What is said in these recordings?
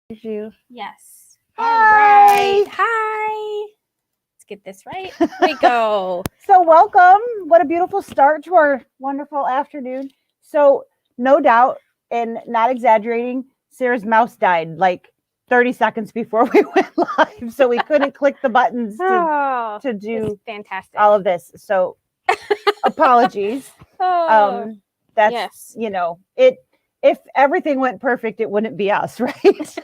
You. Yes. Hi. All right. Hi. Let's get this right. Here we go. So welcome. What a beautiful start to our wonderful afternoon. So no doubt, and not exaggerating, Sarah's mouse died like 30 seconds before we went live. So we couldn't click the buttons to do fantastic. all of this. So apologies. That's, yes. If everything went perfect, it wouldn't be us, right?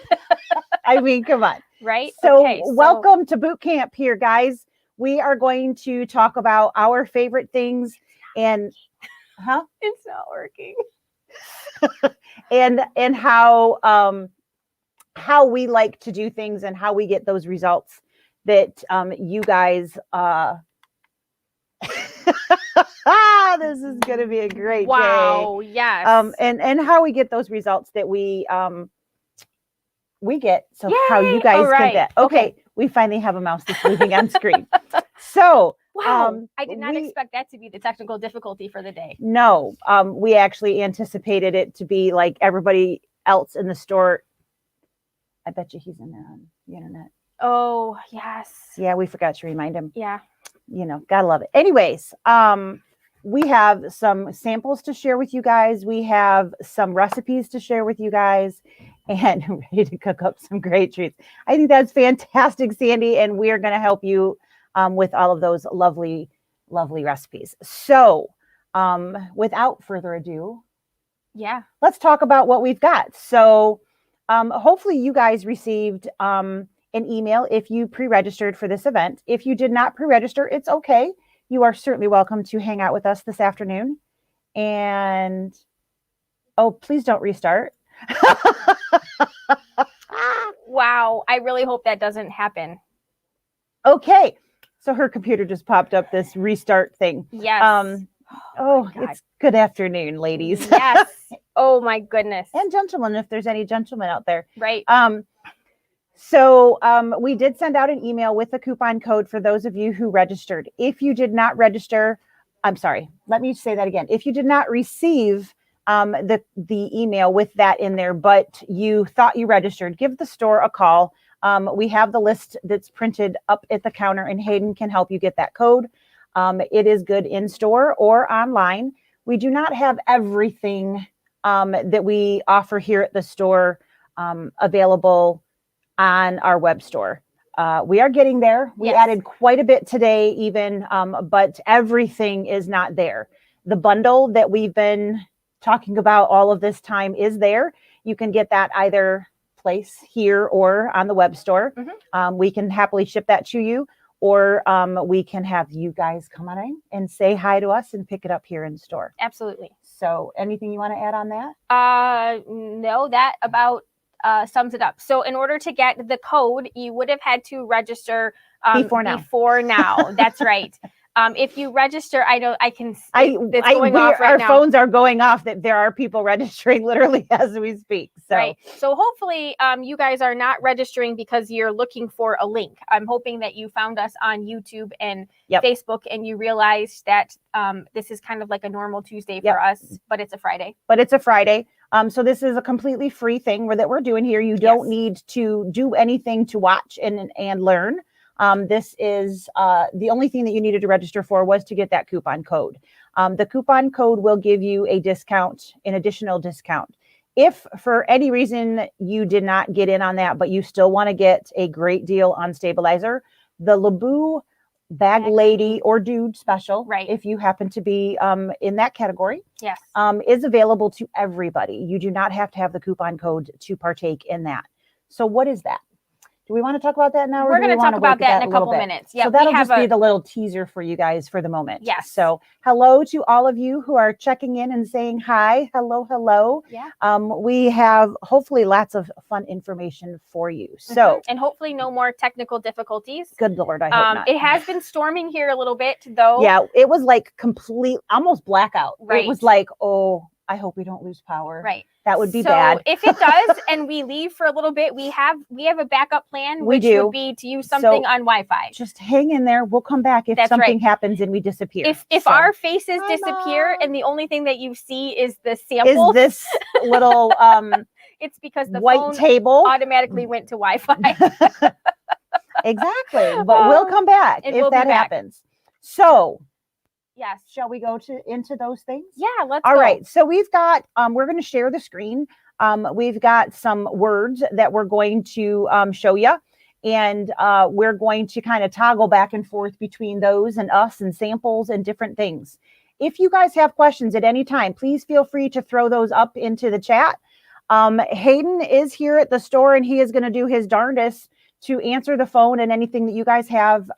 I mean, come on. Right. So okay, welcome to boot camp here, guys. We are going to talk about our favorite things and it's not working. and how we like to do things and how we get those results that you guys this is going to be a great day. Wow, yes. And how we get those results that we get. So Yay! how you guys right. get that. Okay. We finally have a mouse that's moving on screen. So wow, I did not expect that to be the technical difficulty for the day. No, we actually anticipated it to be like everybody else in the store. I bet you he's in there on the internet. Oh, yes. Yeah, we forgot to remind him. Yeah. Gotta love it. Anyways, we have some samples to share with you guys. We have some recipes to share with you guys and ready to cook up some great treats. I think that's fantastic, Sandy. And we're going to help you with all of those lovely, lovely recipes. So without further ado, let's talk about what we've got. So hopefully you guys received an email if you pre-registered for this event. If you did not pre-register, it's okay. You are certainly welcome to hang out with us this afternoon. And please don't restart. Wow, I really hope that doesn't happen. Okay, so her computer just popped up this restart thing. Yes. It's good afternoon, ladies. Yes. Oh my goodness. And gentlemen, if there's any gentlemen out there. Right. So we did send out an email with a coupon code for those of you who registered. If you did not register, I'm sorry, let me say that again. If you did not receive the email with that in there, but you thought you registered, give the store a call. We have the list that's printed up at the counter, and Hayden can help you get that code. It is good in store or online. We do not have everything that we offer here at the store available on our web store. We are getting there. We added quite a bit today even, but everything is not there. The bundle that we've been talking about all of this time is there. You can get that either place here or on the web store. Mm-hmm. We can happily ship that to you, or we can have you guys come on in and say hi to us and pick it up here in store. Absolutely. So anything you want to add on that? No, that about sums it up. So in order to get the code, you would have had to register before now. That's right. If you register, I know I can. Our phones are going off. That there are people registering literally as we speak. So. Right. So hopefully, you guys are not registering because you're looking for a link. I'm hoping that you found us on YouTube and Facebook, and you realized that this is kind of like a normal Tuesday for us, but it's a Friday. So this is a completely free thing that we're doing here. You don't need to do anything to watch and learn. This is the only thing that you needed to register for was to get that coupon code. The coupon code will give you a discount, an additional discount. If for any reason you did not get in on that, but you still want to get a great deal on stabilizer, the Leabu bag lady or dude special, if you happen to be in that category, is available to everybody. You do not have to have the coupon code to partake in that. So what is that? Do we want to talk about that now? We're going to talk about that in a couple minutes. Yeah, so that'll just be the little teaser for you guys for the moment. Yes. So hello to all of you who are checking in and saying hi. Hello. Yeah. We have hopefully lots of fun information for you. So and hopefully no more technical difficulties. Good Lord, I hope not. It has been storming here a little bit though. Yeah, it was like complete, almost blackout. Right. It was like, I hope we don't lose power. Right. That would be bad. So if it does and we leave for a little bit, we have a backup plan, which would be to use something on Wi-Fi. Just hang in there. We'll come back if something happens and we disappear. If our faces disappear and the only thing that you see is the samples. Is this little It's because the white phone table automatically went to Wi-Fi. Exactly. But we'll come back if that happens. So yes. Shall we go into those things? Yeah, let's All go. right. So we've got, we're going to share the screen. We've got some words that we're going to show you. And we're going to kind of toggle back and forth between those and us and samples and different things. If you guys have questions at any time, please feel free to throw those up into the chat. Hayden is here at the store and he is going to do his darndest to answer the phone and anything that you guys have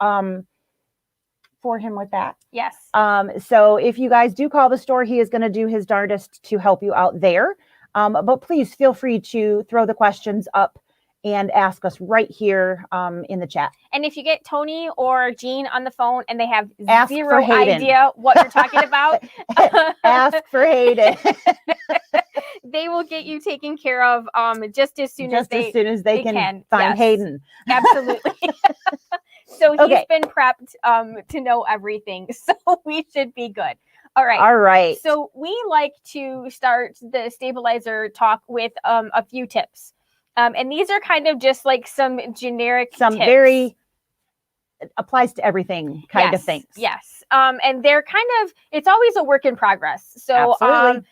for him with that. Yes. So if you guys do call the store, he is going to do his darndest to help you out there. But please feel free to throw the questions up and ask us right here in the chat. And if you get Tony or Jean on the phone and they have ask zero idea what you're talking about, ask for Hayden. They will get you taken care of just as soon as they can find Hayden. Absolutely. So he's been prepped to know everything. So we should be good. All right. All right. So we like to start the stabilizer talk with a few tips. And these are kind of just like some generic tips. Very applies to everything kind of things. Yes. And they're kind of, it's always a work in progress. So,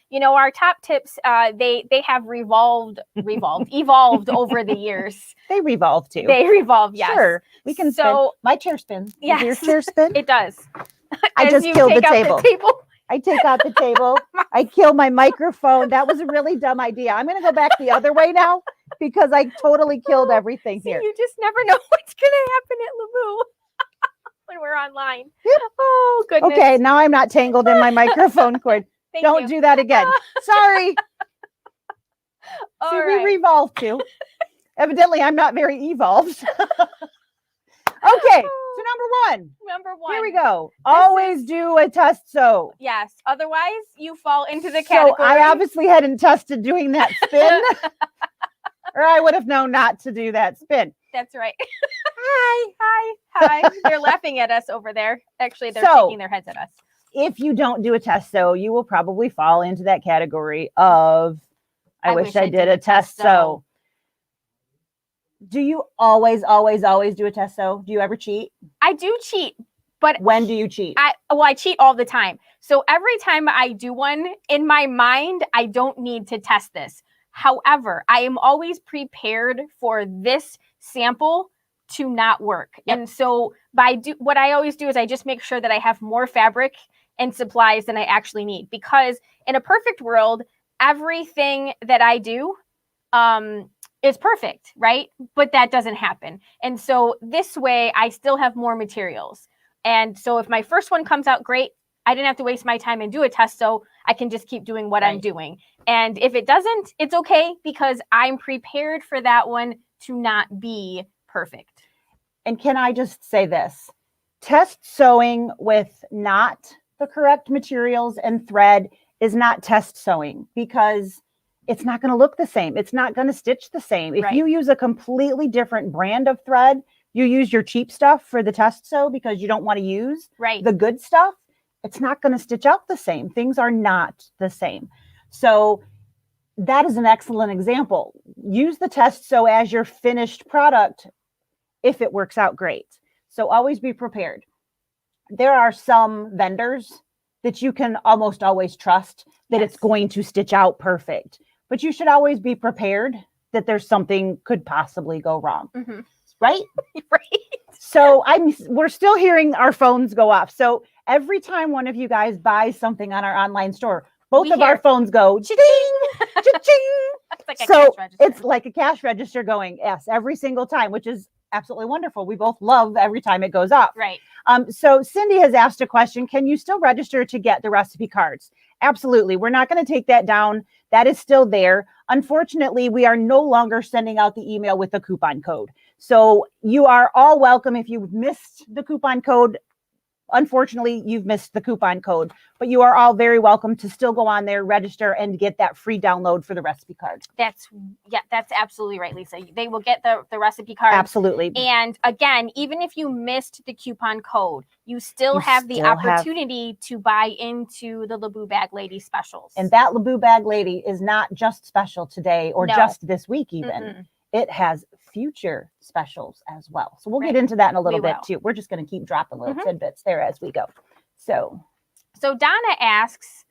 you know, our top tips, they have evolved over the years. They revolve too. They revolve. Yes. Sure. We can spin. My chair spins. Yes. Does your chair spin? It does. I just killed the table. I take out the table. I kill my microphone. That was a really dumb idea. I'm going to go back the other way now because I totally killed everything here. You just never know what's going to happen at Leabu when we're online. Yep. Oh, goodness. Okay, now I'm not tangled in my microphone cord. Don't do that again. Sorry. See, we revolve too. Evidently, I'm not very evolved. Okay. So number one. Here we go. Always do a test sew. Yes. Otherwise, you fall into the category. So I obviously hadn't tested doing that spin, or I would have known not to do that spin. That's right. Hi. They're laughing at us over there. Actually, they're shaking their heads at us. If you don't do a test sew, you will probably fall into that category of, I wish I did a test sew. Do you always do a test sew? Do you ever cheat? I do cheat, but when do you cheat? I cheat all the time. So every time I do one, in my mind, I don't need to test this. However, I am always prepared for this sample to not work. Yep. And so what I always do is I just make sure that I have more fabric and supplies than I actually need, because in a perfect world, everything that I do, is perfect, right? But that doesn't happen. And so this way I still have more materials. And so if my first one comes out great, I didn't have to waste my time and do a test. So I can just keep doing what I'm doing. And if it doesn't, it's okay, because I'm prepared for that one to not be perfect. And can I just say this? Test sewing with not the correct materials and thread is not test sewing, because it's not going to look the same. It's not going to stitch the same. If you use a completely different brand of thread, you use your cheap stuff for the test sew because you don't want to use the good stuff, it's not going to stitch out the same. Things are not the same. So that is an excellent example. Use the test sew as your finished product if it works out great. So always be prepared. There are some vendors that you can almost always trust that it's going to stitch out perfect. But you should always be prepared that there's something could possibly go wrong. Mm-hmm. Right? So we're still hearing our phones go off. So every time one of you guys buys something on our online store, both of our phones go ching, ching. It's like a cash register going, yes, every single time, which is absolutely wonderful. We both love every time it goes off. Right. So Cindy has asked a question. Can you still register to get the recipe cards? Absolutely. We're not going to take that down. That is still there. Unfortunately, we are no longer sending out the email with the coupon code. So you are all welcome. If you missed the coupon code unfortunately, you've missed the coupon code, but you are all very welcome to still go on there, register, and get that free download for the recipe card. That's absolutely right, Lisa. They will get the recipe card. Absolutely. And again, even if you missed the coupon code, you still have the opportunity to buy into the Leabu Bag Lady specials. And that Leabu Bag Lady is not just special today or just this week even. It has future specials as well. So we'll get into that in a little bit too. We're just going to keep dropping little tidbits there as we go. So Donna asks,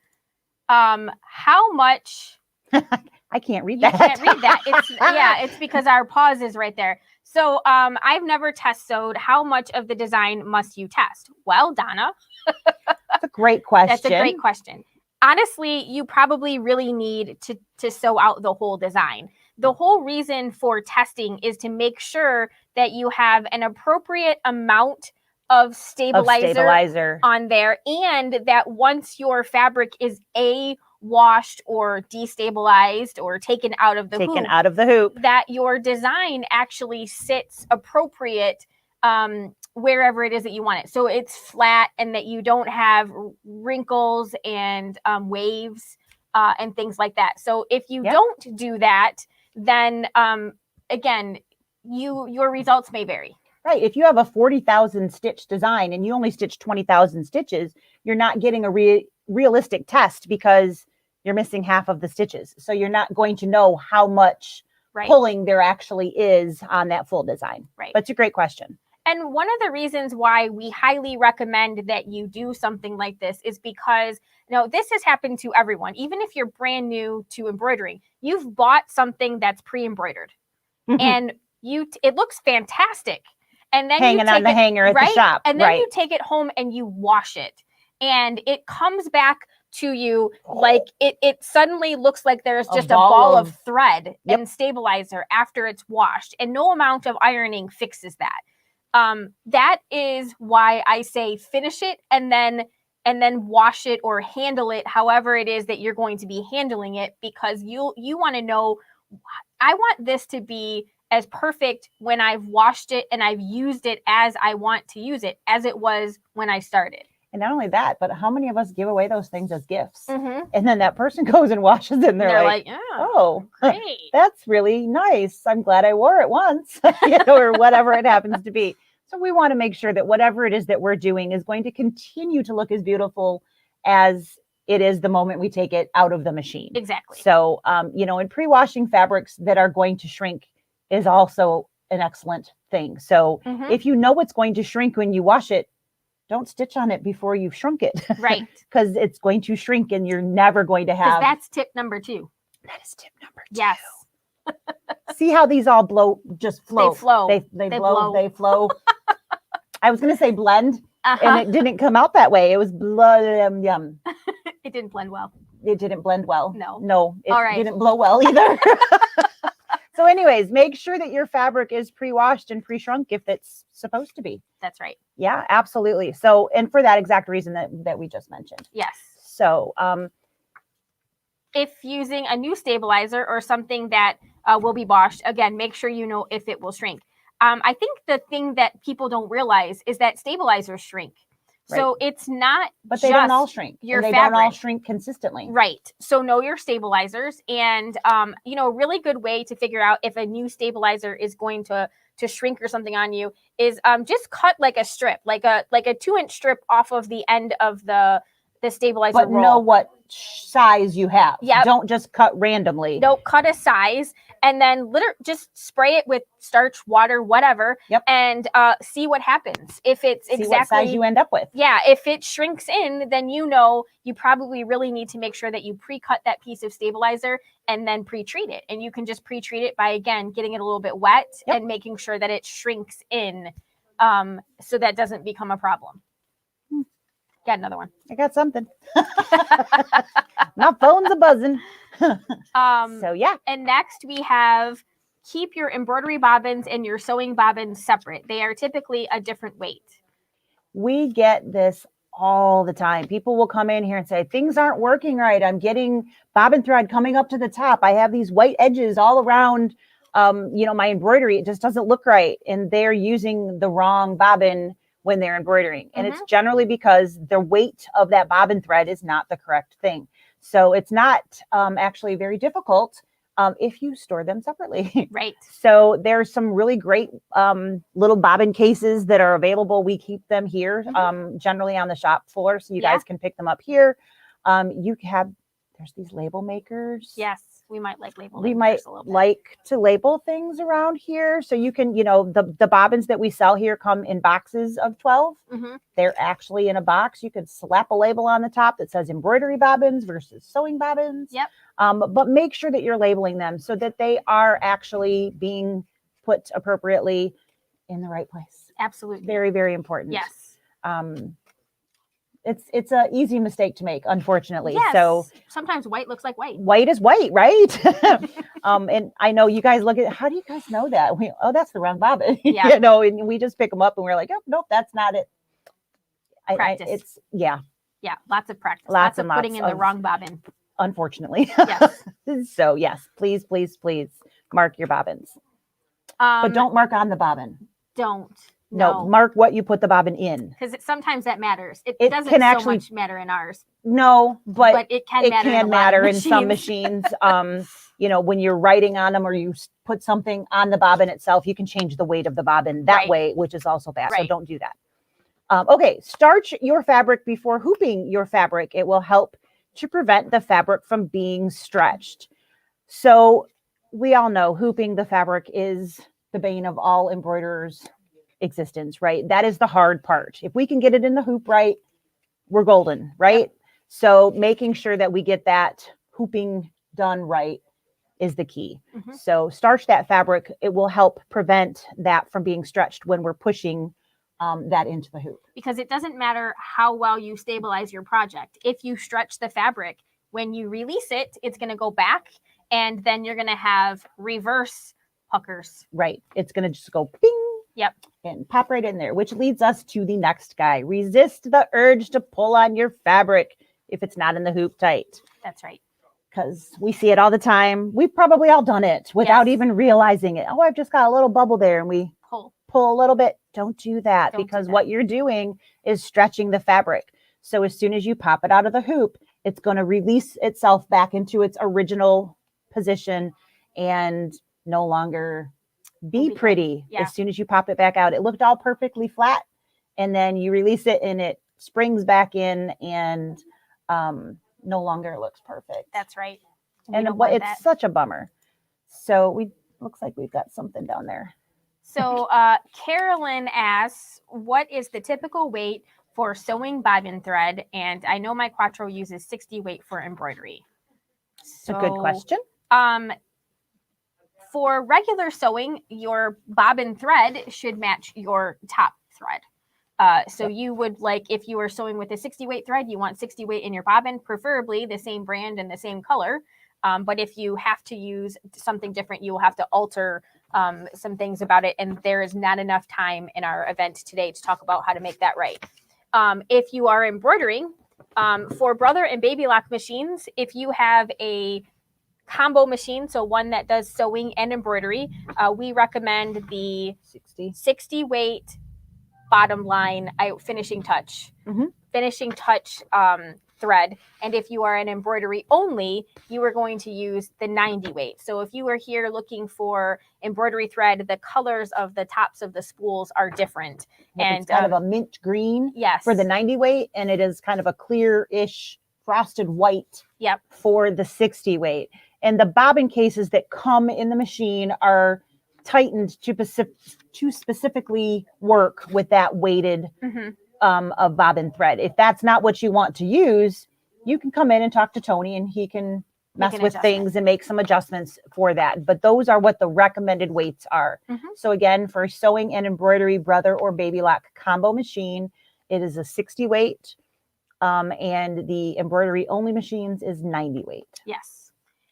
how much... I can't read that. You can't read that. It's because our pause is right there. So I've never test sewed. How much of the design must you test? Well, Donna. That's a great question. That's a great question. Honestly, you probably really need to sew out the whole design. The whole reason for testing is to make sure that you have an appropriate amount of stabilizer on there, and that once your fabric is washed or destabilized or taken out of the hoop, that your design actually sits appropriate wherever it is that you want it. So it's flat and that you don't have wrinkles and waves and things like that. So if you don't do that, then again, your results may vary. Right. If you have a 40,000 stitch design and you only stitch 20,000 stitches, you're not getting a realistic test because you're missing half of the stitches. So you're not going to know how much pulling there actually is on that full design. Right. But it's a great question. And one of the reasons why we highly recommend that you do something like this is because, this has happened to everyone. Even if you're brand new to embroidering, you've bought something that's pre-embroidered and it looks fantastic. And then hanging on the hanger at the shop. And then you take it home and you wash it. And it comes back to you like it suddenly looks like there's just a ball of thread and stabilizer after it's washed. And no amount of ironing fixes that. That is why I say finish it and then wash it or handle it however it is that you're going to be handling it, because you want to know, I want this to be as perfect when I've washed it and I've used it as I want to use it, as it was when I started. And not only that, but how many of us give away those things as gifts? And then that person goes and washes it and they're like, oh, great. That's really nice. I'm glad I wore it once, or whatever it happens to be. So we want to make sure that whatever it is that we're doing is going to continue to look as beautiful as it is the moment we take it out of the machine. Exactly. So, and pre-washing fabrics that are going to shrink is also an excellent thing. So if you know it's going to shrink when you wash it, don't stitch on it before you've shrunk it. Right. Because it's going to shrink and you're never going to have. That's tip number 2. That is tip number 2. Yes. See how these all just flow. They flow. They blow. They flow. I was going to say blend, and it didn't come out that way. It was yum. It didn't blend well. It didn't blend well. No. It didn't blow well either. So anyways, make sure that your fabric is pre-washed and pre-shrunk if it's supposed to be. That's right. Yeah, absolutely. So, and for that exact reason that we just mentioned. Yes. So, if using a new stabilizer or something that will be washed, again, make sure you know if it will shrink. I think the thing that people don't realize is that stabilizers shrink. Right. So it's not but they don't all shrink. Your they fabric. Don't all shrink consistently. Right. So know your stabilizers, and a really good way to figure out if a new stabilizer is going to shrink or something on you is just cut like a strip, like a 2-inch strip off of the end of the stabilizer but roll. Know what size you have. Yeah. Don't just cut randomly. No, cut a size and then just spray it with starch, water, whatever. Yep. And see what happens. If it's see what size you end up with. Yeah. If it shrinks in, then you probably really need to make sure that you pre-cut that piece of stabilizer and then pre-treat it. And you can just pre-treat it by, again, getting it a little bit wet and making sure that it shrinks in so that doesn't become a problem. Got another one. I got something. My phone's a buzzing. So yeah. And next we have keep your embroidery bobbins and your sewing bobbins separate. They are typically a different weight. We get this all the time. People will come in here and say, things aren't working right. I'm getting bobbin thread coming up to the top. I have these white edges all around my embroidery. It just doesn't look right. And they're using the wrong bobbin when they're embroidering. And it's generally because the weight of that bobbin thread is not the correct thing. So it's not actually very difficult if you store them separately. Right. So there's some really great little bobbin cases that are available. We keep them here, generally on the shop floor, so you guys can pick them up here. There's these label makers. Yes, we might like label. We might like to label things around here. So you can, the bobbins that we sell here come in boxes of 12. They're actually in a box. You could slap a label on the top that says embroidery bobbins versus sewing bobbins. Yep. But make sure that you're labeling them so that they are actually being put appropriately in the right place. Absolutely. Very, very important. Yes. It's an easy mistake to make, unfortunately. Yes. So sometimes white looks like white. White is white, right? And I know you guys look at, how do you guys know that? That's the wrong bobbin. Yeah. And we just pick them up and we're like, oh, nope, that's not it. Practice. Yeah, lots of practice. Lots of putting in the wrong bobbin. Unfortunately. Yes. So yes, please, please, please mark your bobbins. But don't mark on the bobbin. Don't. No, mark what you put the bobbin in. Because sometimes that matters. It doesn't can so actually much matter in ours. No, but it can matter in some machines. When you're writing on them or you put something on the bobbin itself, you can change the weight of the bobbin that way, which is also bad. So don't do that. Okay, starch your fabric before hooping your fabric. It will help to prevent the fabric from being stretched. So we all know hooping the fabric is the bane of all embroiderers' existence, right? That is the hard part. If we can get it in the hoop right, we're golden, right? Yep. So making sure that we get that hooping done right is the key. So starch that fabric. It will help prevent that from being stretched when we're pushing that into the hoop. Because it doesn't matter how well you stabilize your project. If you stretch the fabric, when you release it, it's going to go back and then you're going to have reverse puckers. Right. It's going to just go bing. Yep. And pop right in there, which leads us to the next guy. Resist the urge to pull on your fabric if it's not in the hoop tight. That's right. Because we see it all the time. We've probably all done it without even realizing it. Oh, I've just got a little bubble there, and we pull a little bit. Don't do that, because what you're doing is stretching the fabric. So as soon as you pop it out of the hoop, it's going to release itself back into its original position and no longer be pretty. As soon as you pop it back out. It looked all perfectly flat, and then you release it and it springs back in and no longer looks perfect. That's right. And it's such a bummer. So looks like we've got something down there. So Carolyn asks, what is the typical weight for sewing bobbin thread? And I know my Quattro uses 60 weight for embroidery. So, a good question. For regular sewing, your bobbin thread should match your top thread. So you would if you were sewing with a 60 weight thread, you want 60 weight in your bobbin, preferably the same brand and the same color. But if you have to use something different, you will have to alter some things about it. And there is not enough time in our event today to talk about how to make that right. If you are embroidering, for brother and baby lock machines, if you have a combo machine, so one that does sewing and embroidery, we recommend the 60 weight bottom line finishing touch thread. And if you are an embroidery only, you are going to use the 90 weight. So if you are here looking for embroidery thread, the colors of the tops of the spools are different. And it's kind of a mint green for the 90 weight, and it is kind of a clear-ish frosted white for the 60 weight. And the bobbin cases that come in the machine are tightened to specifically work with that weighted of bobbin thread. If that's not what you want to use, you can come in and talk to Tony, and he can mess with things and make some adjustments for that. But those are what the recommended weights are. So again, for sewing and embroidery brother or baby lock combo machine, it is a 60 weight. And the embroidery only machines is 90 weight. Yes.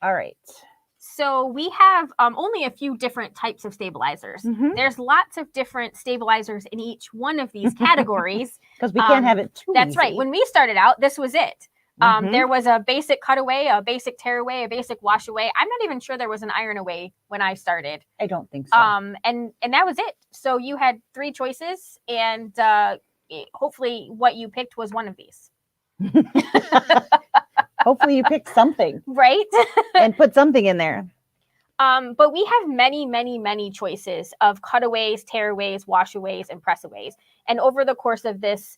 All right. So we have only a few different types of stabilizers. There's lots of different stabilizers in each one of these categories. Because we can't have it too That's easy. right. When we started out, this was it. There was a basic cutaway, a basic tear away, a basic wash away. I'm not even sure there was an iron away when I started. I don't think so. And that was it. So you had three choices, and hopefully what you picked was one of these. Hopefully you picked something. Right? And put something in there. But we have many, many, many choices of cutaways, tearaways, washaways, and pressaways. And over the course of this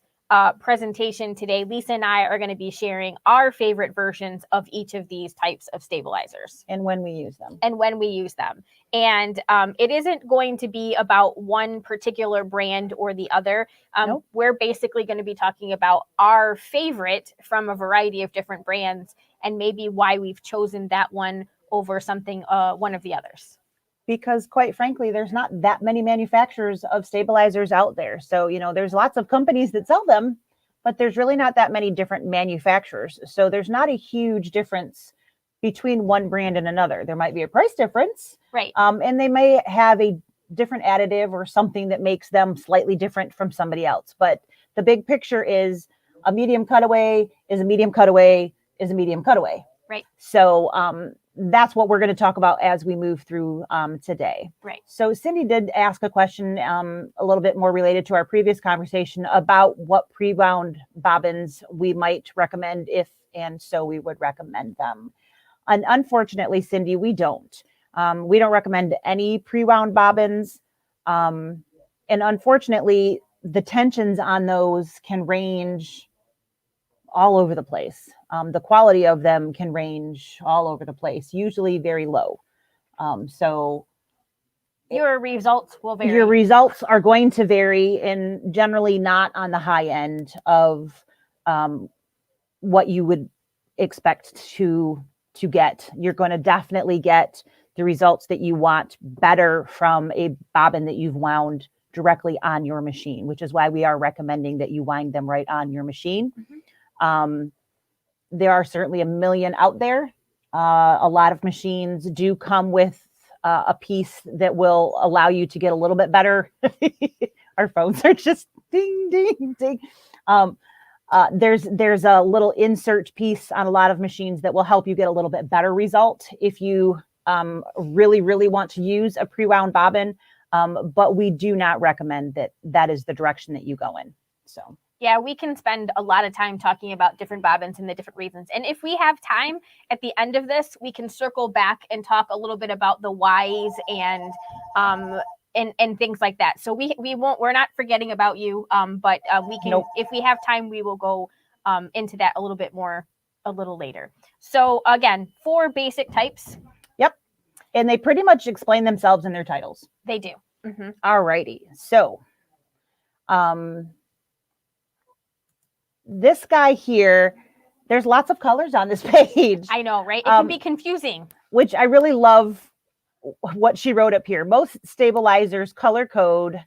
presentation today, Lisa and I are going to be sharing our favorite versions of each of these types of stabilizers. And when we use them. And it isn't going to be about one particular brand or the other. Nope. We're basically going to be talking about our favorite from a variety of different brands and maybe why we've chosen that one over something, one of the others. Because quite frankly, there's not that many manufacturers of stabilizers out there. So, there's lots of companies that sell them, but there's really not that many different manufacturers. So there's not a huge difference between one brand and another. There might be a price difference. Right. And they may have a different additive or something that makes them slightly different from somebody else. But the big picture is a medium cutaway is a medium cutaway is a medium cutaway. Right. So, that's what we're going to talk about as we move through today. Right. So Cindy did ask a question a little bit more related to our previous conversation about what pre-wound bobbins we might recommend and so we would recommend them. And unfortunately, Cindy, we don't. We don't recommend any pre-wound bobbins. And unfortunately, the tensions on those can range all over the place. The quality of them can range all over the place, usually very low. So your results will vary. Your results are going to vary and generally not on the high end of what you would expect to get. You're going to definitely get the results that you want better from a bobbin that you've wound directly on your machine, which is why we are recommending that you wind them right on your machine. Mm-hmm. There are certainly a million out there. A lot of machines do come with a piece that will allow you to get a little bit better. Our phones are just ding, ding, ding. There's a little insert piece on a lot of machines that will help you get a little bit better result if you really, really want to use a pre-wound bobbin. But we do not recommend that is the direction that you go in. So. Yeah, we can spend a lot of time talking about different bobbins and the different reasons. And if we have time at the end of this, we can circle back and talk a little bit about the whys and things like that. So we're not forgetting about you, but we can, nope. If we have time, we will go into that a little bit more a little later. So again, 4 basic types. Yep. And they pretty much explain themselves in their titles. They do. Mm-hmm. All righty. So, this guy here, there's lots of colors on this page. I know, right? It can be confusing. Which I really love what she wrote up here. Most stabilizers color code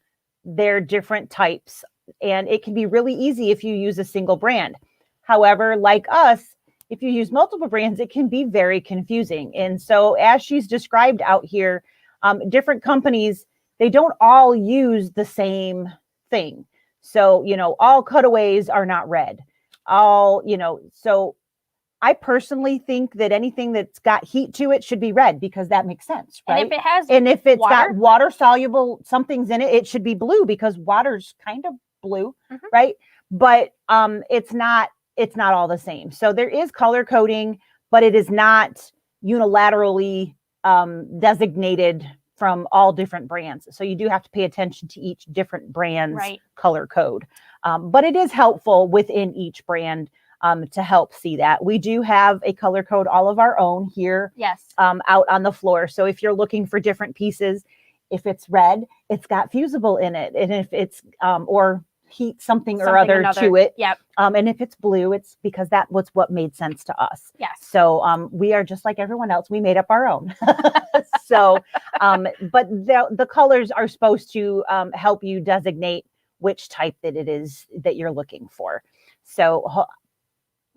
their different types, and it can be really easy if you use a single brand. However, like us, if you use multiple brands, it can be very confusing. And so as she's described out here, different companies, they don't all use the same thing. So, all cutaways are not red. So I personally think that anything that's got heat to it should be red because that makes sense, right? And if it's got water soluble, something's in it, it should be blue because water's kind of blue, mm-hmm. right? But it's not all the same. So there is color coding, but it is not unilaterally designated from all different brands. So you do have to pay attention to each different brand's color code. But it is helpful within each brand to help see that. We do have a color code all of our own here out on the floor. So if you're looking for different pieces, if it's red, it's got fusible in it. And if it's, or heat something or other to it. Yep. And if it's blue, it's because that was what made sense to us. Yes. So we are just like everyone else. We made up our own. So, but the colors are supposed to help you designate which type that it is that you're looking for. So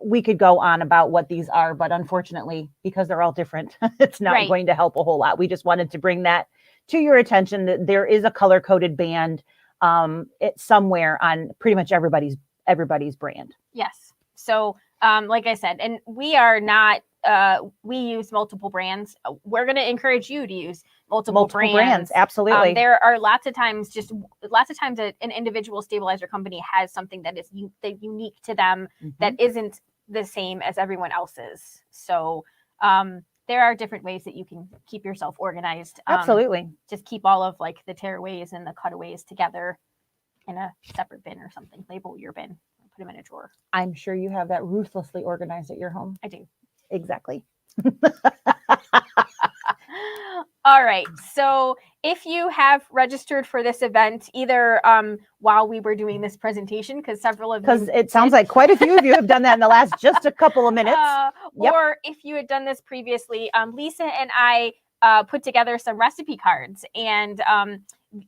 we could go on about what these are, but unfortunately, because they're all different, it's not going to help a whole lot. We just wanted to bring that to your attention that there is a color coded band it's somewhere on pretty much everybody's brand. Yes. So, like I said, and we are not we use multiple brands. We're going to encourage you to use multiple brands. Absolutely. There are lots of times that an individual stabilizer company has something that is unique to them that isn't the same as everyone else's. So there are different ways that you can keep yourself organized. Absolutely. Just keep all of like the tearaways and the cutaways together in a separate bin or something. Label your bin. Put them in a drawer. I'm sure you have that ruthlessly organized at your home. I do. Exactly. All right. So if you have registered for this event, either while we were doing this presentation, because several of you, because it sounds like quite a few of you have done that in the last just a couple of minutes. Or if you had done this previously, Lisa and I put together some recipe cards, and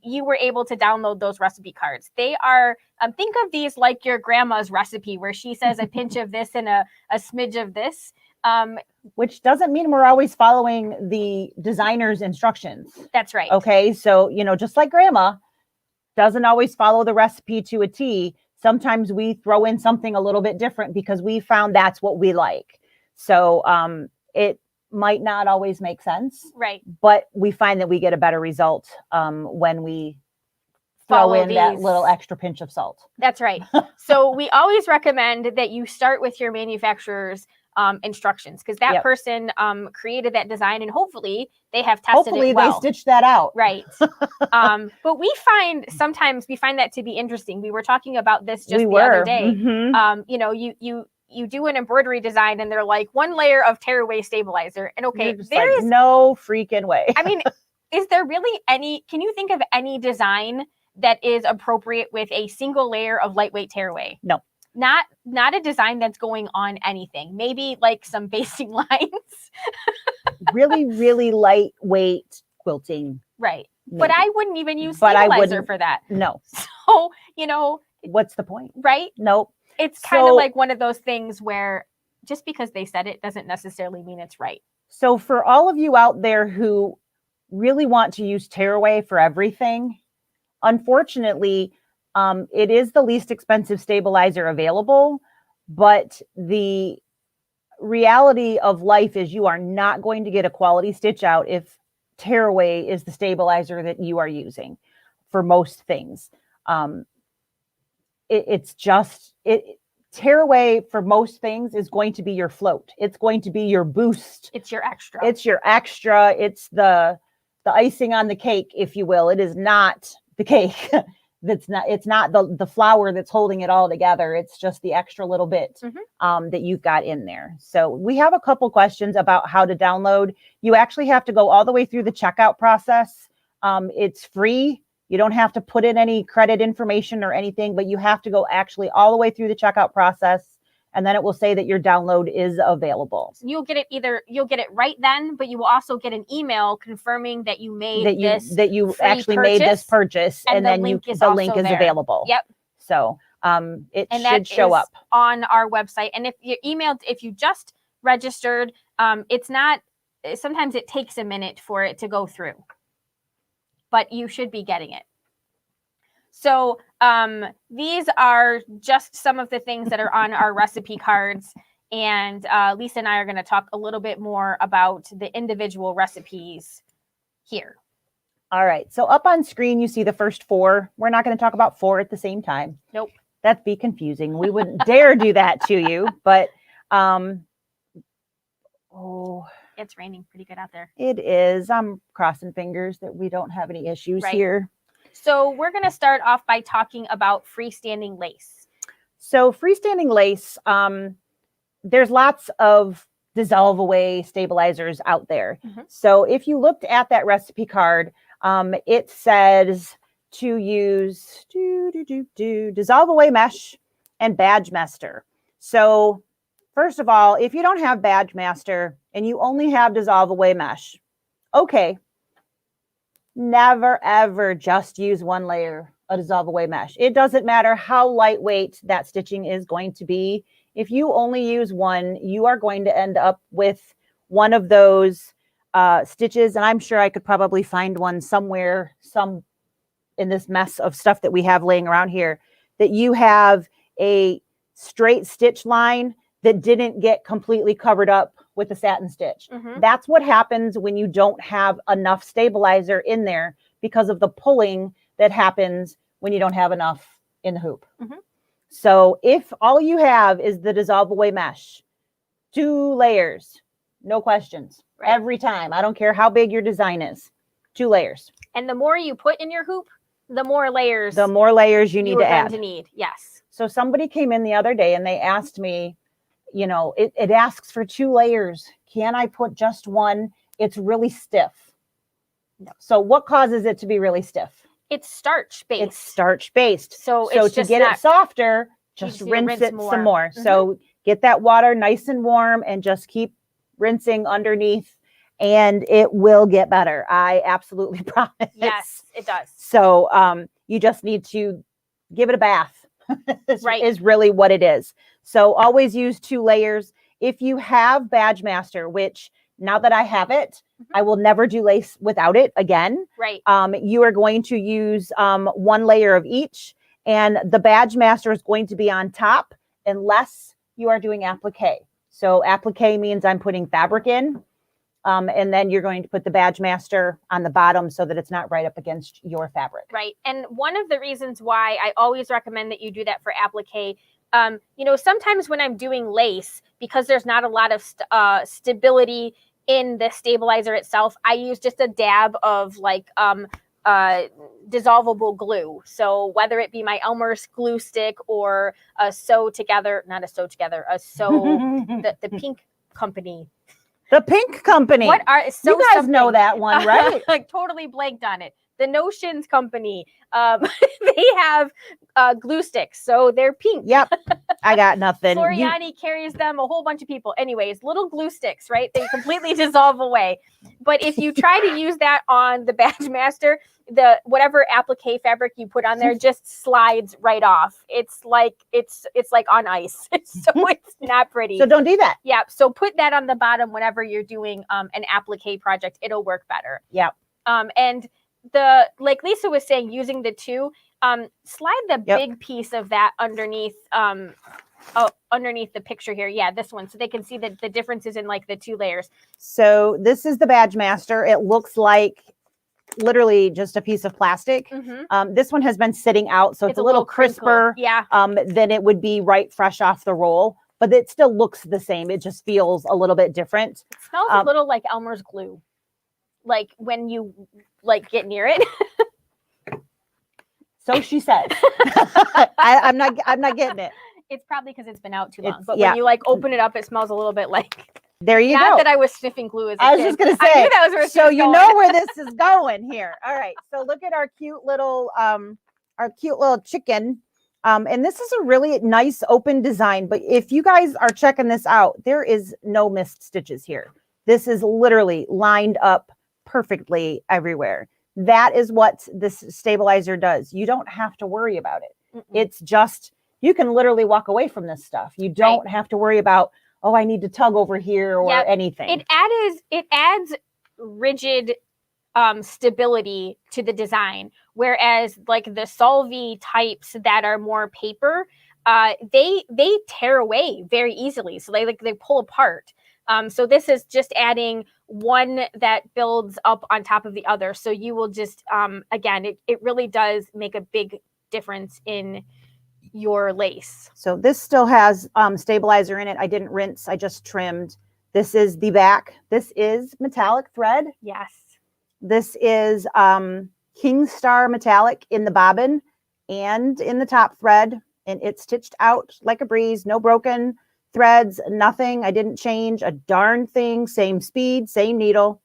you were able to download those recipe cards. They are, think of these like your grandma's recipe, where she says a pinch of this and a smidge of this. Which doesn't mean we're always following the designer's instructions. That's right. Okay. So, just like grandma doesn't always follow the recipe to a T. Sometimes we throw in something a little bit different because we found that's what we like. So it might not always make sense. Right. But we find that we get a better result when we throw in that little extra pinch of salt. That's right. So we always recommend that you start with your manufacturer's instructions, because that person created that design, and hopefully they have tested it well. They stitched that out. Right. But we find that to be interesting. We were talking about this just the other day. You do an embroidery design and they're like 1 layer of tearaway stabilizer, and there is no freaking way. I mean, is there really can you think of any design that is appropriate with a single layer of lightweight tearaway? No. Not a design that's going on anything. Maybe like some basting lines. really, really lightweight quilting. Right. Maybe. But I wouldn't even use stabilizer for that. No. So, what's the point? Right? Nope. It's kind of like one of those things where just because they said it doesn't necessarily mean it's right. So for all of you out there who really want to use tearaway for everything, unfortunately, it is the least expensive stabilizer available, but the reality of life is you are not going to get a quality stitch out if tearaway is the stabilizer that you are using for most things. Tearaway for most things is going to be your float. It's going to be your boost. It's your extra. It's your extra. It's the icing on the cake, if you will. It is not the cake. It's not the flour that's holding it all together. It's just the extra little bit that you've got in there. So we have a couple questions about how to download. You actually have to go all the way through the checkout process. It's free. You don't have to put in any credit information or anything, but you have to go actually all the way through the checkout process. And then it will say that your download is available. So you'll get it right then, but you will also get an email confirming that you made that you actually made this purchase, and then the link is available. Yep. So it should show up on our website. And if you just registered, sometimes it takes a minute for it to go through, but you should be getting it. So these are just some of the things that are on our recipe cards. And Lisa and I are going to talk a little bit more about the individual recipes here. All right. So up on screen, you see the first 4. We're not going to talk about 4 at the same time. Nope. That'd be confusing. We wouldn't dare do that to you. But, it's raining pretty good out there. It is. I'm crossing fingers that we don't have any issues here. So we're going to start off by talking about freestanding lace. So freestanding lace, there's lots of dissolve away stabilizers out there. So if you looked at that recipe card, it says to use dissolve away mesh and badge master. So first of all, if you don't have badge master and you only have dissolve away mesh, okay. Never, ever just use 1 layer of dissolve away mesh. It doesn't matter how lightweight that stitching is going to be. If you only use 1, you are going to end up with one of those stitches. And I'm sure I could probably find one somewhere, in this mess of stuff that we have laying around here, that you have a straight stitch line that didn't get completely covered up with the satin stitch. Mm-hmm. That's what happens when you don't have enough stabilizer in there because of the pulling that happens when you don't have enough in the hoop. Mm-hmm. So if all you have is the dissolve away mesh, 2 layers, no questions. Right. Every time. I don't care how big your design is. 2 layers. And the more you put in your hoop, the more layers you need to add. To need. Yes. So somebody came in the other day and they asked me, you know, it asks for 2 layers. Can I put just one? It's really stiff. No. So what causes it to be really stiff? It's starch based. It's starch based. So to get it softer, just rinse it some more. Mm-hmm. So get that water nice and warm and just keep rinsing underneath and it will get better. I absolutely promise. Yes, it does. So you just need to give it a bath. Right. Is really what it is. So always use 2 layers. If you have Badge Master, which now that I have it, I will never do lace without it again. Right. You are going to use 1 layer of each, and the Badge Master is going to be on top unless you are doing applique. So applique means I'm putting fabric in, and then you're going to put the Badge Master on the bottom so that it's not right up against your fabric. Right. And one of the reasons why I always recommend that you do that for applique, you know, sometimes when I'm doing lace, because there's not a lot of stability in the stabilizer itself, I use just a dab of like dissolvable glue. So whether it be my Elmer's glue stick or the pink company. The Pink Company. What are you guys know that one, right? Like totally blanked on it. The Notions Company. They have glue sticks, so they're pink. Yep. I got nothing. Floriani carries them, a whole bunch of people. Anyways, little glue sticks, right? They completely dissolve away. But if you try to use that on the Badge Master, the whatever applique fabric you put on there just slides right off. It's like on ice. So it's not pretty. So don't do that. Yeah. So put that on the bottom whenever you're doing an applique project. It'll work better. Yeah. And like Lisa was saying, using the 2, slide the big piece of that underneath underneath the picture here. Yeah, this one, so they can see the differences in like the 2 layers. So this is the Badge Master. It looks like literally just a piece of plastic. Mm-hmm. This one has been sitting out, so it's a little crisper than it would be right fresh off the roll, but it still looks the same. It just feels a little bit different. It smells a little like Elmer's glue, like when you like get near it. So she says. I'm not getting it. It's probably because it's been out too long. But when you like open it up, it smells a little bit like. There you go. Not that I was sniffing glue as a I was kid. just gonna say. I knew that was where so you going. Know where this is going here. All right. So look at our cute little chicken. And this is a really nice open design. But if you guys are checking this out, there is no missed stitches here. This is literally lined up perfectly everywhere. That is what this stabilizer does. You don't have to worry about it. Mm-mm. It's just, you can literally walk away from this stuff. You don't have to worry about, oh, I need to tug over here or anything. It adds rigid stability to the design. Whereas like the Solvay types that are more paper, they tear away very easily. So they pull apart. So this is just adding one that builds up on top of the other. So you will just, again, it really does make a big difference in your lace. So this still has stabilizer in it. I didn't rinse. I just trimmed. This is the back. This is metallic thread. Yes. This is King Star metallic in the bobbin and in the top thread. And it's stitched out like a breeze. No broken threads, nothing. I didn't change a darn thing. Same speed, same needle.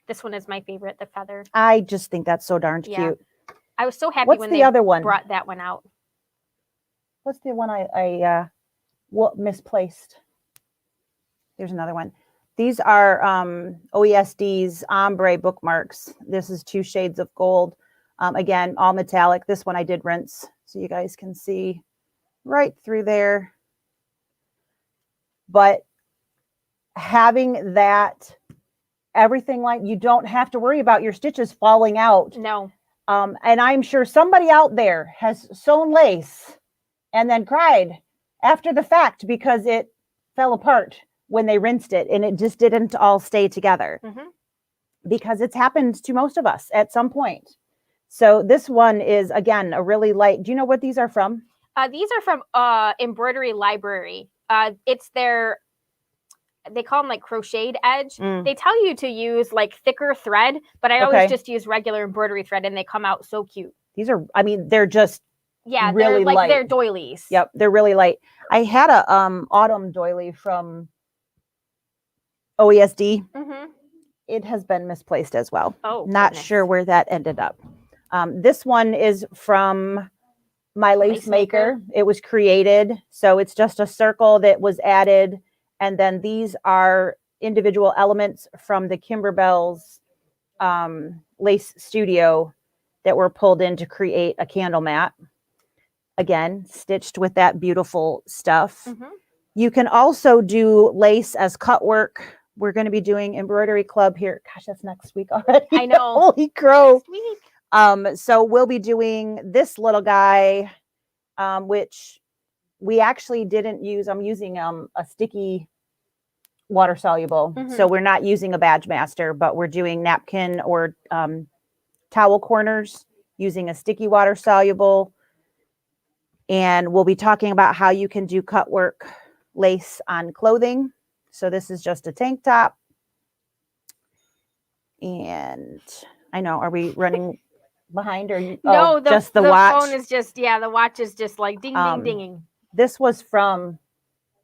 This one is my favorite, the feather. I just think that's so darn cute. I was so happy when they other one? Brought that one out. What's the one I misplaced? There's another one. These are OESD's ombre bookmarks. This is 2 shades of gold. Again, all metallic. This one I did rinse so you guys can see right through there. But having that, everything, like, you don't have to worry about your stitches falling out. No. And I'm sure somebody out there has sewn lace and then cried after the fact because it fell apart when they rinsed it and it just didn't all stay together. Because it's happened to most of us at some point. So this one is, again, a really light. Do you know what these are from? These are from Embroidery Library. It's they call them like crocheted edge. They tell you to use like thicker thread, but I always just use regular embroidery thread and they come out so cute. These are, I mean, they're just really they're like light. They're doilies. Yep, they're really light. I had a autumn doily from OESD. It has been misplaced as well. Oh, not sure where that ended up. This one is from My Lace Maker. It was created, so it's just a circle that was added, and then these are individual elements from the Kimberbell's lace studio that were pulled in to create a candle mat. Again, stitched with that beautiful stuff. You can also do lace as cut work. We're going to be doing embroidery club here. Gosh, that's next week already. I know. Holy crow. Next week. So we'll be doing this little guy, which we actually didn't use. I'm using a sticky water soluble. So we're not using a Badge Master, but we're doing napkin or towel corners using a sticky water soluble. And we'll be talking about how you can do cut work lace on clothing. So this is just a tank top. And I know, are we running behind or no, just the watch? Phone is just, the watch is just like ding, ding, dinging. This was from,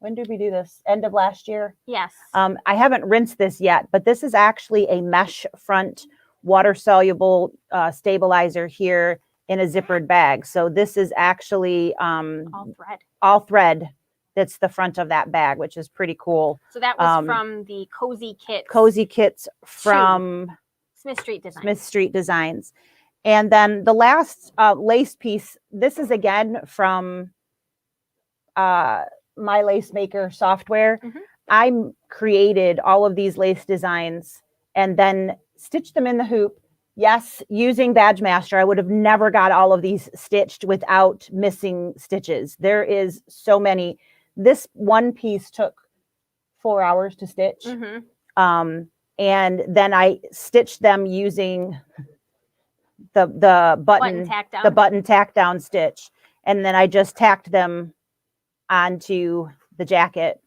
when did we do this? End of last year? Yes. I haven't rinsed this yet, but this is actually a mesh front water soluble stabilizer here in a zippered bag. So this is actually all thread. That's the front of that bag, which is pretty cool. So that was from the Cozy Kits. Cozy Kits from Smith Street Designs. Smith Street Designs. And then the last lace piece, this is again from My Lace Maker software. I created all of these lace designs and then stitched them in the hoop. Yes, using Badge Master, I would have never got all of these stitched without missing stitches. There is so many. This one piece took 4 hours to stitch. And then I stitched them using the button tack down stitch. And then I just tacked them onto the jacket.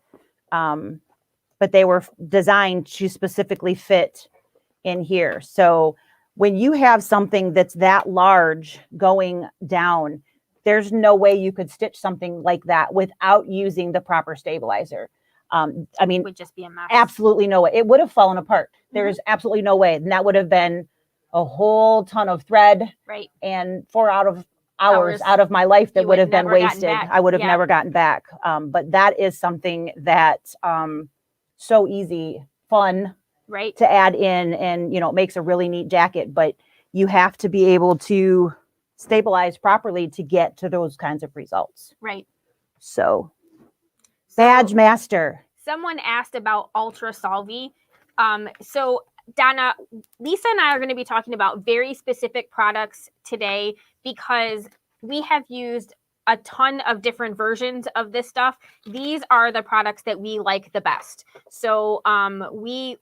But they were designed to specifically fit in here. So when you have something that's that large going down, there's no way you could stitch something like that without using the proper stabilizer. I mean, it would just be a mess. Absolutely no way. It would have fallen apart. There's absolutely no way. And that would have been a whole ton of thread. Right. And 4 hours out of my life that would have been wasted. I would have never gotten back. But that is something that so easy, fun, right, to add in, and it makes a really neat jacket. But you have to be able to stabilize properly to get to those kinds of results. Right. So Badge Master. Someone asked about Ultra Solvi. So Donna, Lisa and I are going to be talking about very specific products today because we have used a ton of different versions of this stuff. These are the products that we like the best. So we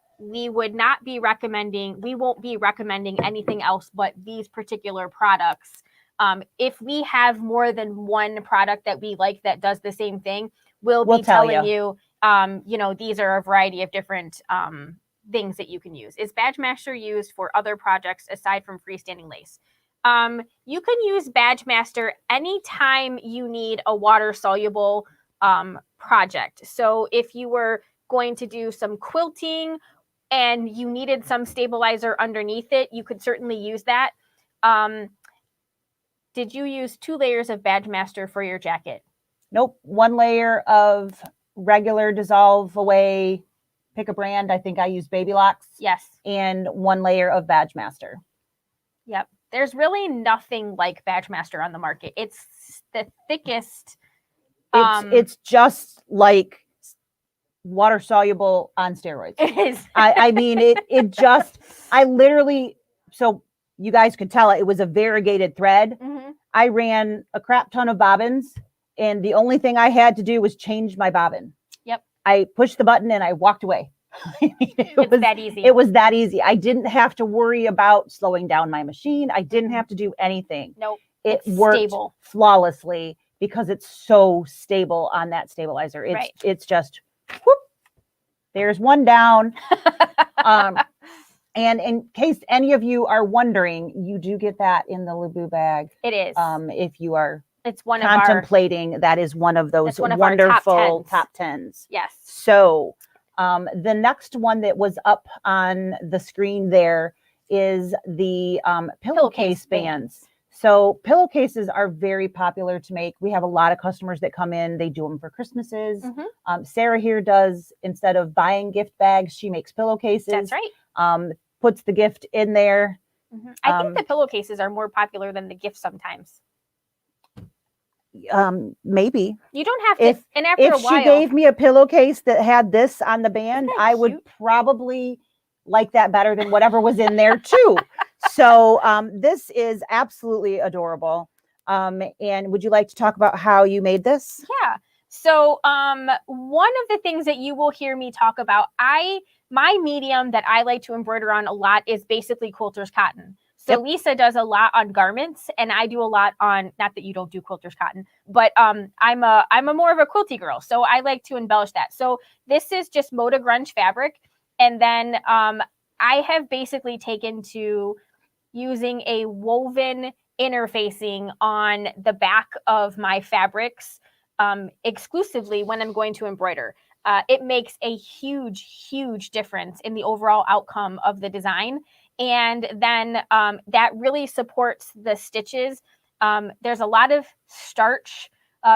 would not be recommending, we won't be recommending anything else but these particular products. If we have more than one product that we like that does the same thing, we'll be telling you, these are a variety of different things that you can use. Is Badge Master used for other projects aside from freestanding lace? You can use Badge Master anytime you need a water soluble project. So if you were going to do some quilting and you needed some stabilizer underneath it, you could certainly use that. Did you use 2 layers of Badge Master for your jacket? Nope. 1 layer of regular dissolve away, pick a brand. I think I use Baby Locks. Yes. And 1 layer of Badge Master. Yep. There's really nothing like Badge Master on the market. It's the thickest. It's just like water soluble on steroids. It is. I mean, it just, I literally, so you guys could tell it was a variegated thread. I ran a crap ton of bobbins And the only thing I had to do was change my bobbin. Yep. I pushed the button and I walked away. It's that easy. It was that easy. I didn't have to worry about slowing down my machine. I didn't have to do anything. Nope. It worked stable. flawlessly because it's so stable on that stabilizer. It's just, whoop, there's one down. And in case any of you are wondering, you do get that in the Leabu bag. It is. If you are it's one contemplating, that is one of those wonderful top tens. Yes. So the next one that was up on the screen there is the pillowcase bands. So pillowcases are very popular to make. We have a lot of customers that come in. They do them for Christmases. Sarah here does, instead of buying gift bags, she makes pillowcases. That's right. Puts the gift in there. I think the pillowcases are more popular than the gifts sometimes. Maybe. You don't have to. And after a while, she gave me a pillowcase that had this on the band, I would probably like that better than whatever was in there too. So this is absolutely adorable. And would you like to talk about how you made this? Yeah. So one of the things that you will hear me talk about, my medium that I like to embroider on a lot is basically quilter's cotton. So Lisa does a lot on garments, and I do a lot on, not that you don't do quilter's cotton, but I'm a more of a quilty girl. So I like to embellish that. So this is just Moda Grunge fabric. And then I have basically taken to using a woven interfacing on the back of my fabrics exclusively when I'm going to embroider. It makes a huge, huge difference in the overall outcome of the design. And then that really supports the stitches. There's a lot of starch,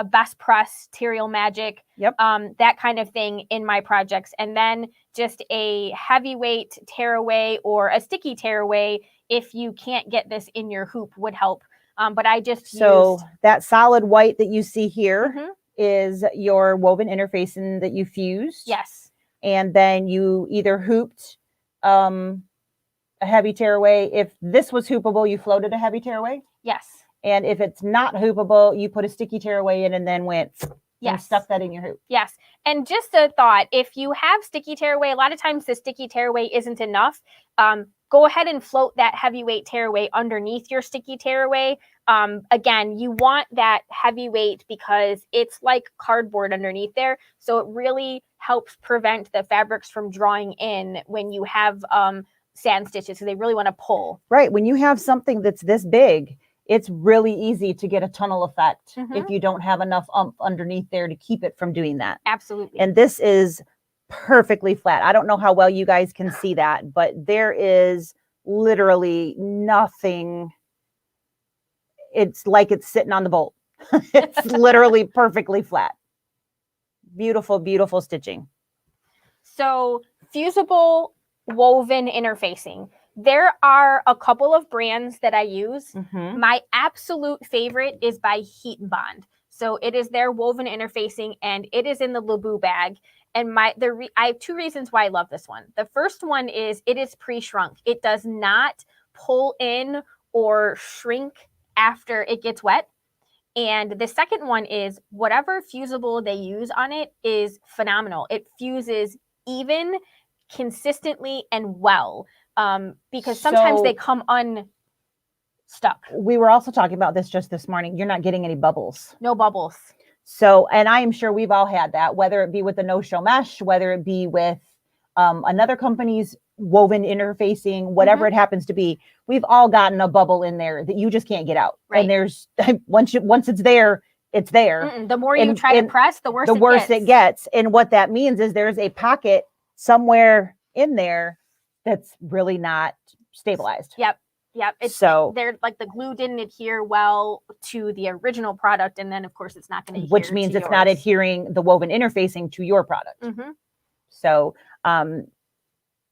best press,Terial Magic, that kind of thing in my projects. And then just a heavyweight tearaway or a sticky tearaway, if you can't get this in your hoop, would help. But I just used that solid white that you see here is your woven interfacing that you fused. Yes. And then you either hooped a heavy tearaway. If this was hoopable, you floated a heavy tearaway. Yes. And if it's not hoopable, you put a sticky tearaway in and then went and stuck that in your hoop. Yes. And just a thought, if you have sticky tearaway, a lot of times the sticky tearaway isn't enough. Go ahead and float that heavyweight tearaway underneath your sticky tearaway. Again, you want that heavyweight because it's like cardboard underneath there. So it really helps prevent the fabrics from drawing in when you have sand stitches. So they really want to pull. Right. When you have something that's this big, it's really easy to get a tunnel effect if you don't have enough underneath there to keep it from doing that. Absolutely. And this is perfectly flat. I don't know how well you guys can see that, but there is literally nothing. It's like it's sitting on the bolt. It's literally perfectly flat. Beautiful, beautiful stitching. So fusible woven interfacing. There are a couple of brands that I use. My absolute favorite is by Heat and Bond. So it is their woven interfacing, and it is in the Leabu bag. And I have two reasons why I love this one. The first one is it is pre-shrunk. It does not pull in or shrink after it gets wet. And the second one is whatever fusible they use on it is phenomenal. It fuses even, consistently, and well. Because sometimes they come unstuck. We were also talking about this just this morning. You're not getting any bubbles. No bubbles. So, and I am sure we've all had that, whether it be with the no-show mesh, whether it be with another company's woven interfacing, whatever it happens to be, we've all gotten a bubble in there that you just can't get out. Right. And there's once it's there, it's there. The more you try to press, the worse it gets. And what that means is there's a pocket somewhere in there that's really not stabilized. Yep. They're like the glue didn't adhere well to the original product, and then of course it's not going to adhere. Which means it's not adhering the woven interfacing to your product. So,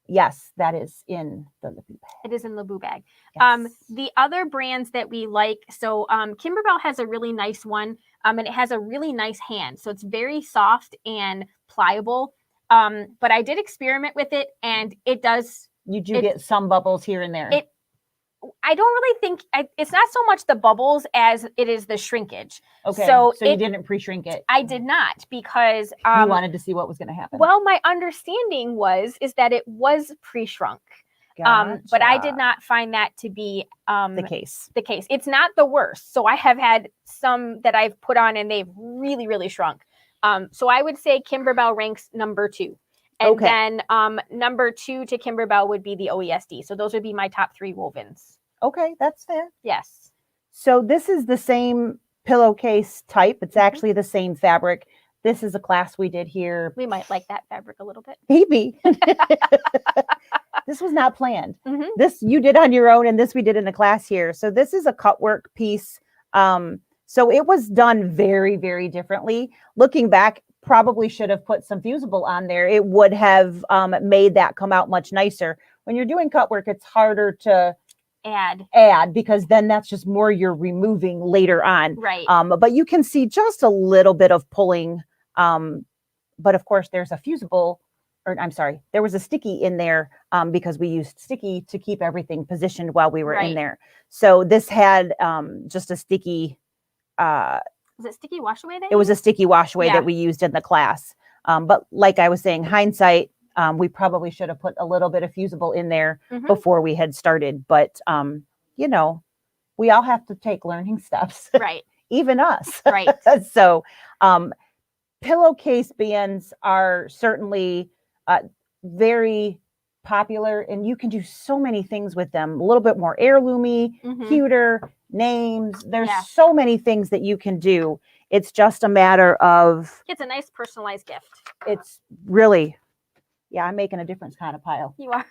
yes, that is in the Leabu bag. It is in Leabu bag. Yes. The other brands that we like, so Kimberbell has a really nice one, and it has a really nice hand. So it's very soft and pliable. But I did experiment with it, and it does. You do get some bubbles here and there. I don't really think it's not so much the bubbles as it is the shrinkage. Okay. So you didn't pre-shrink it. I did not, because you wanted to see what was going to happen. Well, my understanding is that it was pre-shrunk. Gotcha. But I did not find that to be the case. It's not the worst. So I have had some that I've put on and they've really, really shrunk. So I would say Kimberbell ranks number 2. And then number 2 to Kimberbell would be the OESD. So those would be my top 3 wovens. Okay, that's fair. Yes. So this is the same pillowcase type. It's actually the same fabric. This is a class we did here. We might like that fabric a little bit. Maybe. This was not planned. This you did on your own, and this we did in a class here. So this is a cut work piece. So it was done very, very differently. Looking back, probably should have put some fusible on there. It would have made that come out much nicer. When you're doing cut work, it's harder to add because then that's just more you're removing later on. Right. But you can see just a little bit of pulling. But of course, there's a fusible, or I'm sorry, there was a sticky in there because we used sticky to keep everything positioned while we were in there. So this had just a sticky. Was it sticky wash away? It was a sticky wash away that we used in the class. But like I was saying, hindsight, we probably should have put a little bit of fusible in there before we had started. But, you know, we all have to take learning steps. Right. Even us. Right. So pillowcase bands are certainly very popular, and you can do so many things with them. A little bit more heirloomy, cuter, names. There's so many things that you can do. It's just a matter of... It's a nice personalized gift. It's really... Yeah, I'm making a different kind of pile. You are.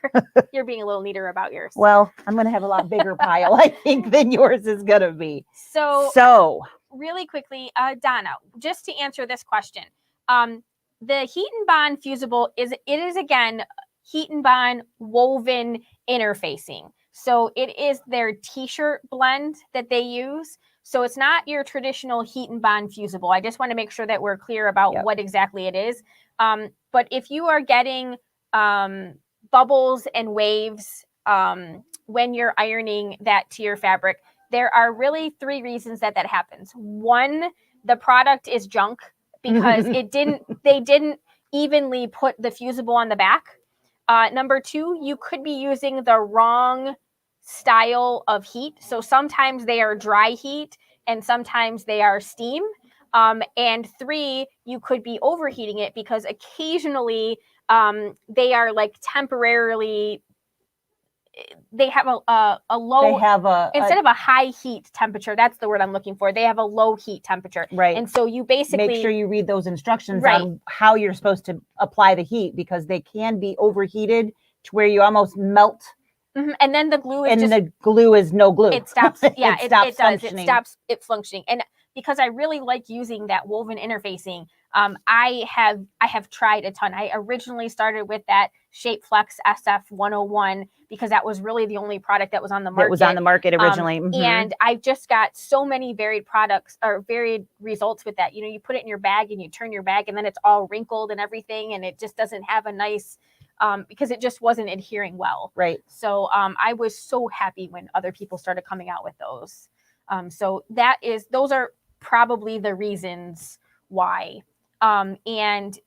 You're being a little neater about yours. Well, I'm going to have a lot bigger pile, I think, than yours is going to be. So really quickly, Donna, just to answer this question, the Heat and Bond fusible is again Heat and Bond woven interfacing. So it is their t-shirt blend that they use. So it's not your traditional Heat and Bond fusible. I just want to make sure that we're clear about what exactly it is. But if you are getting bubbles and waves when you're ironing that to your fabric, there are really 3 reasons that happens. 1, the product is junk because they didn't evenly put the fusible on the back. Number 2, you could be using the wrong style of heat. So sometimes they are dry heat and sometimes they are steam. And 3, you could be overheating it because occasionally they are like temporarily, they have a low, instead of a high heat temperature, that's the word I'm looking for, they have a low heat temperature. Right. And so you basically... Make sure you read those instructions on how you're supposed to apply the heat, because they can be overheated to where you almost melt. And then the glue is the glue is no glue. It stops. Yeah, it does. Functioning. It stops it functioning. And because I really like using that woven interfacing, I have tried a ton. I originally started with that Shape Flex SF 101 because that was really the only product that was on the market. It was on the market originally. And I've just got so many varied products or varied results with that. You know, you put it in your bag and you turn your bag and then it's all wrinkled and everything, and it just doesn't have a nice... because it just wasn't adhering well. Right. So I was so happy when other people started coming out with those. So those are probably the reasons why. And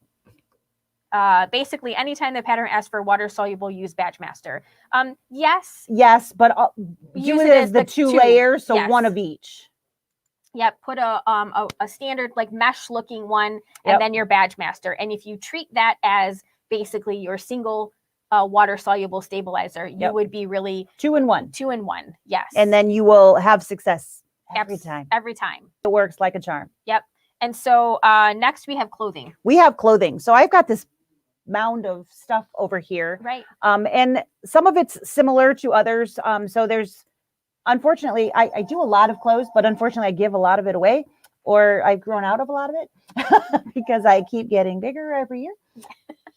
basically anytime the pattern asks for water soluble, use Badgemaster. Yes, but do it as the 2 layers, so one of each. Yep, put a standard like mesh looking one and then your Badgemaster. And if you treat that as basically your single water soluble stabilizer, you would be really 2-in-1. 2-in-1, yes. And then you will have success every time. Every time. It works like a charm. Yep. And so next we have clothing. We have clothing. So I've got this mound of stuff over here. Right. And some of it's similar to others. So there's, unfortunately, I do a lot of clothes, but unfortunately I give a lot of it away, or I've grown out of a lot of it because I keep getting bigger every year.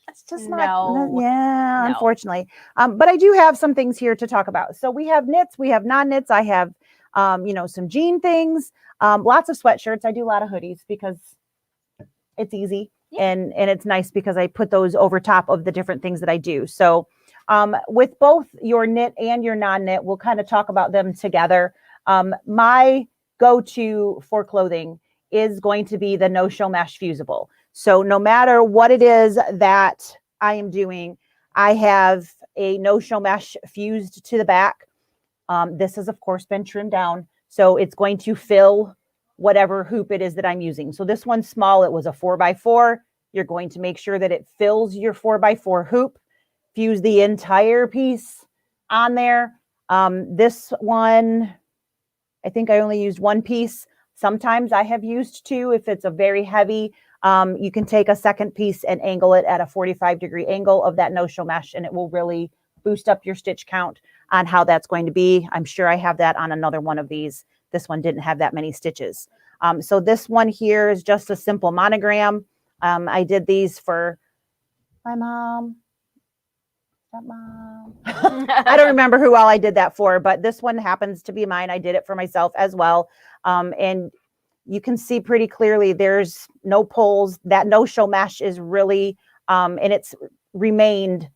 It's just unfortunately. But I do have some things here to talk about. So we have knits, we have non-knits. I have, some jean things, lots of sweatshirts. I do a lot of hoodies because it's easy and it's nice because I put those over top of the different things that I do. So With both your knit and your non-knit, we'll kind of talk about them together. My go-to for clothing is going to be the no-show mesh fusible. So no matter what it is that I am doing, I have a no-show mesh fused to the back. This has, of course, been trimmed down. So it's going to fill whatever hoop it is that I'm using. So this one's small. It was a 4x4. You're going to make sure that it fills your 4x4 hoop. Fuse the entire piece on there. This one, I think I only used one piece. Sometimes I have used two. If it's a very heavy, you can take a second piece and angle it at a 45-degree angle of that no-show mesh, and it will really boost up your stitch count on how that's going to be. I'm sure I have that on another one of these. This one didn't have that many stitches. So this one here is just a simple monogram. I did these for my mom. I don't remember who all I did that for, but this one happens to be mine. I did it for myself as well. And you can see pretty clearly there's no pulls. That no-show mesh is really, and it's remained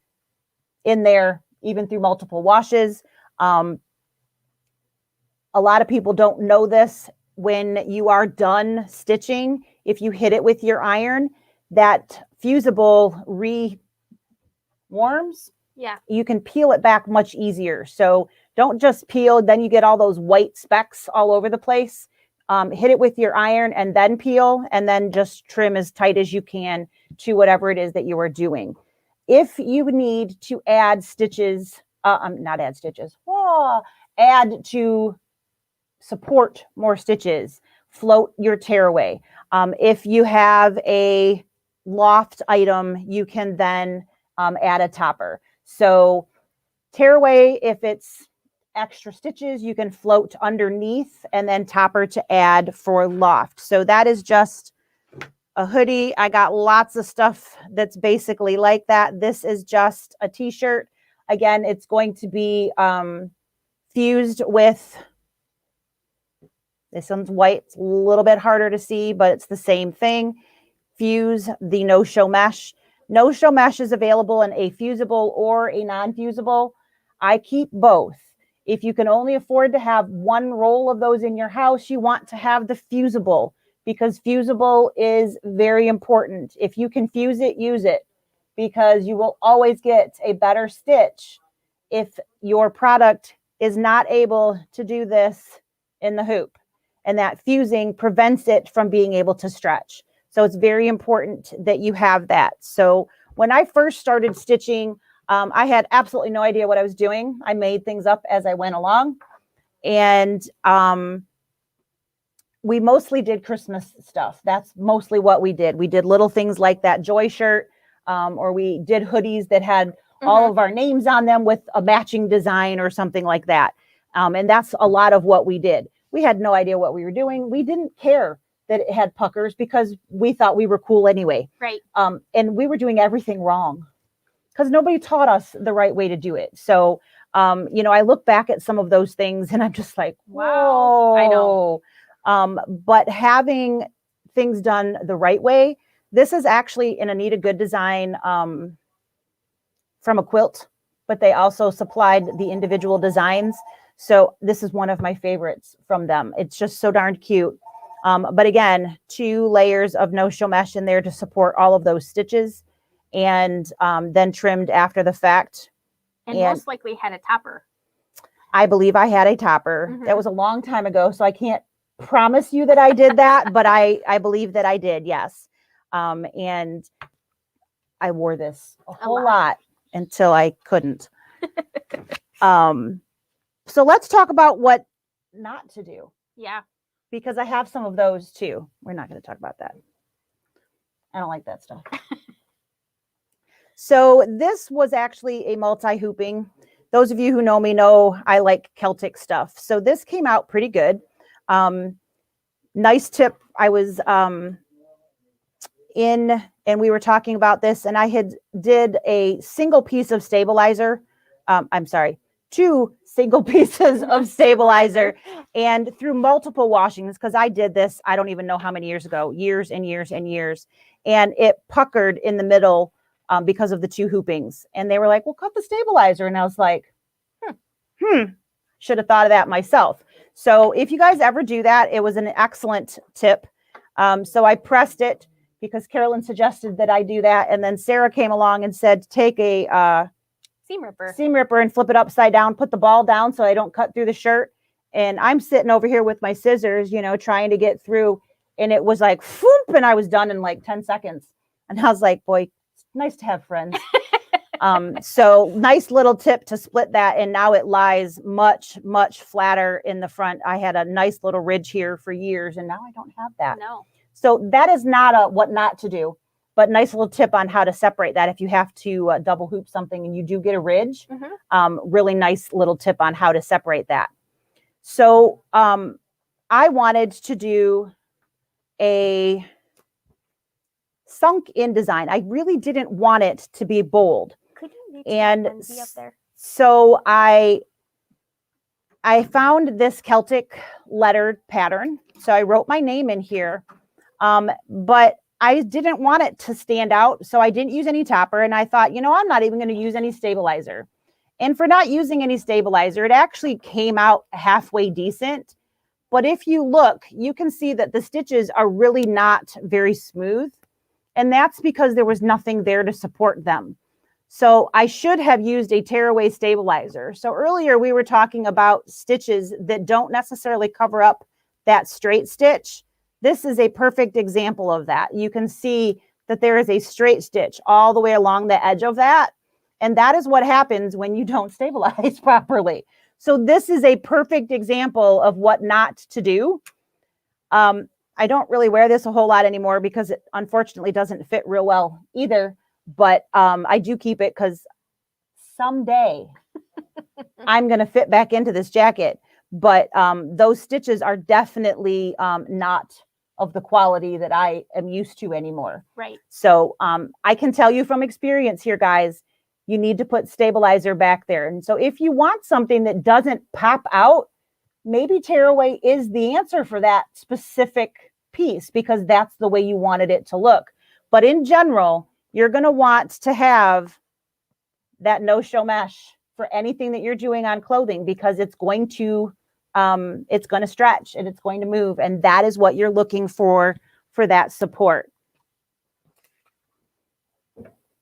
in there even through multiple washes. A lot of people don't know this. When you are done stitching, if you hit it with your iron, that fusible re-warms. Yeah. You can peel it back much easier. So don't just peel, then you get all those white specks all over the place. Hit it with your iron and then peel, and then just trim as tight as you can to whatever it is that you are doing. If you need to add stitches, add to support more stitches, float your tearaway. If you have a loft item, you can then add a topper. So tearaway, if it's extra stitches, you can float underneath, and then topper to add for loft. So that is just a hoodie. I got lots of stuff that's basically like that. This is just a t-shirt. Again, it's going to be fused with, this one's white. It's a little bit harder to see, but it's the same thing. Fuse the no-show mesh. No-show mesh is available in a fusible or a non-fusible. I keep both. If you can only afford to have one roll of those in your house, you want to have the fusible, because fusible is very important. If you can fuse it, use it, because you will always get a better stitch if your product is not able to do this in the hoop. And that fusing prevents it from being able to stretch. So it's very important that you have that. So when I first started stitching, I had absolutely no idea what I was doing. I made things up as I went along. And we mostly did Christmas stuff. That's mostly what we did. We did little things like that Joy shirt, or we did hoodies that had all of our names on them with a matching design or something like that. And that's a lot of what we did. We had no idea what we were doing. We didn't care that it had puckers because we thought we were cool anyway. Right. And we were doing everything wrong because nobody taught us the right way to do it. So, I look back at some of those things and I'm just like, wow, I know. But having things done the right way, this is actually an Anita Good design from a quilt, but they also supplied the individual designs. So this is one of my favorites from them. It's just so darn cute. But again, 2 layers of no-show mesh in there to support all of those stitches, and then trimmed after the fact. And most likely had a topper. I believe I had a topper. That was a long time ago, so I can't promise you that I did that, but I believe that I did, yes. And I wore this a whole lot until I couldn't. So let's talk about what not to do. Yeah. Because I have some of those too. We're not going to talk about that. I don't like that stuff. So this was actually a multi-hooping. Those of you who know me know I like Celtic stuff. So this came out pretty good. Nice tip. I was in, and we were talking about this, and I did a single piece of stabilizer. 2 single pieces of stabilizer, and through multiple washings, because I did this, I don't even know how many years ago, years and years and years. And it puckered in the middle because of the 2 hoopings. And they were like, well, cut the stabilizer. And I was like, should have thought of that myself. So if you guys ever do that, it was an excellent tip. So I pressed it because Carolyn suggested that I do that. And then Sarah came along and said, take a seam ripper and flip it upside down, put the ball down so I don't cut through the shirt. And I'm sitting over here with my scissors, you know, trying to get through. And it was like, whoop, and I was done in like 10 seconds. And I was like, boy, it's nice to have friends. So nice little tip to split that. And now it lies much, much flatter in the front. I had a nice little ridge here for years, and now I don't have that. No. So that is not a what not to do, but nice little tip on how to separate that if you have to double hoop something and you do get a ridge. Really nice little tip on how to separate that. So I wanted to do a sunk in design. I really didn't want it to be bold. Could you reach and up there? So I found this Celtic lettered pattern. So I wrote my name in here, but I didn't want it to stand out. So I didn't use any topper. And I thought, you know, I'm not even going to use any stabilizer. And for not using any stabilizer, it actually came out halfway decent. But if you look, you can see that the stitches are really not very smooth. And that's because there was nothing there to support them. So I should have used a tearaway stabilizer. So earlier we were talking about stitches that don't necessarily cover up that straight stitch. This is a perfect example of that. You can see that there is a straight stitch all the way along the edge of that. And that is what happens when you don't stabilize properly. So this is a perfect example of what not to do. I don't really wear this a whole lot anymore because it unfortunately doesn't fit real well either. But I do keep it because someday I'm going to fit back into this jacket. But those stitches are definitely not of the quality that I am used to anymore. Right. So I can tell you from experience here, guys, you need to put stabilizer back there. And so if you want something that doesn't pop out, maybe tearaway is the answer for that specific piece because that's the way you wanted it to look. But in general, you're going to want to have that no-show mesh for anything that you're doing on clothing because it's going to stretch and it's going to move. And that is what you're looking for that support.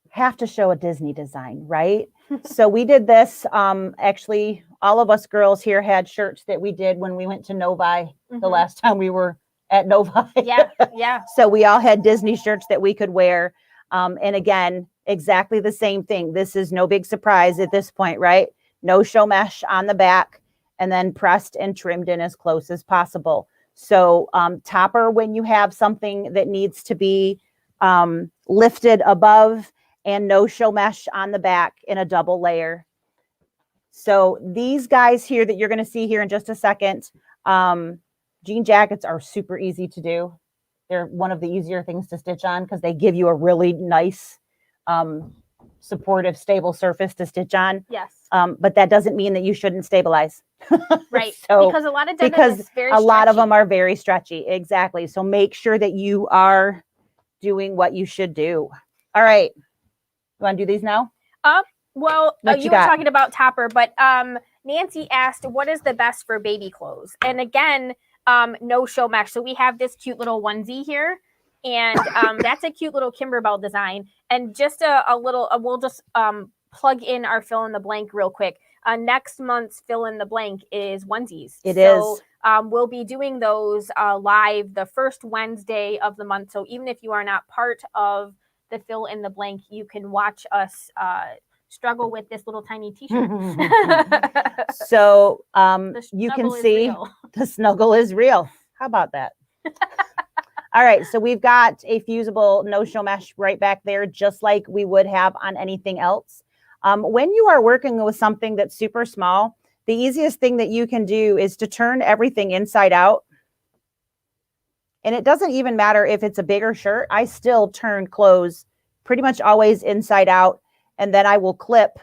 Have to show a Disney design, right? So we did this. Actually, all of us girls here had shirts that we did when we went to Novi the last time we were at Novi. Yeah. So we all had Disney shirts that we could wear. And again, exactly the same thing. This is no big surprise at this point, right? No show mesh on the back and then pressed and trimmed in as close as possible. So topper when you have something that needs to be lifted above and no show mesh on the back in a double layer. So these guys here that you're going to see here in just a second, jean jackets are super easy to do. They're one of the easier things to stitch on because they give you a really nice, supportive, stable surface to stitch on. Yes. But that doesn't mean that you shouldn't stabilize. Right. So, because a lot of denim is very stretchy. lot of them are very stretchy. Exactly. So make sure that you are doing what you should do. All right. You want to do these now? Well, you were talking about topper, but Nancy asked, what is the best for baby clothes? And again, no show mesh. So we have this cute little onesie here, and that's a cute little Kimberbell design. And just a little, we'll just plug in our fill in the blank real quick. Next month's fill in the blank is onesies. It is. We'll be doing those live the first Wednesday of the month. So even if you are not part of the fill in the blank, you can watch us struggle with this little tiny t-shirt. So you can see the snuggle is real. How about that? All right, so we've got a fusible no-show mesh right back there, just like we would have on anything else. When you are working with something that's super small, the easiest thing that you can do is to turn everything inside out. And it doesn't even matter if it's a bigger shirt. I still turn clothes pretty much always inside out. And then I will clip,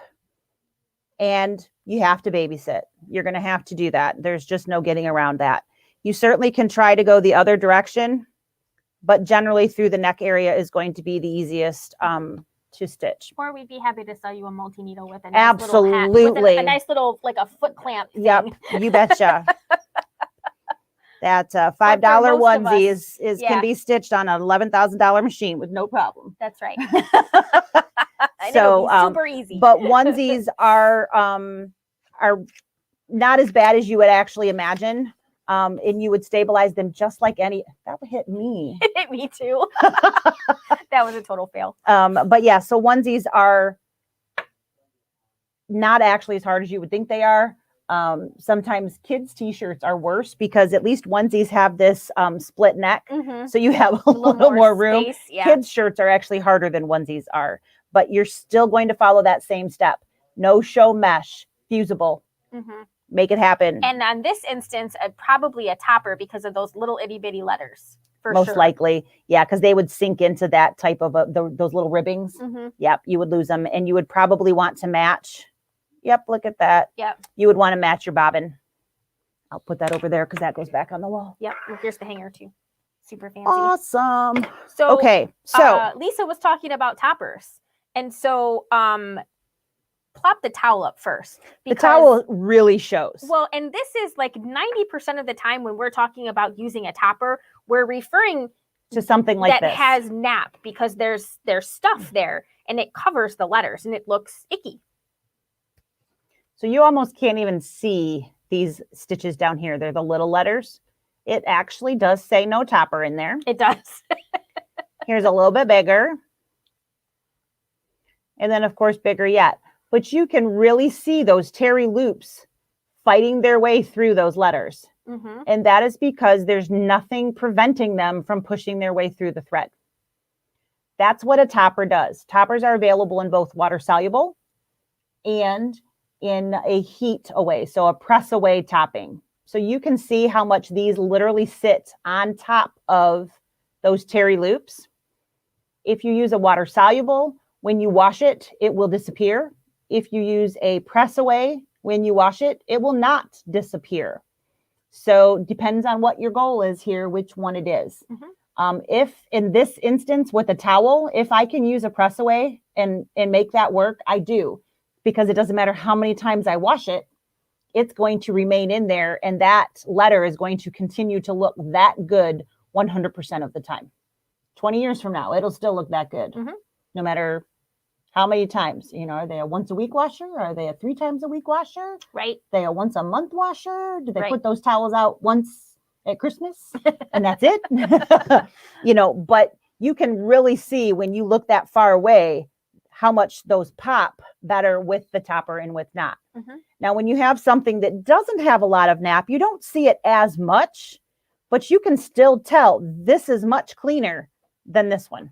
and you have to babysit. You're going to have to do that. There's just no getting around that. You certainly can try to go the other direction, but generally through the neck area is going to be the easiest to stitch. Or we'd be happy to sell you a multi-needle with a nice absolutely little hat, with a nice little, like a foot clamp thing. Yep, you betcha. That $5 onesie can be stitched on an $11,000 machine with no problem. That's right. So super easy. But onesies are not as bad as you would actually imagine. And you would stabilize them just like any. That would hit me. It hit me too. That was a total fail. But yeah, so onesies are not actually as hard as you would think they are. Sometimes kids' t-shirts are worse because at least onesies have this split neck. So you have a little more room. Space, yeah. Kids' shirts are actually harder than onesies are, but you're still going to follow that same step. No show mesh, fusible. Make it happen. And on this instance, probably a topper because of those little itty bitty letters. Most likely. Yeah, because they would sink into that type of those little ribbings. Yep, you would lose them. And you would probably want to match. Yep, look at that. Yep. You would want to match your bobbin. I'll put that over there because that goes back on the wall. Yep, well, here's the hanger too. Super fancy. Awesome. So okay, so Lisa was talking about toppers. And so plop the towel up first. The towel really shows. Well, and this is like 90% of the time when we're talking about using a topper, we're referring to something like that has nap because there's stuff there and it covers the letters and it looks icky. So you almost can't even see these stitches down here. They're the little letters. It actually does say no topper in there. It does. Here's a little bit bigger. And then, of course, bigger yet. But you can really see those terry loops fighting their way through those letters. And that is because there's nothing preventing them from pushing their way through the thread. That's what a topper does. Toppers are available in both water soluble and in a heat away, so a press away topping. So you can see how much these literally sit on top of those terry loops. If you use a water soluble, when you wash it, it will disappear. If you use a press away, when you wash it, it will not disappear. So depends on what your goal is here, which one it is. If in this instance with a towel, if I can use a press away and make that work, I do. Because it doesn't matter how many times I wash it, it's going to remain in there. And that letter is going to continue to look that good 100% of the time. 20 years from now, it'll still look that good. No matter how many times. You know, are they a once a week washer? Are they a 3 times a week washer? Right. They a once a month washer? Do they put those towels out once at Christmas and that's it? You know, but you can really see when you look that far away how much those pop better with the topper and with not. Now, when you have something that doesn't have a lot of nap, you don't see it as much, but you can still tell this is much cleaner than this one.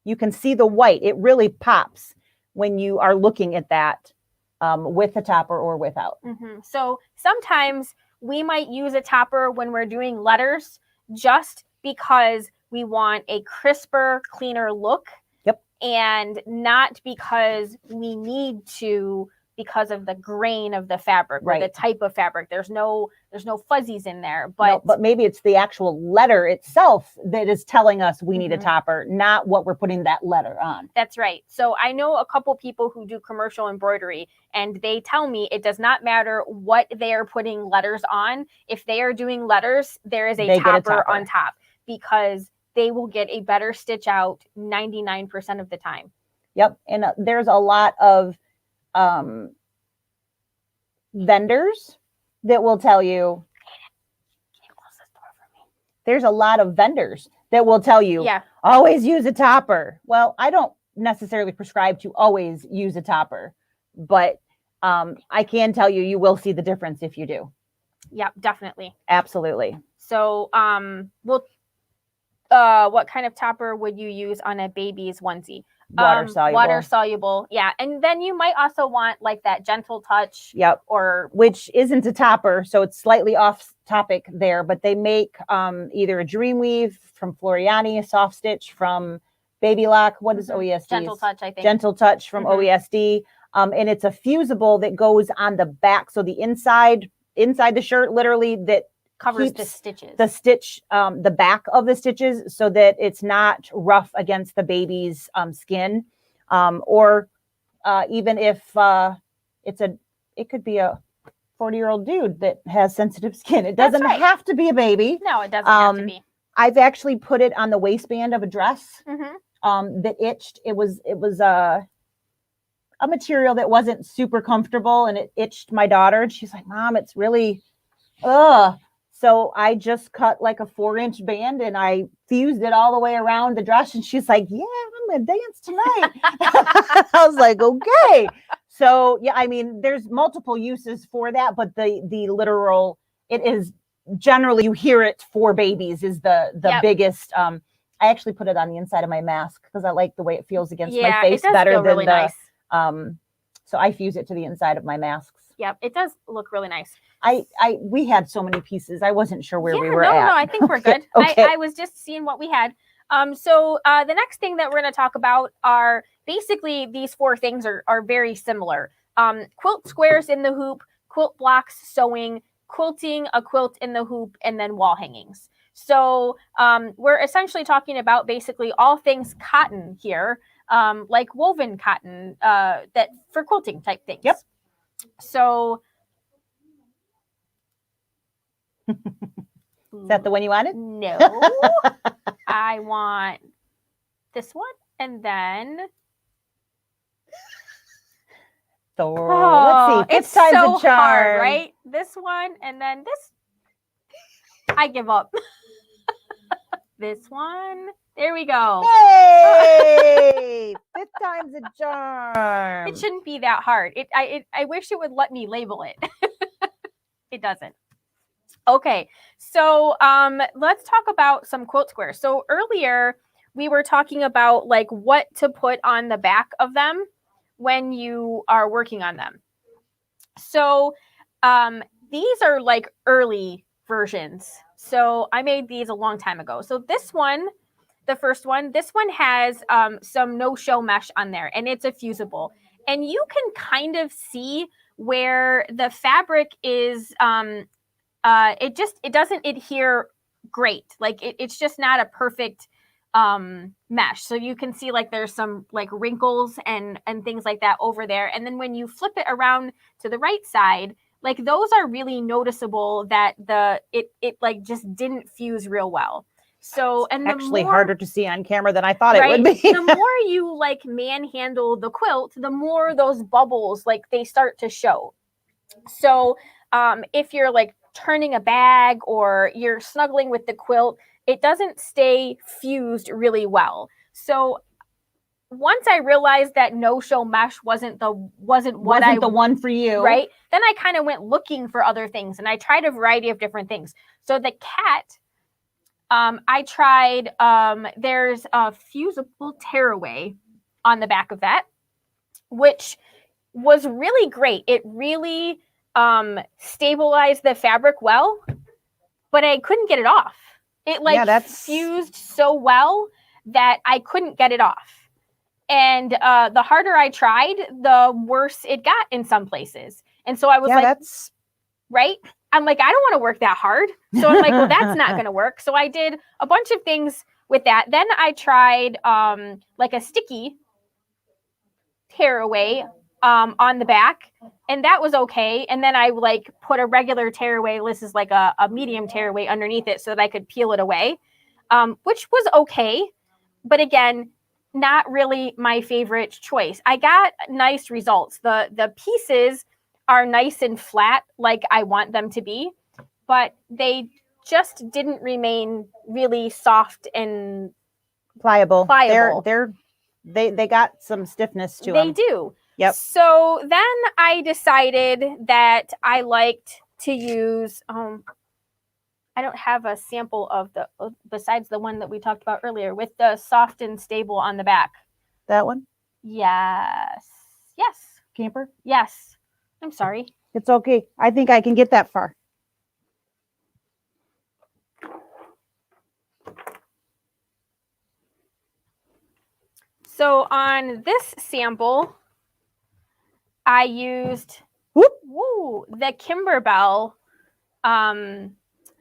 You can see the white. It really pops when you are looking at that with a topper or without. So sometimes we might use a topper when we're doing letters just because we want a crisper, cleaner look. And not because we need to, because of the grain of the fabric or the type of fabric. There's no fuzzies in there. But maybe it's the actual letter itself that is telling us we need a topper, not what we're putting that letter on. That's right. So I know a couple people who do commercial embroidery, and they tell me it does not matter what they are putting letters on. If they are doing letters, there is a topper on top because they will get a better stitch out 99% of the time. Yep. And there's a lot of vendors that will tell you. Can you close this door for me? There's a lot of vendors that will tell you, always use a topper. Well, I don't necessarily prescribe to always use a topper, but I can tell you, you will see the difference if you do. Yeah, definitely. Absolutely. So what kind of topper would you use on a baby's onesie? Water soluble. Water soluble. Yeah. And then you might also want like that gentle touch. Or which isn't a topper. So it's slightly off topic there, but they make either a dream weave from Floriani, a soft stitch from Baby Lock. What is OESD? Gentle touch, I think. Gentle touch from OESD. And it's a fusible that goes on the back. So the inside the shirt, literally that covers the stitches, the back of the stitches so that it's not rough against the baby's skin. Or even if it could be a 40-year-old dude that has sensitive skin. It doesn't have to be a baby. No, it doesn't have to be. I've actually put it on the waistband of a dress that itched. It was a material that wasn't super comfortable, and it itched my daughter. And she's like, Mom, it's really, ugh. So I just cut like a 4-inch band and I fused it all the way around the dress. And she's like, yeah, I'm going to dance tonight. I was like, okay. So, yeah, I mean, there's multiple uses for that, but the literal, it is generally, you hear it for babies is the biggest. I actually put it on the inside of my mask because I like the way it feels against my face better than really nice. So I fuse it to the inside of my masks. Yep, it does look really nice. We had so many pieces. I wasn't sure where we were at. No, I think we're good. Okay. I was just seeing what we had. So the next thing that we're going to talk about are basically these 4 things are very similar. Quilt squares in the hoop, quilt blocks, sewing, quilting a quilt in the hoop, and then wall hangings. So we're essentially talking about basically all things cotton here, like woven cotton that for quilting type things. Yep. So is that the one you wanted? No. I want this one and then let's see. It's so hard, right? This one and then this. I give up. This one. There we go. Hey! 5th time's a charm. It shouldn't be that hard. I wish it would let me label it. It doesn't. Okay, so let's talk about some quilt squares. So earlier we were talking about like what to put on the back of them when you are working on them. So these are like early versions. So I made these a long time ago. So this one, the first one, this one has some no-show mesh on there, and it's a fusible. And you can kind of see where the fabric is, it doesn't adhere great. Like it's just not a perfect mesh. So you can see like there's some like wrinkles and things like that over there. And then when you flip it around to the right side, like those are really noticeable that it like just didn't fuse real well. So, and actually harder to see on camera than I thought it would be. The more you like manhandle the quilt, the more those bubbles, like they start to show. So if you're like turning a bag or you're snuggling with the quilt, it doesn't stay fused really well. So once I realized that no-show mesh wasn't the one for you, right? Then I kind of went looking for other things, and I tried a variety of different things. So the cat, I tried. There's a fusible tearaway on the back of that, which was really great. It really stabilized the fabric well, but I couldn't get it off. It fused so well that I couldn't get it off. And the harder I tried, the worse it got in some places. And so I was right? I'm like, I don't want to work that hard. So I'm like, well, that's not going to work. So I did a bunch of things with that. Then I tried like a sticky tearaway on the back, and that was okay. And then I like put a regular tearaway. This is like a medium tearaway underneath it so that I could peel it away, which was okay. But again, not really my favorite choice. I got nice results. The pieces are nice and flat like I want them to be, but they just didn't remain really soft and pliable. They got some stiffness to them. They do. Yep. So then I decided that I liked to use I don't have a sample of the besides the one that we talked about earlier with the soft and stable on the back. That one? Yes. Camper? Yes. I'm sorry. It's okay. I think I can get that far. So on this sample, I used the Kimberbell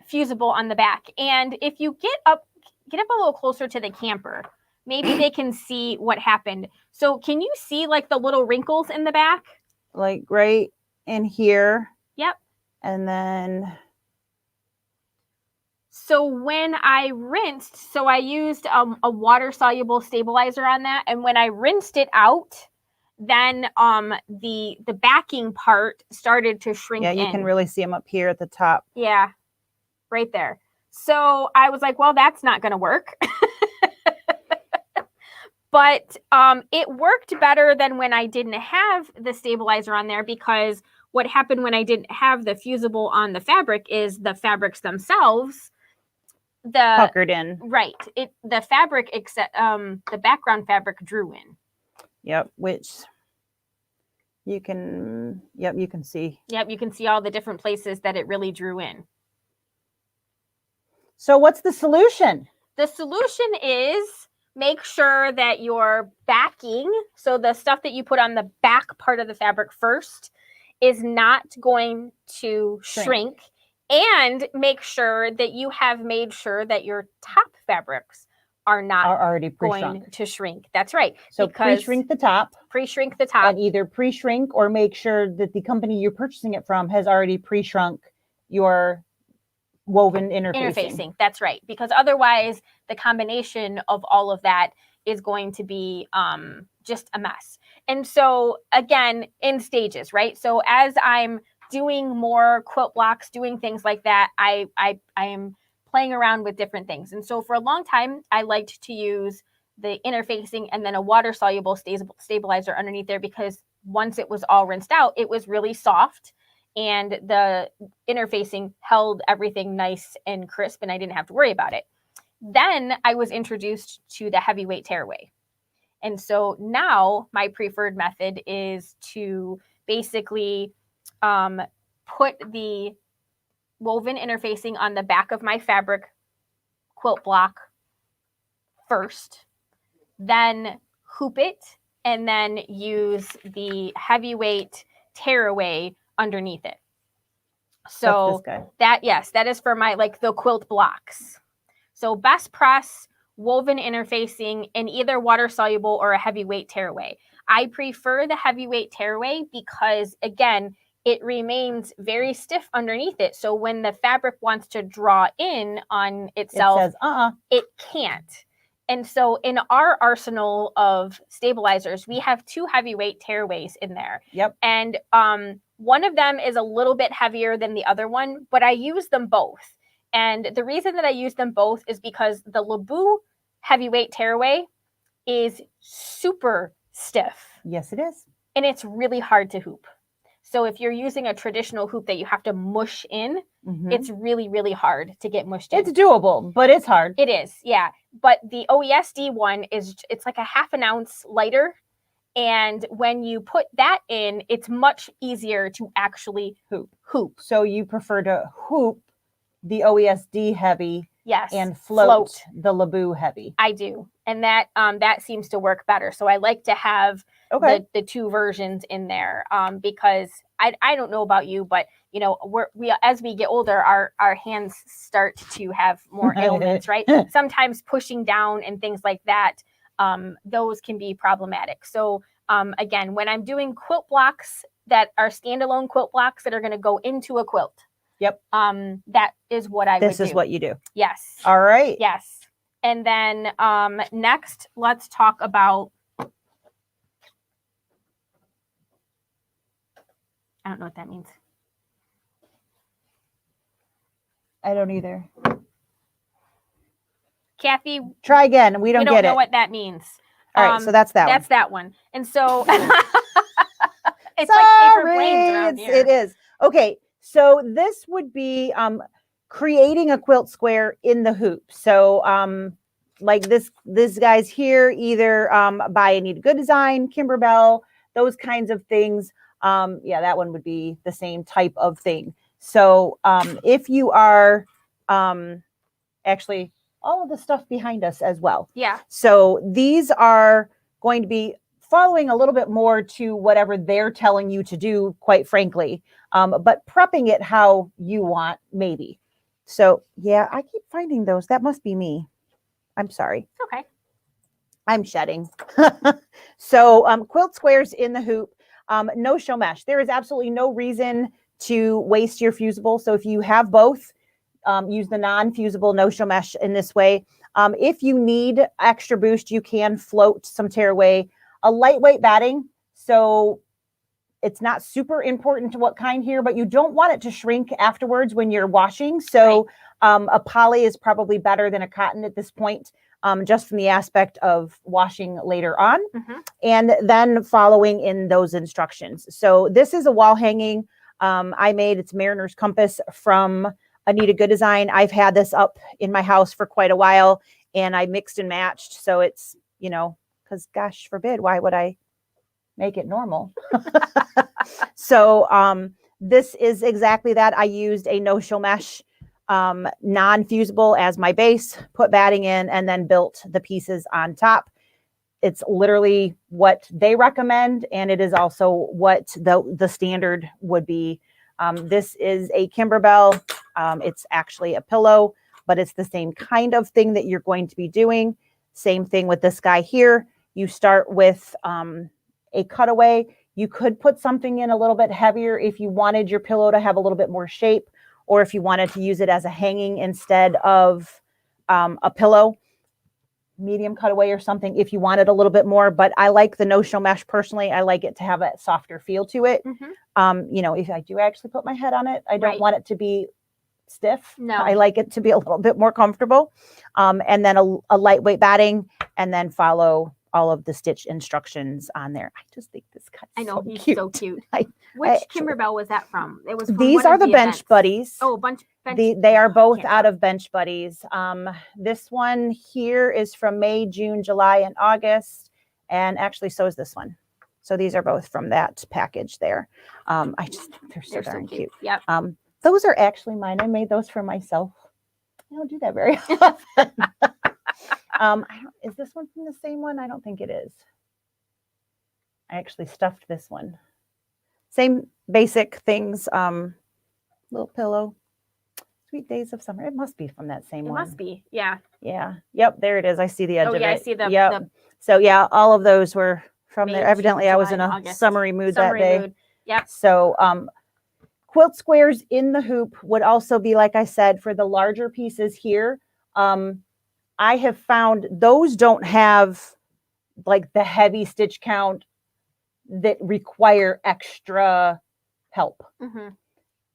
fusible on the back. And if you get up a little closer to the camper, maybe they can see what happened. So can you see like the little wrinkles in the back? Like right in here. Yep. And then. So when I rinsed, so I used a water-soluble stabilizer on that. And when I rinsed it out, then the backing part started to shrink in. Yeah, you can really see them up here at the top. Yeah, right there. So I was like, well, that's not going to work. But it worked better than when I didn't have the stabilizer on there, because what happened when I didn't have the fusible on the fabric is the fabrics themselves, puckered in. Right. The fabric, except the background fabric drew in. Yep, which you can see. Yep, you can see all the different places that it really drew in. So what's the solution? The solution is make sure that your backing, so the stuff that you put on the back part of the fabric first, is not going to shrink. And make sure that you have made sure that your top fabrics are already going to shrink. That's right. So pre-shrink the top. Pre-shrink the top. And either pre-shrink or make sure that the company you're purchasing it from has already pre-shrunk your woven interfacing. That's right. Because otherwise, the combination of all of that is going to be just a mess. And so, again, in stages, right? So as I'm doing more quilt blocks, doing things like that, I am playing around with different things. And so for a long time, I liked to use the interfacing and then a water-soluble stabilizer underneath there, because once it was all rinsed out, it was really soft and the interfacing held everything nice and crisp, and I didn't have to worry about it. Then I was introduced to the heavyweight tearaway. And so now my preferred method is to basically put the woven interfacing on the back of my fabric quilt block first, then hoop it, and then use the heavyweight tearaway underneath it. So that is for my, like, the quilt blocks. So best press, woven interfacing, in either water soluble or a heavyweight tearaway. I prefer the heavyweight tearaway because, again, it remains very stiff underneath it. So when the fabric wants to draw in on itself, it says, it can't. And so in our arsenal of stabilizers, we have 2 heavyweight tearaways in there. Yep. And one of them is a little bit heavier than the other one, but I use them both. And the reason that I use them both is because the Leabu heavyweight tearaway is super stiff. Yes, it is. And it's really hard to hoop. So if you're using a traditional hoop that you have to mush in, it's really, really hard to get mushed in. It's doable, but it's hard. It is, yeah. But the OESD one it's like a half an ounce lighter. And when you put that in, it's much easier to actually hoop. So you prefer to hoop the OESD heavy, yes, and float the Leabu heavy. I do, and that seems to work better. So I like to have the 2 versions in there, because I don't know about you, but you know, we as we get older, our hands start to have more ailments, right? Sometimes pushing down and things like that, those can be problematic. So again, when I'm doing quilt blocks that are standalone quilt blocks that are going to go into a quilt. Yep. That is what I would do. This is what you do. Yes. All right. Yes. And then next, let's talk about, I don't know what that means. I don't either. Kathy. Try again. We don't get it. We don't know what that means. All right, so that's that one. That's that one. And so it's Sorry, like paper planes around here. It is. Okay. So this would be creating a quilt square in the hoop. So like this guy's here, either by Anita Good Design, Kimberbell, those kinds of things. Yeah, that one would be the same type of thing. So if you are actually all of the stuff behind us as well. Yeah. So these are going to be following a little bit more to whatever they're telling you to do, quite frankly, but prepping it how you want, maybe. So yeah, I keep finding those. That must be me. I'm sorry. Okay. I'm shedding. So quilt squares in the hoop, no show mesh. There is absolutely no reason to waste your fusible. So if you have both, use the non-fusible no show mesh in this way. If you need extra boost, you can float some tearaway, a lightweight batting. So it's not super important to what kind here, but you don't want it to shrink afterwards when you're washing. So a poly is probably better than a cotton at this point, just from the aspect of washing later on, and then following in those instructions. So this is a wall hanging I made. It's Mariner's Compass from Anita Good Design. I've had this up in my house for quite a while, and I mixed and matched. So it's, you know, because gosh forbid, why would I make it normal? So this is exactly that. I used a no-show mesh non-fusible as my base, put batting in, and then built the pieces on top. It's literally what they recommend, and it is also what the standard would be. This is a Kimberbell. It's actually a pillow, but it's the same kind of thing that you're going to be doing. Same thing with this guy here. You start with a cutaway. You could put something in a little bit heavier if you wanted your pillow to have a little bit more shape, or if you wanted to use it as a hanging instead of a pillow, medium cutaway or something if you wanted a little bit more. But I like the no-show mesh personally. I like it to have a softer feel to it. You know, if I do actually put my head on it, I don't want it to be stiff. No, I like it to be a little bit more comfortable. And then a lightweight batting, and then follow all of the stitch instructions on there. I just think this cut's so cute. So cute. Which Kimberbell was that from? It was from these are the Bench Buddies. Oh, bench. They are both out of Bench Buddies. This one here is from May, June, July, and August, and actually so is this one. So these are both from that package there. They're so darn cute. Yep. Those are actually mine. I made those for myself. I don't do that very often. Is this one from the same one? I don't think it is. I actually stuffed this one. Same basic things. Little pillow. Sweet Days of Summer. It must be from that same one. It must be. Yeah. Yeah. Yep. There it is. I see the edge of it. I see the. Yep. So yeah, all of those were from there. Evidently, I was in a summery mood that day. Yep. So quilt squares in the hoop would also be, like I said, for the larger pieces here. I have found those don't have like the heavy stitch count that require extra help.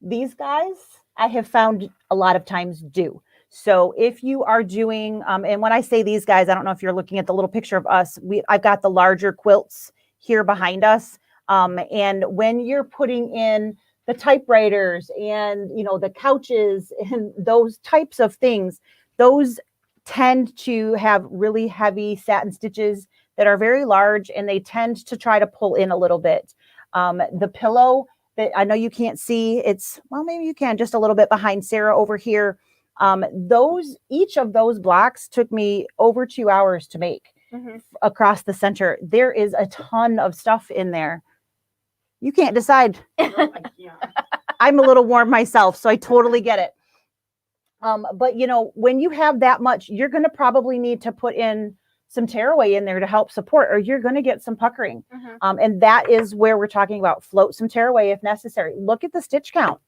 These guys, I have found a lot of times do. So if you are doing, and when I say these guys, I don't know if you're looking at the little picture of us, I've got the larger quilts here behind us. And when you're putting in the typewriters and, you know, the couches and those types of things, those tend to have really heavy satin stitches that are very large, and they tend to try to pull in a little bit. The pillow that I know you can't see, it's, well, maybe you can, just a little bit behind Sarah over here. Each of those blocks took me over 2 hours to make across the center. There is a ton of stuff in there. You can't decide. I'm a little warm myself, so I totally get it. But, you know, when you have that much, you're going to probably need to put in some tearaway in there to help support, or you're going to get some puckering. And that is where we're talking about float some tearaway if necessary. Look at the stitch count.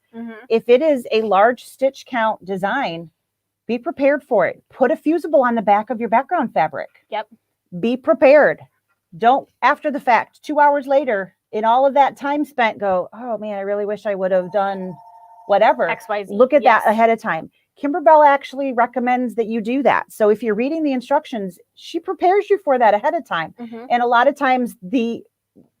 If it is a large stitch count design, be prepared for it. Put a fusible on the back of your background fabric. Yep. Be prepared. Don't, after the fact, 2 hours later, in all of that time spent, go, oh man, I really wish I would have done whatever. XYZ. Look at that ahead of time. Kimberbell actually recommends that you do that. So if you're reading the instructions, she prepares you for that ahead of time. And a lot of times the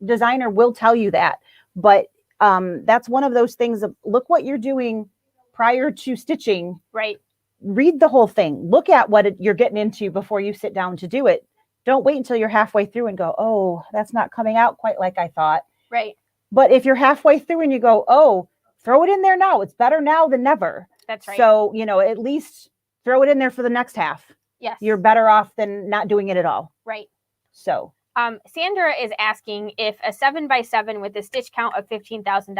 designer will tell you that. But that's one of those things of look what you're doing prior to stitching. Right. Read the whole thing. Look at what you're getting into before you sit down to do it. Don't wait until you're halfway through and go, oh, that's not coming out quite like I thought. Right. But if you're halfway through and you go, oh, throw it in there now. It's better now than never. That's right. So, you know, at least throw it in there for the next half. Yes. You're better off than not doing it at all. Right. So. Sandra is asking if a 7x7 with a stitch count of 15,000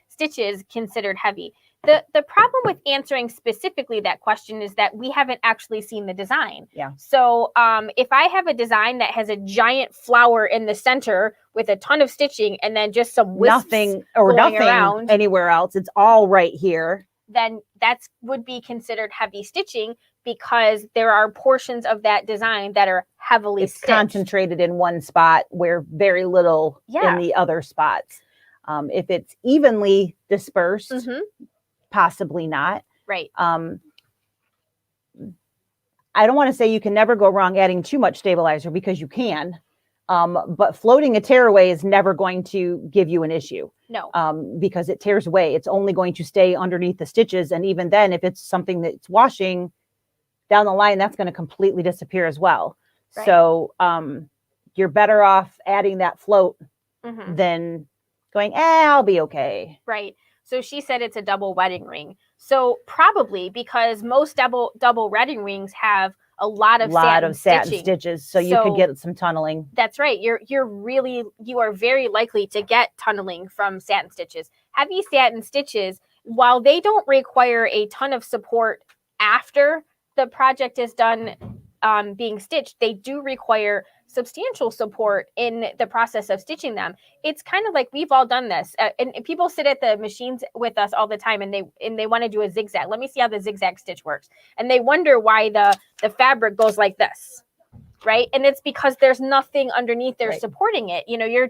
stitches considered heavy. The problem with answering specifically that question is that we haven't actually seen the design. Yeah. So if I have a design that has a giant flower in the center with a ton of stitching and then just some wisps nothing around anywhere else, it's all right here, then that would be considered heavy stitching because there are portions of that design that are heavily stitched. Concentrated in one spot where very little in the other spots. If it's evenly dispersed, possibly not. Right. I don't want to say you can never go wrong adding too much stabilizer, because you can. But floating a tearaway is never going to give you an issue. No. Because it tears away. It's only going to stay underneath the stitches. And even then, if it's something that's washing down the line, that's going to completely disappear as well. Right. So you're better off adding that float than going, I'll be okay. Right. So she said it's a double wedding ring. So probably because most double wedding rings have a lot of satin stitches, so you could get some tunneling. That's right. You are very likely to get tunneling from satin stitches. Heavy satin stitches, while they don't require a ton of support after the project is done being stitched, they do require substantial support in the process of stitching them. It's kind of like we've all done this, and people sit at the machines with us all the time, and they want to do a zigzag. Let me see how the zigzag stitch works, and they wonder why the fabric goes like this, right? And it's because there's nothing underneath there supporting it. You know, you're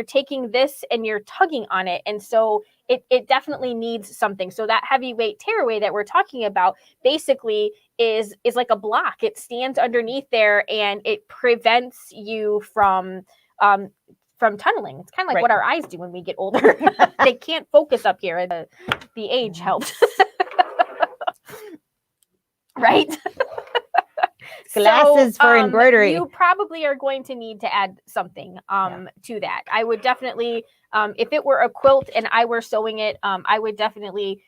taking this and you're tugging on it, and so it definitely needs something. So that heavyweight tearaway that we're talking about basically is like a block. It stands underneath there and it prevents you from tunneling. It's kind of like what our eyes do when we get older. They can't focus up here. The age helps. Right? Glasses for embroidery. You probably are going to need to add something to that. I would definitely, if it were a quilt and I were sewing it, I would definitely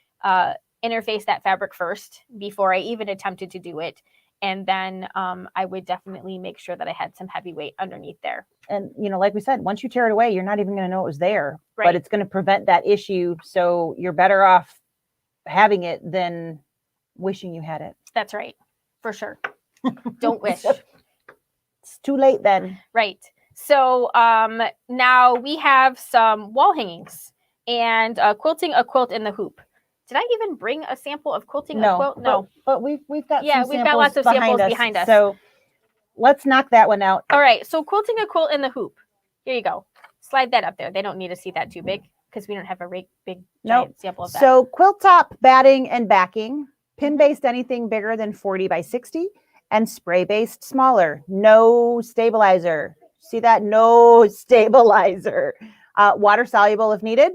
interface that fabric first before I even attempted to do it. And then I would definitely make sure that I had some heavyweight underneath there. And, you know, like we said, once you tear it away, you're not even going to know it was there. Right. But it's going to prevent that issue. So you're better off having it than wishing you had it. That's right. For sure. Don't wish. It's too late then. Right. So now we have some wall hangings and quilting a quilt in the hoop. Did I even bring a sample of quilting a quilt? No. But we've got we've got lots of samples behind us. So let's knock that one out. All right. So quilting a quilt in the hoop. Here you go. Slide that up there. They don't need to see that too big because we don't have a big giant sample of that. So quilt top, batting, and backing. Pin-based anything bigger than 40 by 60. And spray-based smaller. No stabilizer. See that? No stabilizer. Water soluble if needed.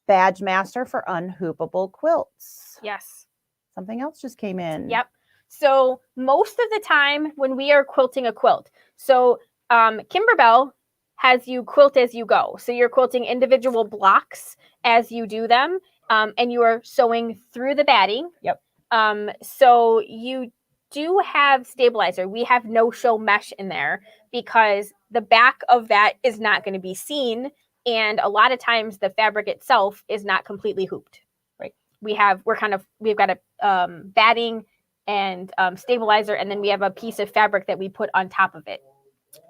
Badge master for unhoopable quilts. Yes. Something else just came in. Yep. So most of the time when we are quilting a quilt, so Kimberbell has you quilt as you go. So you're quilting individual blocks as you do them, and you are sewing through the batting. Yep. So you do have stabilizer. We have no show mesh in there because the back of that is not going to be seen. And a lot of times the fabric itself is not completely hooped. Right. We've got a batting and stabilizer, and then we have a piece of fabric that we put on top of it.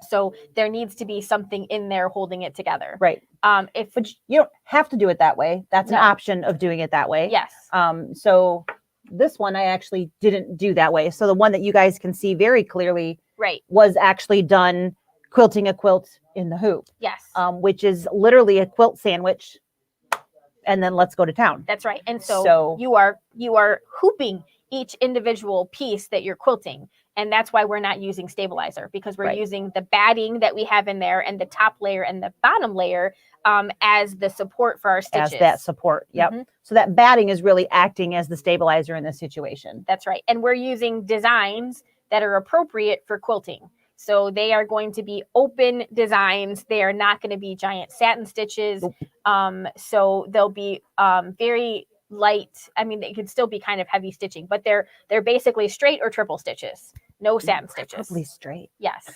So there needs to be something in there holding it together. Right. But you don't have to do it that way. That's an option of doing it that way. Yes. So this one I actually didn't do that way. So the one that you guys can see very clearly was actually done quilting a quilt in the hoop. Yes. Which is literally a quilt sandwich. And then let's go to town. That's right. And so you are hooping each individual piece that you're quilting. And that's why we're not using stabilizer, because we're using the batting that we have in there and the top layer and the bottom layer as the support for our stitches. As that support. Yep. Mm-hmm. So that batting is really acting as the stabilizer in this situation. That's right. And we're using designs that are appropriate for quilting. So they are going to be open designs. They are not going to be giant satin stitches. Nope. So they'll be very light. I mean, they could still be kind of heavy stitching, but they're basically straight or triple stitches. No satin stitches. Probably straight. Yes.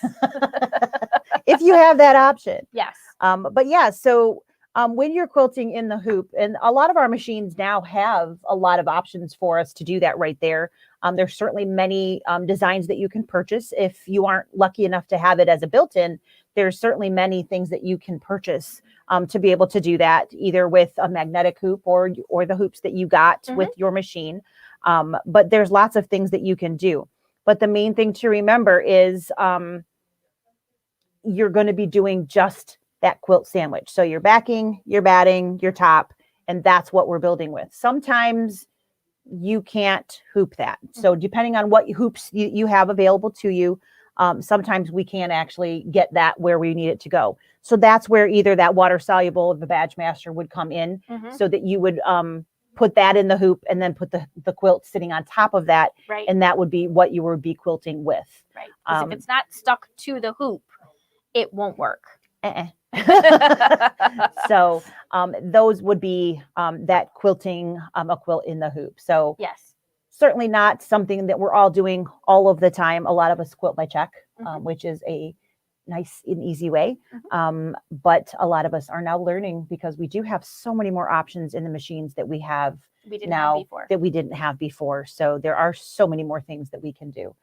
If you have that option. Yes. But yeah, so when you're quilting in the hoop, and a lot of our machines now have a lot of options for us to do that right there. There's certainly many designs that you can purchase. If you aren't lucky enough to have it as a built-in, there's certainly many things that you can purchase to be able to do that, either with a magnetic hoop or the hoops that you got with your machine. But there's lots of things that you can do. But the main thing to remember is you're going to be doing just that quilt sandwich. So your backing, your batting, your top, and that's what we're building with. Sometimes you can't hoop that. So depending on what hoops you have available to you, sometimes we can't actually get that where we need it to go. So that's where either that water soluble of the Badge Master would come in, so that you would put that in the hoop and then put the quilt sitting on top of that. Right. And that would be what you would be quilting with. Right. Because if it's not stuck to the hoop, it won't work. So those would be that quilting a quilt in the hoop. So yes, certainly not something that we're all doing all of the time. A lot of us quilt by check, which is a nice and easy way. But a lot of us are now learning, because we do have so many more options in the machines that we have now that we didn't have before. So there are so many more things that we can do.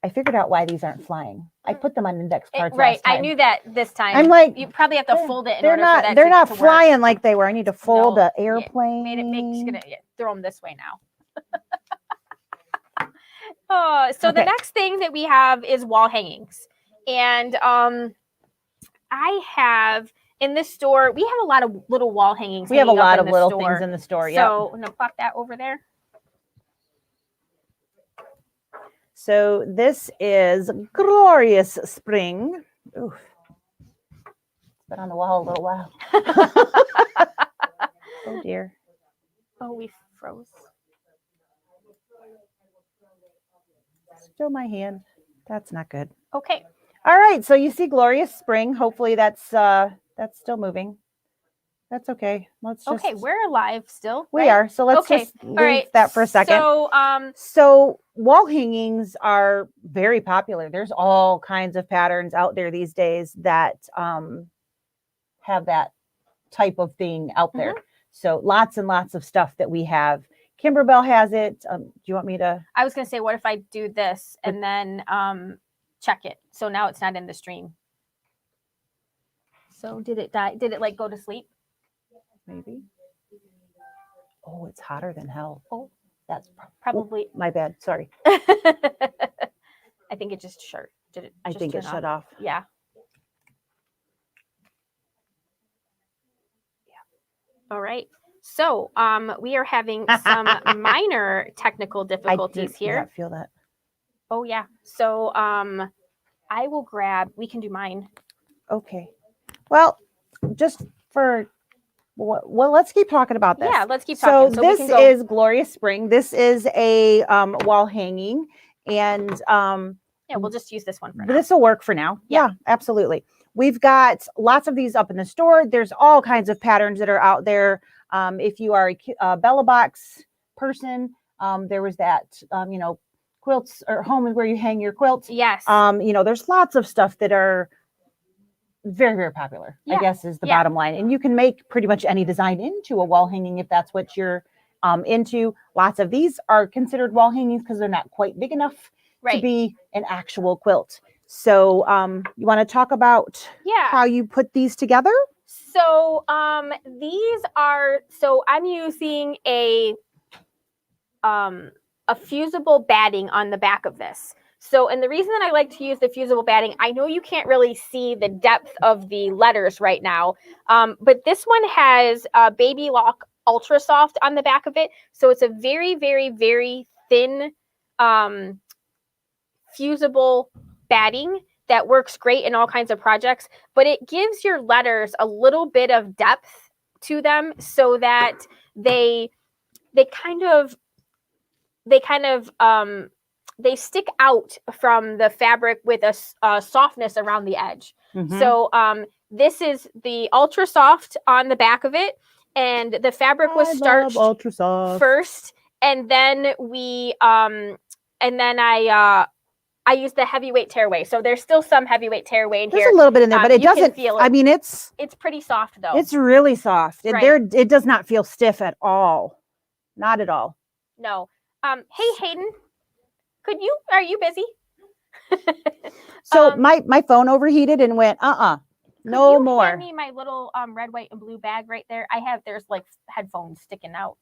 I figured out why these aren't flying. I put them on index cards last time. I knew that this time. I'm like, you probably have to fold it in order for that they're not to flying work. like they were. I need to fold an airplane. Throw them this way now. So the next thing that we have is wall hangings. And I have in this store, we have a lot of little wall hangings. We have a lot of little things in the store. So I'm going to plop that over there. So this is Glorious Spring. Oof. It's been on the wall a little while. Oh dear. Oh, we froze. Still my hand. That's not good. Okay. All right. So you see Glorious Spring. Hopefully that's still moving. That's okay. Okay, we're alive still. We are. So let's just leave that for a second. So wall hangings are very popular. There's all kinds of patterns out there these days that have that type of thing out there. So lots and lots of stuff that we have. Kimberbell has it. Do you want me to? I was going to say, what if I do this and then check it? So now it's not in the stream. So did it die? Did it like go to sleep? Maybe. Oh, it's hotter than hell. Oh, that's probably my bad. Sorry. I think it just shut. Did it? I think it shut off. Yeah. All right. So we are having some minor technical difficulties here. I feel that. Oh yeah. So I will grab. We can do mine. Okay. Well, just for. Well, let's keep talking about this. Yeah, let's keep talking. So this is Glorious Spring. This is a wall hanging, and yeah, we'll just use this one for now. This will work for now. Yeah, absolutely. We've got lots of these up in the store. There's all kinds of patterns that are out there. If you are a Bella Box person, there was that quilts or home is where you hang your quilts. Yes. There's lots of stuff that are very, very popular, I guess is the bottom line. And you can make pretty much any design into a wall hanging if that's what you're into. Lots of these are considered wall hangings because they're not quite big enough to be an actual quilt. So you want to talk about how you put these together? So these are, so I'm using a fusible batting on the back of this. So, and the reason that I like to use the fusible batting, I know you can't really see the depth of the letters right now, but this one has Baby Lock Ultra Soft on the back of it. So it's a very, very, very thin fusible batting that works great in all kinds of projects, but it gives your letters a little bit of depth to them so that they stick out from the fabric with a softness around the edge. So this is the Ultra Soft on the back of it, and the fabric was starched Ultra Soft first, and then we I I used the heavyweight tearaway. So there's still some heavyweight tearaway in here. There's a little bit in there, but it doesn't feel it. I mean, it's pretty soft though. It's really soft. Right. It does not feel stiff at all. Not at all. No. Hey Hayden, are you busy? So my phone overheated and went, no more. Hand me my little red, white, and blue bag right there. There's like headphones sticking out.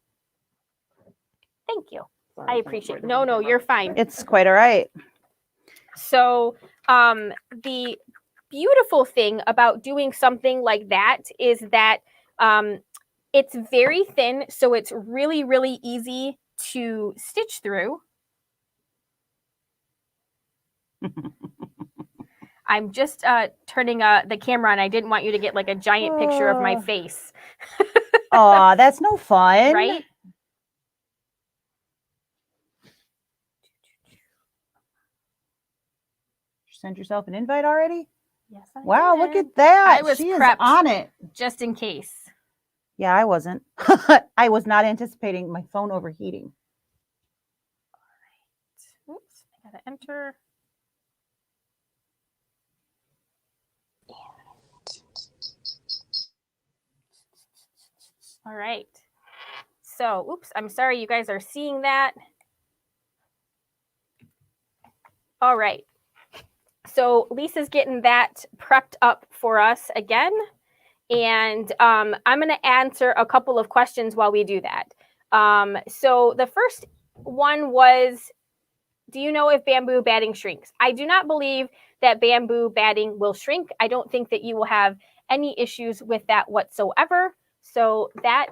Thank you. Sorry, I appreciate it. No, you're fine. It's quite all right. So the beautiful thing about doing something like that is that it's very thin, so it's really, really easy to stitch through. I'm just turning the camera on. I didn't want you to get like a giant picture of my face. Oh, that's no fun. Right? Send yourself an invite already? Yes. Wow, look at that. I was she prepped is on it. just in case. Yeah, I wasn't. I was not anticipating my phone overheating. All right. Oops, I gotta enter. All right. So, oops, I'm sorry you guys are seeing that. All right. So Lisa's getting that prepped up for us again. And I'm going to answer a couple of questions while we do that. So the first one was, do you know if bamboo batting shrinks? I do not believe that bamboo batting will shrink. I don't think that you will have any issues with that whatsoever. So that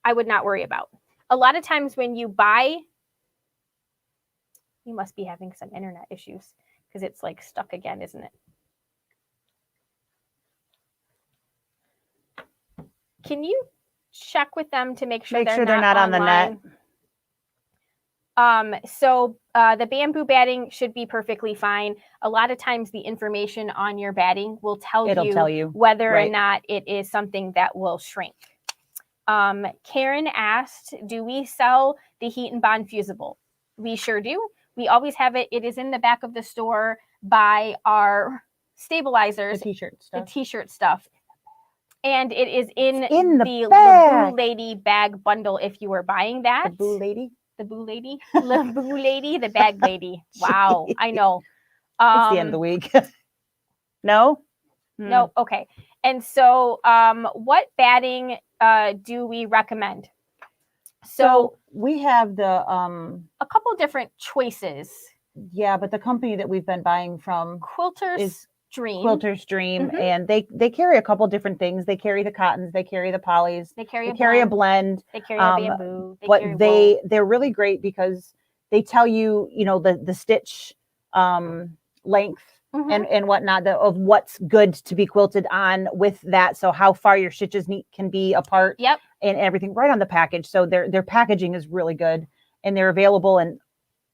I would not worry about. A lot of times when you buy, you must be having some internet issues because it's like stuck again, isn't it? Can you check with them to make sure they're not on the net? So the bamboo batting should be perfectly fine. A lot of times the information on your batting will tell you whether or not it is something that will shrink. Karen asked, do we sell the Heat and Bond fusible? We sure do. We always have it. It is in the back of the store by our stabilizers. The t-shirt stuff. And it is in the Leabu Lady bag bundle if you were buying that. The Boo Lady? The Boo Lady? Leabu Lady, the bag lady. Wow, I know. It's the end of the week. No? No, okay. And so what batting do we recommend? So we have the a couple different choices. Yeah, but the company that we've been buying from Quilter's Dream, and they carry a couple different things. They carry the cottons, they carry the polys, they carry a blend, they carry a bamboo, they're really great because they tell you, the stitch length and whatnot of what's good to be quilted on with that. So how far your stitches can be apart. Yep. And everything right on the package. So their packaging is really good, and they're available in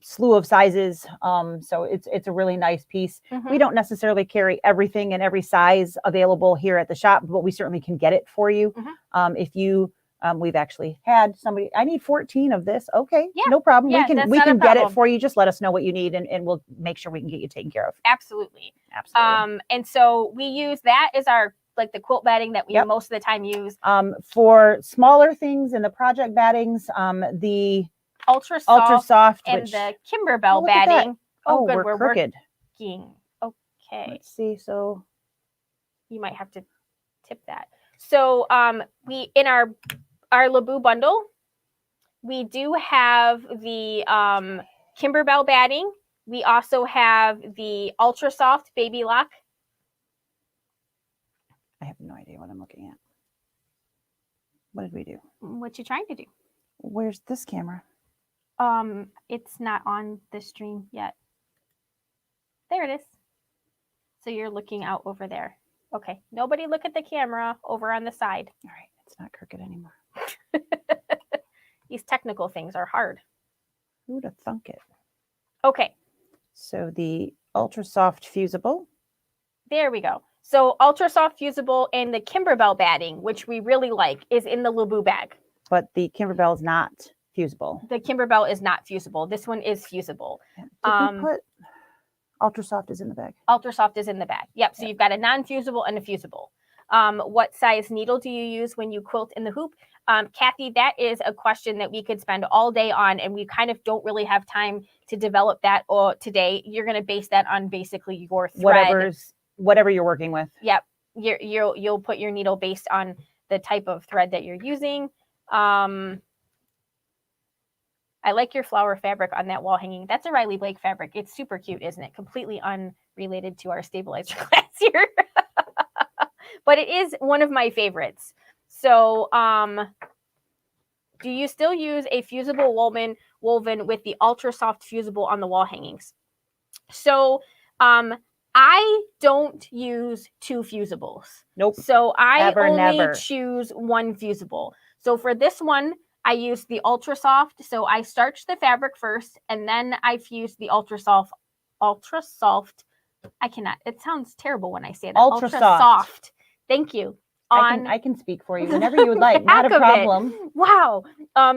slew of sizes. So it's a really nice piece. We don't necessarily carry everything in every size available here at the shop, but we certainly can get it for you. If you we've actually had somebody, I need 14 of this. Okay, yeah, no problem. Yeah, we can get it for you. Just let us know what you need, and we'll make sure we can get you taken care of. Absolutely. And so we use that as our the quilt batting that we most of the time use. For smaller things in the project battings, the ultra soft and the Kimberbell batting. Oh, good, we're crooked. Working. Okay. Let's see. So you might have to tip that. So we in our Leabu bundle, we do have the Kimberbell batting. We also have the ultra soft baby lock. I have no idea what I'm looking at. What did we do? What you trying to do? Where's this camera? It's not on the stream yet. There it is. So you're looking out over there. Okay. Nobody look at the camera over on the side. All right. It's not crooked anymore. These technical things are hard. Who'd have thunk it? Okay. So the ultra soft fusible. There we go. So ultra soft fusible and the Kimberbell batting, which we really like, is in the Leabu bag. But the Kimberbell is not fusible. The Kimberbell is not fusible. This one is fusible. Did we put Ultra Soft is in the bag. Ultra Soft is in the bag. Yep. So you've got a non-fusible and a fusible. What size needle do you use when you quilt in the hoop? Kathy, that is a question that we could spend all day on, and we kind of don't really have time to develop that today. You're going to base that on basically your thread. Whatever you're working with. Yep. You'll put your needle based on the type of thread that you're using. I like your flower fabric on that wall hanging. That's a Riley Blake fabric. It's super cute, isn't it? Completely unrelated to our stabilizer class here. But it is one of my favorites. So do you still use a fusible woven with the Ultra Soft fusible on the wall hangings? So I don't use 2 fusibles. Nope. So I only choose 1 fusible. So for this one, I use the Ultra Soft. So I starch the fabric first, and then I fuse the Ultra Soft. I cannot. It sounds terrible when I say that. Ultra Soft. Thank you. I can speak for you whenever you would like. Not a problem. Wow.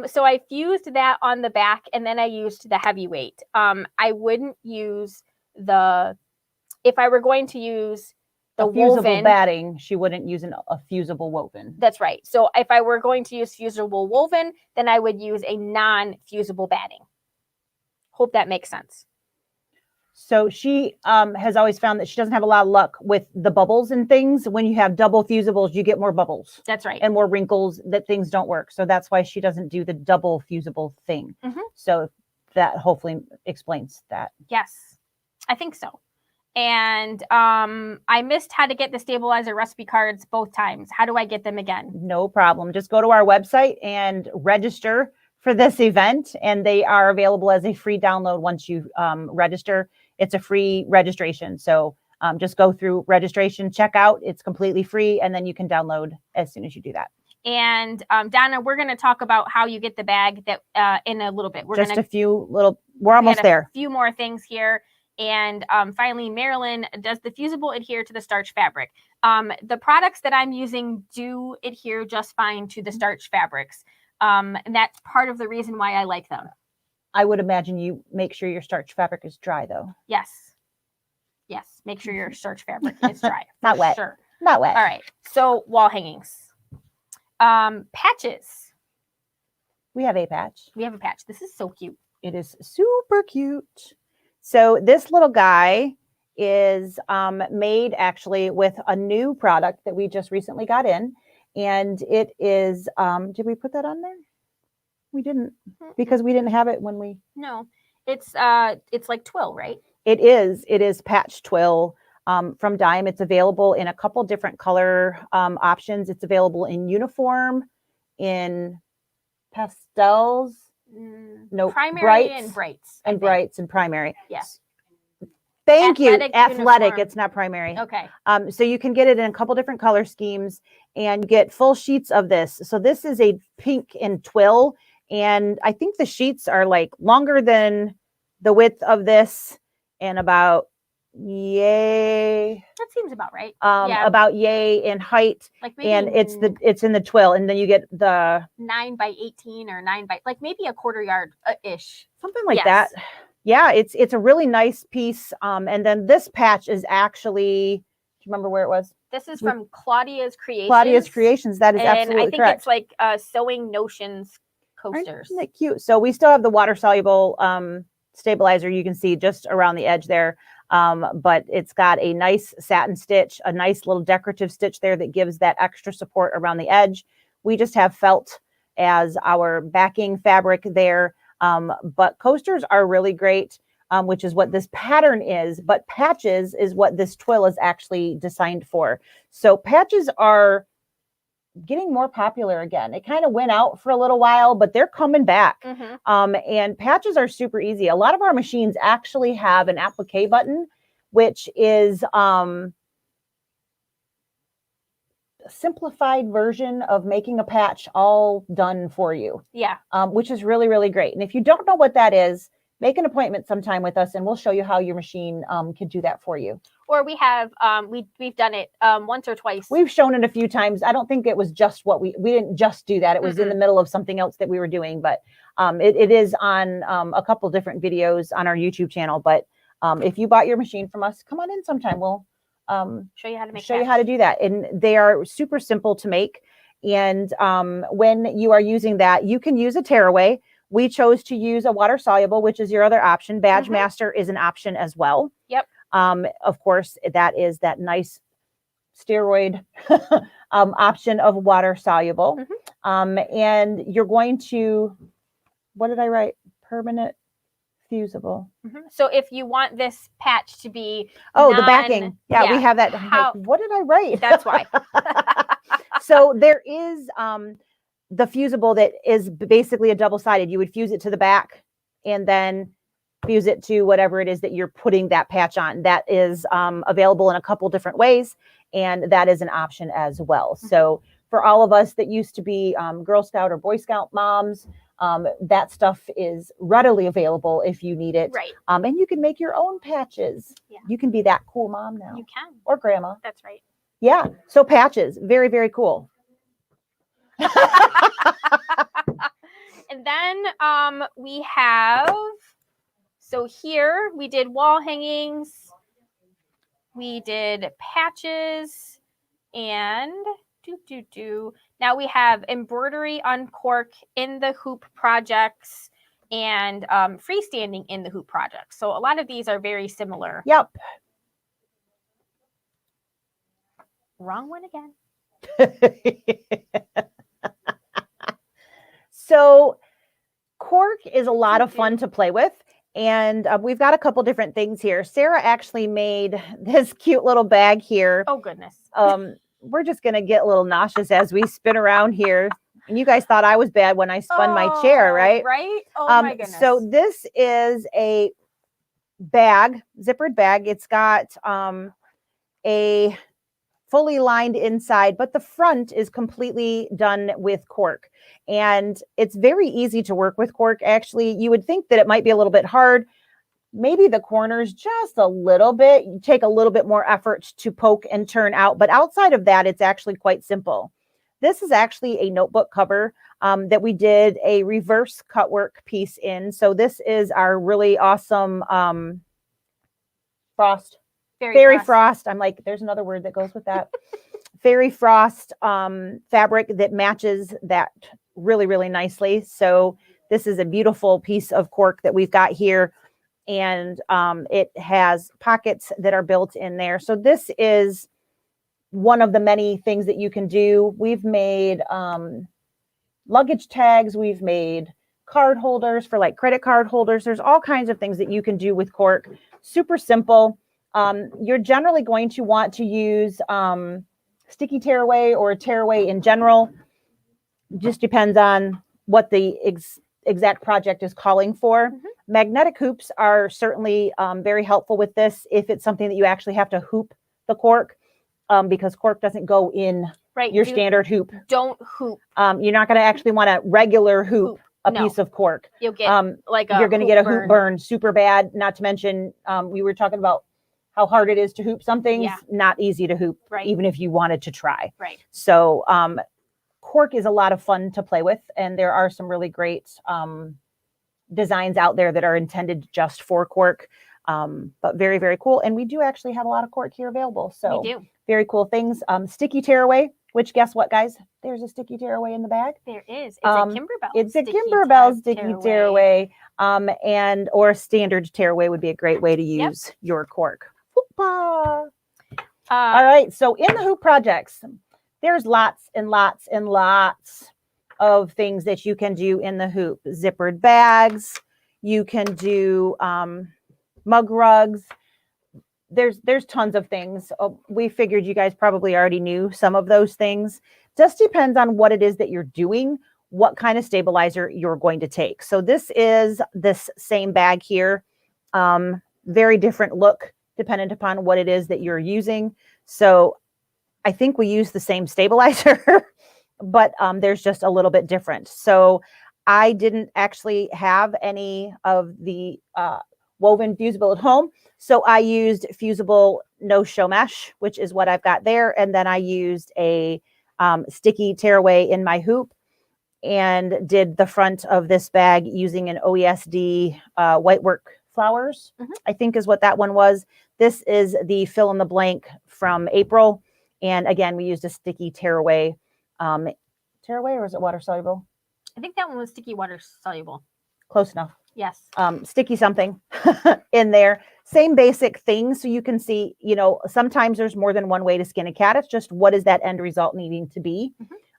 So I fused that on the back, and then I used the heavyweight. I wouldn't use if I were going to use the fusible batting, she wouldn't use a fusible woven. That's right. So if I were going to use fusible woven, then I would use a non-fusible batting. Hope that makes sense. So she has always found that she doesn't have a lot of luck with the bubbles and things. When you have double fusibles, you get more bubbles. That's right. And more wrinkles, that things don't work. So that's why she doesn't do the double fusible thing. Mm-hmm. So that hopefully explains that. Yes, I think so. And I missed how to get the stabilizer recipe cards both times. How do I get them again? No problem. Just go to our website and register for this event. And they are available as a free download once you register. It's a free registration. So just go through registration, check out. It's completely free. And then you can download as soon as you do that. And Donna, we're going to talk about how you get the bag that in a little bit. We're almost there. A few more things here. And finally, Marilyn, does the fusible adhere to the starch fabric? The products that I'm using do adhere just fine to the starch fabrics. And that's part of the reason why I like them. I would imagine you make sure your starch fabric is dry, though. Yes. Yes. Make sure your starch fabric is dry. Not wet. Sure. Not wet. All right. So wall hangings. Patches. We have a patch. We have a patch. This is so cute. It is super cute. So this little guy is made actually with a new product that we just recently got in. And it is, did we put that on there? We didn't, because we didn't have it when we. No, it's like twill, right? It is patch twill from Dime. It's available in a couple different color options. It's available in uniform, in pastels. No, primary and brights. And brights and primary. Yes. Thank you. Athletic. It's not primary. Okay. So you can get it in a couple different color schemes and get full sheets of this. So this is a pink and twill. And I think the sheets are like longer than the width of this and about yay. That seems about right. About yay in height. Like maybe and it's in the twill. And then you get the 9 by 18 or 9 by like maybe a quarter yard ish. Something like that. Yeah, it's a really nice piece. And then this patch is actually, do you remember where it was? This is from Claudia's Creations. Claudia's Creations. That is absolutely correct. And I think it's like Sewing Notions coasters. Isn't that cute? So we still have the water soluble stabilizer. You can see just around the edge there. But it's got a nice satin stitch, a nice little decorative stitch there that gives that extra support around the edge. We just have felt as our backing fabric there. But coasters are really great, which is what this pattern is. But patches is what this twill is actually designed for. So patches are getting more popular again. It kind of went out for a little while, but they're coming back. Mm-hmm. And patches are super easy. A lot of our machines actually have an applique button, which is a simplified version of making a patch all done for you. Yeah. Which is really, really great. And if you don't know what that is, make an appointment sometime with us and we'll show you how your machine can do that for you. Or we have, we've done it once or twice. We've shown it a few times. I don't think it was just what we didn't just do that. It was in the middle of something else that we were doing, but it is on a couple different videos on our YouTube channel. But If you bought your machine from us, come on in sometime. We'll show you how to make you how to do that. And they are super simple to make. And when you are using that, you can use a tearaway. We chose to use a water soluble, which is your other option. Badge Master is an option as well. Yep. Of course, that is that nice steroid option of water soluble. And you're going to, what did I write? Permanent fusible. So if you want this patch to be the backing. Yeah, we have that. What did I write? That's why. So there is the fusible that is basically a double-sided. You would fuse it to the back and then fuse it to whatever it is that you're putting that patch on. That is available in a couple different ways, and that is an option as well. So for all of us that used to be Girl Scout or Boy Scout moms, that stuff is readily available if you need it. Right. And you can make your own patches. Yeah. You can be that cool mom now. You can. Or grandma. That's right. Yeah. So patches, very, very cool. And then we have, so here we did wall hangings, we did patches, and now we have embroidery on cork in the hoop projects and freestanding in the hoop projects. So a lot of these are very similar. Yep. Wrong one again. So cork is a lot of fun to play with. And we've got a couple different things here. Sarah actually made this cute little bag here. Oh, goodness. We're just going to get a little nauseous as we spin around here. And you guys thought I was bad when I spun my chair, right? Right? Oh, my goodness. So this is a bag, zippered bag. It's got a fully lined inside, but the front is completely done with cork. And it's very easy to work with cork. Actually, you would think that it might be a little bit hard. Maybe the corners just a little bit. You take a little bit more effort to poke and turn out. But outside of that, it's actually quite simple. This is actually a notebook cover that we did a reverse cut work piece in. So this is our really awesome frost. Fairy frost. I'm like, there's another word that goes with that. Fairy frost fabric that matches that really, really nicely. So this is a beautiful piece of cork that we've got here. And it has pockets that are built in there. So this is one of the many things that you can do. We've made luggage tags. We've made card holders for like credit card holders. There's all kinds of things that you can do with cork. Super simple. You're generally going to want to use sticky tearaway or tearaway in general. Just depends on what the exact project is calling for. Magnetic hoops are certainly very helpful with this if it's something that you actually have to hoop the cork, because cork doesn't go in your standard hoop. Don't hoop. You're not going to actually want to regular hoop a piece of cork. You'll get you're going to get a hoop burn super bad. Not to mention, we were talking about how hard it is to hoop some things. Not easy to hoop, even if you wanted to try. So cork is a lot of fun to play with, and there are some really great designs out there that are intended just for cork, but very, very cool. And we do actually have a lot of cork here available. So we do. Very cool things. Sticky tearaway, which guess what, guys? There's a sticky tearaway in the bag. There is. It's a Kimberbell. It's a Kimberbell sticky tearaway. And or a standard tearaway would be a great way to use your cork. All right. So in the hoop projects, there's lots and lots and lots of things that you can do in the hoop. Zippered bags. You can do mug rugs. There's tons of things. We figured you guys probably already knew some of those things. Just depends on what it is that you're doing, what kind of stabilizer you're going to take. So this is this same bag here. Very different look dependent upon what it is that you're using. So I think we use the same stabilizer, but there's just a little bit different. So I didn't actually have any of the woven fusible at home. So I used fusible no-show mesh, which is what I've got there. And then I used a sticky tearaway in my hoop and did the front of this bag using an OESD white work flowers, I think is what that one was. This is the fill in the blank from April. And again, we used a sticky tearaway. Tearaway, or is it water soluble? I think that one was sticky water soluble. Close enough. Yes. Sticky something in there. Same basic thing. So you can see, you know, sometimes there's more than one way to skin a cat. It's just what is that end result needing to be?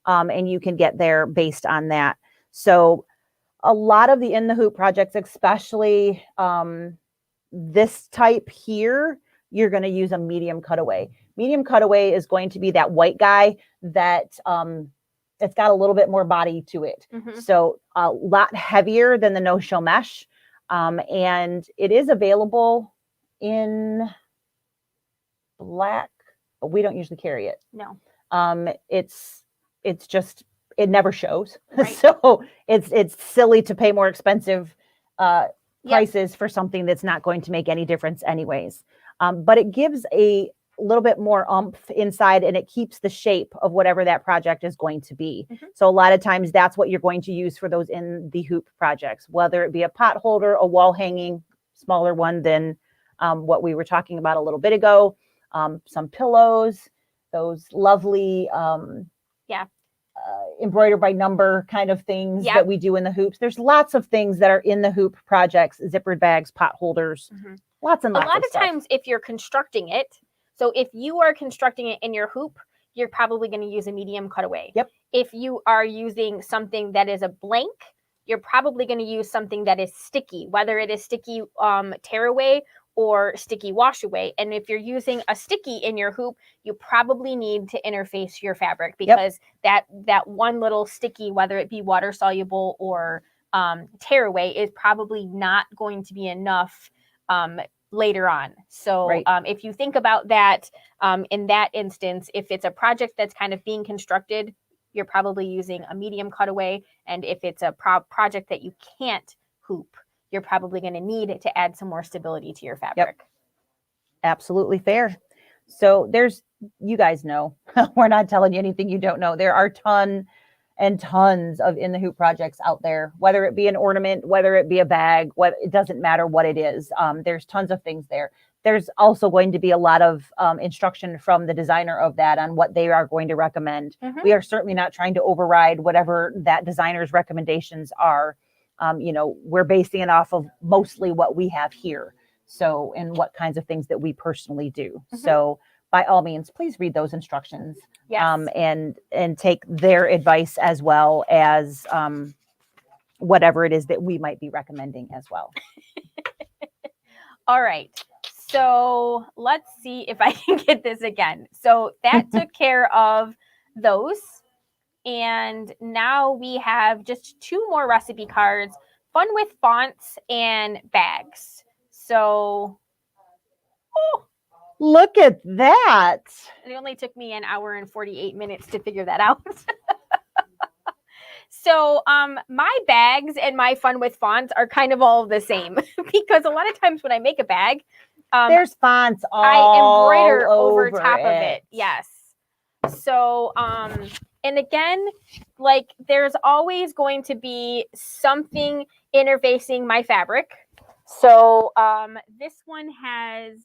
And you can get there based on that. So a lot of the in the hoop projects, especially this type here, you're going to use a medium cutaway. Medium cutaway is going to be that white guy that it's got a little bit more body to it. So a lot heavier than the no-show mesh. And it is available in black, but we don't usually carry it. No. It's just, it never shows. Right. So it's silly to pay more expensive prices for something that's not going to make any difference anyways. But it gives a little bit more oomph inside, and it keeps the shape of whatever that project is going to be. So a lot of times that's what you're going to use for those in the hoop projects, whether it be a pot holder, a wall hanging, smaller one than what we were talking about a little bit ago, some pillows, those lovely embroidered by number kind of things that we do in the hoops. There's lots of things that are in the hoop projects, zippered bags, pot holders, lots and lots a lot of stuff. times if you're constructing it, so if you are constructing it in your hoop, you're probably going to use a medium cutaway. Yep. If you are using something that is a blank, you're probably going to use something that is sticky, whether it is sticky tearaway or sticky wash away. And if you're using a sticky in your hoop, you probably need to interface your fabric, because that one little sticky, whether it be water soluble or tearaway, is probably not going to be enough later on. So if you think about that, in that instance, if it's a project that's kind of being constructed, you're probably using a medium cutaway. And if it's a project that you can't hoop, you're probably going to need to add some more stability to your fabric. Absolutely fair. So you guys know, we're not telling you anything you don't know. There are tons and tons of in the hoop projects out there, whether it be an ornament, whether it be a bag, it doesn't matter what it is. There's tons of things there. There's also going to be a lot of instruction from the designer of that on what they are going to recommend. We are certainly not trying to override whatever that designer's recommendations are. We're basing it off of mostly what we have here. So, and what kinds of things that we personally do. So by all means, please read those instructions. And take their advice as well as whatever it is that we might be recommending as well. All right. So let's see if I can get this again. So that took care of those. And now we have just 2 more recipe cards, fun with fonts and bags. So, look at that. It only took me 1 hour and 48 minutes to figure that out. So my bags and my fun with fonts are kind of all the same, because a lot of times when I make a bag, there's fonts all I embroider over top it. of it. Yes. So, and again, like there's always going to be something interfacing my fabric. So this one has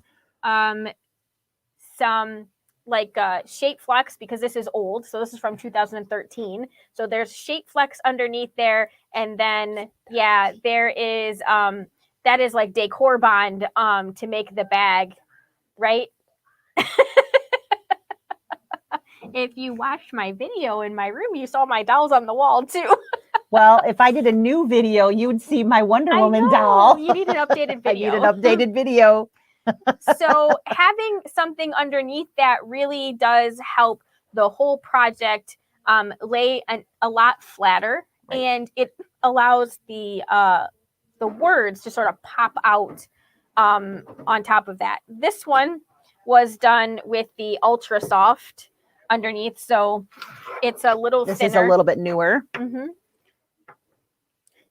some like shape flex, because this is old. So this is from 2013. So there's shape flex underneath there. And then, there is, that is like decor bond to make the bag, right? If you watched my video in my room, you saw my dolls on the wall too. Well, if I did a new video, you would see my Wonder Woman doll. You need an updated video. I need an updated video. So having something underneath that really does help the whole project lay a lot flatter, and it allows the words to sort of pop out on top of that. This one was done with the Ultra Soft underneath, so it's a little thinner. This is a little bit newer.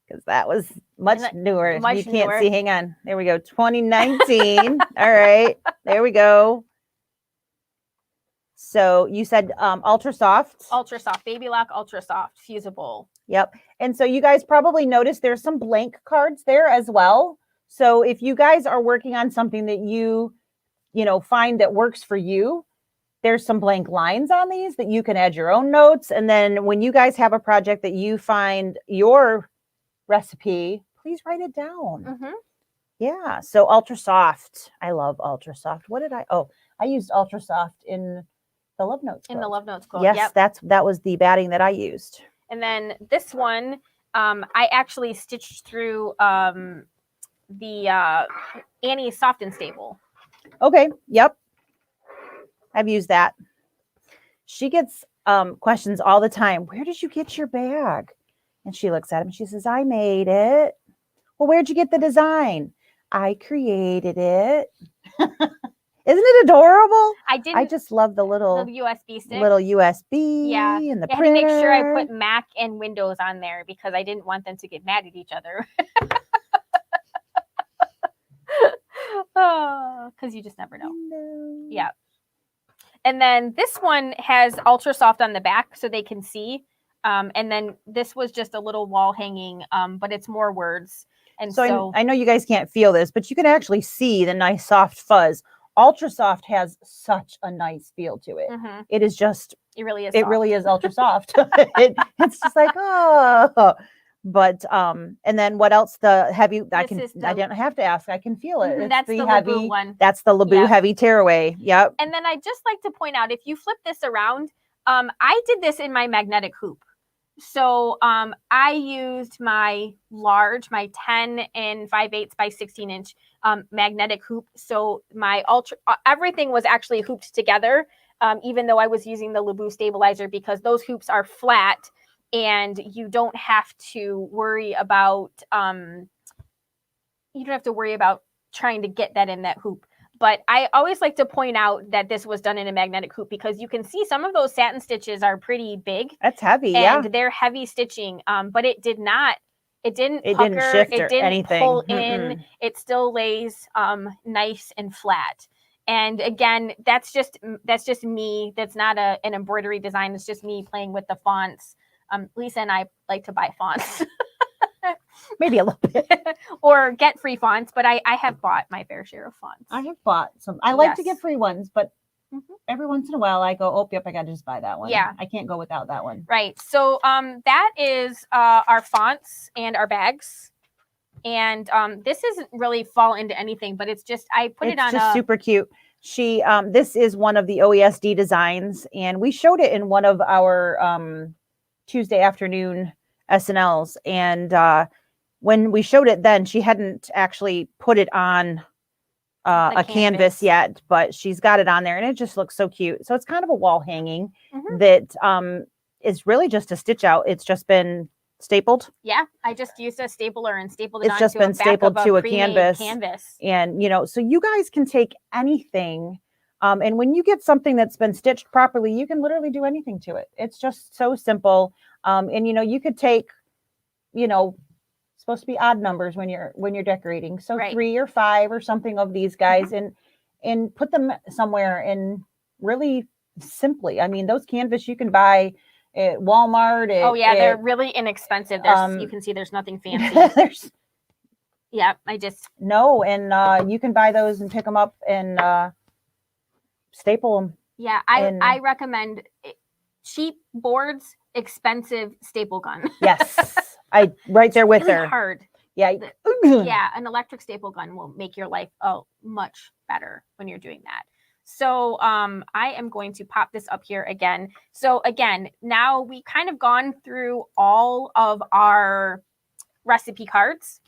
Because that was much newer. You can't see. Hang on. There we go. 2019. All right. There we go. So you said Ultra Soft. Ultra Soft. Baby Lock Ultra Soft. Fusible. Yep. And so you guys probably noticed there's some blank cards there as well. So if you guys are working on something that you find that works for you, there's some blank lines on these that you can add your own notes. And then when you guys have a project that you find your recipe, please write it down. Mm-hmm. Yeah. So Ultra Soft. I love Ultra Soft. What did I used Ultra Soft in the Love Notes quote. In the Love Notes quote. Yes, yep. that was the batting that I used. And then this one, I actually stitched through the Annie Soft and Stable. Okay. Yep. I've used that. She gets questions all the time. Where did you get your bag? And she looks at him. She says, I made it. Well, where'd you get the design? I created it. Isn't it adorable? I just love the little USB stick. Little USB and the printer. I had to make sure I put Mac and Windows on there because I didn't want them to get mad at each other. Because you just never know. No. Yeah. And then this one has Ultra Soft on the back so they can see. And then this was just a little wall hanging, but it's more words. And so I know you guys can't feel this, but you can actually see the nice soft fuzz. Ultra Soft has such a nice feel to it. Mm-hmm. It is just, it really is. It soft. really is Ultra Soft. It's just like, oh, but, and then what else? The heavy, I didn't have to ask. I can feel it. Mm-hmm, that's the heavy Leabu one. That's the Leabu heavy tearaway. Yep. And then I just like to point out, if you flip this around, I did this in my magnetic hoop. So I used my 10 and 5/8 by 16 inch magnetic hoop. So my everything was actually hooped together, even though I was using the Leabu stabilizer, because those hoops are flat and you don't have to worry about trying to get that in that hoop. But I always like to point out that this was done in a magnetic hoop because you can see some of those satin stitches are pretty big. That's heavy, and they're heavy stitching. But it didn't pucker, shift it didn't anything. pull in. It still lays nice and flat. And again, that's just me. That's not an embroidery design. It's just me playing with the fonts. Lisa and I like to buy fonts. Maybe a little bit. Or get free fonts, but I have bought my fair share of fonts. I have bought some. I like to get free ones, but every once in a while I go, oh, yep, I got to just buy that one. Yeah. I can't go without that one. Right. So that is our fonts and our bags. And this doesn't really fall into anything, but it's just, I put it on. It's just super cute. She, this is one of the OESD designs, and we showed it in one of our Tuesday afternoon SnLs. And when we showed it then, she hadn't actually put it on a canvas yet, but she's got it on there, and it just looks so cute. So it's kind of a wall hanging that is really just a stitch out. It's just been stapled. Yeah, I just used a stapler and stapled it. It's just been stapled to a canvas. And so you guys can take anything, and when you get something that's been stitched properly, you can literally do anything to it. It's just so simple. And you could take, supposed to be odd numbers when you're decorating, so 3 or 5 or something of these guys, and put them somewhere, and really simply, I mean, those canvas you can buy at Walmart. They're really inexpensive. You can see there's nothing fancy. And you can buy those and pick them up and staple them. Yeah, I recommend cheap boards, expensive staple gun. Yes. I right there with really her. Hard. Yeah. An electric staple gun will make your life much better when you're doing that. So I am going to pop this up here again. So again, now we kind of gone through all of our recipe cards,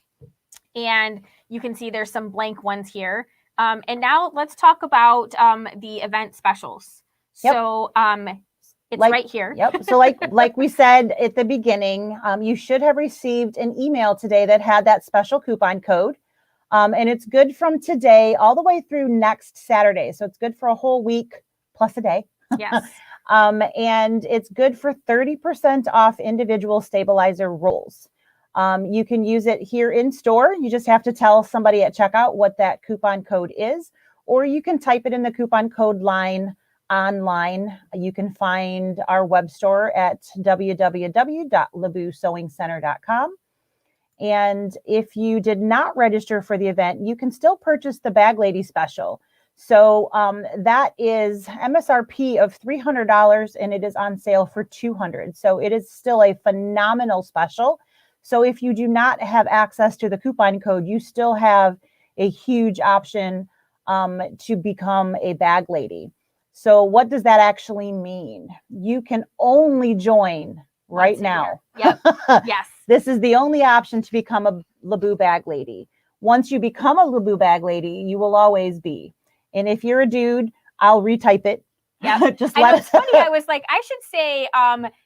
and you can see there's some blank ones here. And now let's talk about the event specials. Yep. So it's right here. Yep. So like we said at the beginning, you should have received an email today that had that special coupon code. And it's good from today all the way through next Saturday. So it's good for a whole week plus a day. Yes. And it's good for 30% off individual stabilizer rolls. You can use it here in store. You just have to tell somebody at checkout what that coupon code is, or you can type it in the coupon code line online. You can find our web store at www.leabusewingcenter.com. And if you did not register for the event, you can still purchase the Bag Lady special. So that is MSRP of $300 and it is on sale for $200. So it is still a phenomenal special. So if you do not have access to the coupon code, you still have a huge option to become a Bag Lady. So what does that actually mean? You can only join right now. Yep. Yes. This is the only option to become a Leabu Bag Lady. Once you become a Leabu Bag Lady, you will always be. And if you're a dude, I'll retype it. Yeah. Just I know, it's funny. I was like, I should say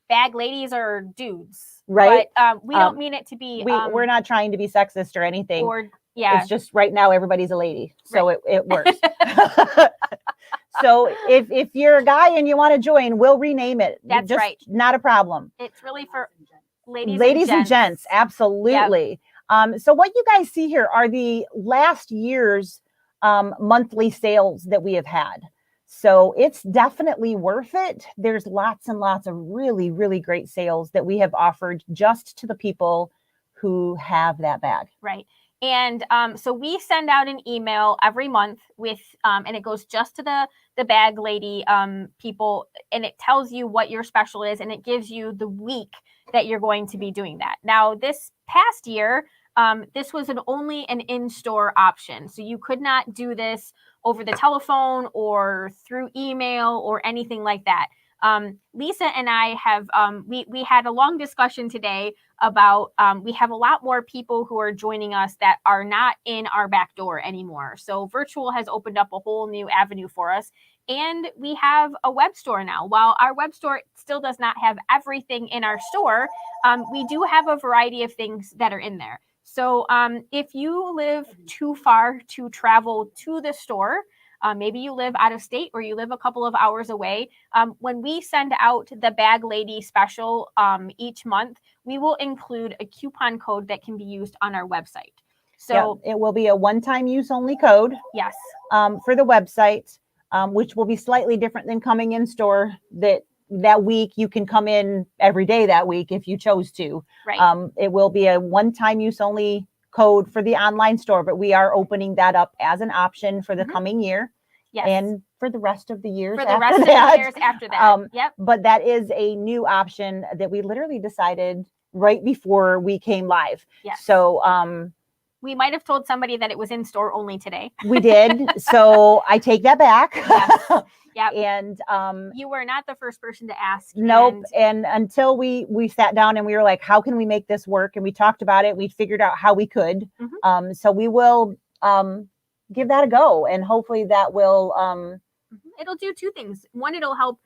bag ladies are dudes. Right. But we don't mean it to be. We're not trying to be sexist or anything. Or yeah. It's just right now everybody's a lady. So right. it works. So if you're a guy and you want to join, we'll rename it. That's just right. Not a problem. It's really for ladies and gents. Absolutely. Yep. So what you guys see here are the last year's monthly sales that we have had. So it's definitely worth it. There's lots and lots of really, really great sales that we have offered just to the people who have that bag. Right. And so we send out an email every month with, and it goes just to the Bag Lady people, and it tells you what your special is, and it gives you the week that you're going to be doing that. Now, this past year, this was only an in-store option. So you could not do this over the telephone or through email or anything like that. Lisa and I have, we had a long discussion today about, we have a lot more people who are joining us that are not in our back door anymore. So virtual has opened up a whole new avenue for us. And we have a web store now. While our web store still does not have everything in our store, we do have a variety of things that are in there. So if you live too far to travel to the store, maybe you live out of state or you live a couple of hours away, when we send out the Bag Lady special each month, we will include a coupon code that can be used on our website. So it will be a one-time use only code. Yes. For the website, which will be slightly different than coming in store. That week you can come in every day that week if you chose to. Right. It will be a one-time use only code for the online store, but we are opening that up as an option for the coming year. Yes. And for the rest of the years for the rest of the years after that. Yep. But that is a new option that we literally decided right before we came live. Yes. So we might have told somebody that it was in store only today. We did. So I take that back. Yes. Yep. And you were not the first person to ask. Nope. And until we sat down and we were like, how can we make this work? And we talked about it. We figured out how we could. So we will give that a go, and hopefully that will it'll do two things. One, it'll help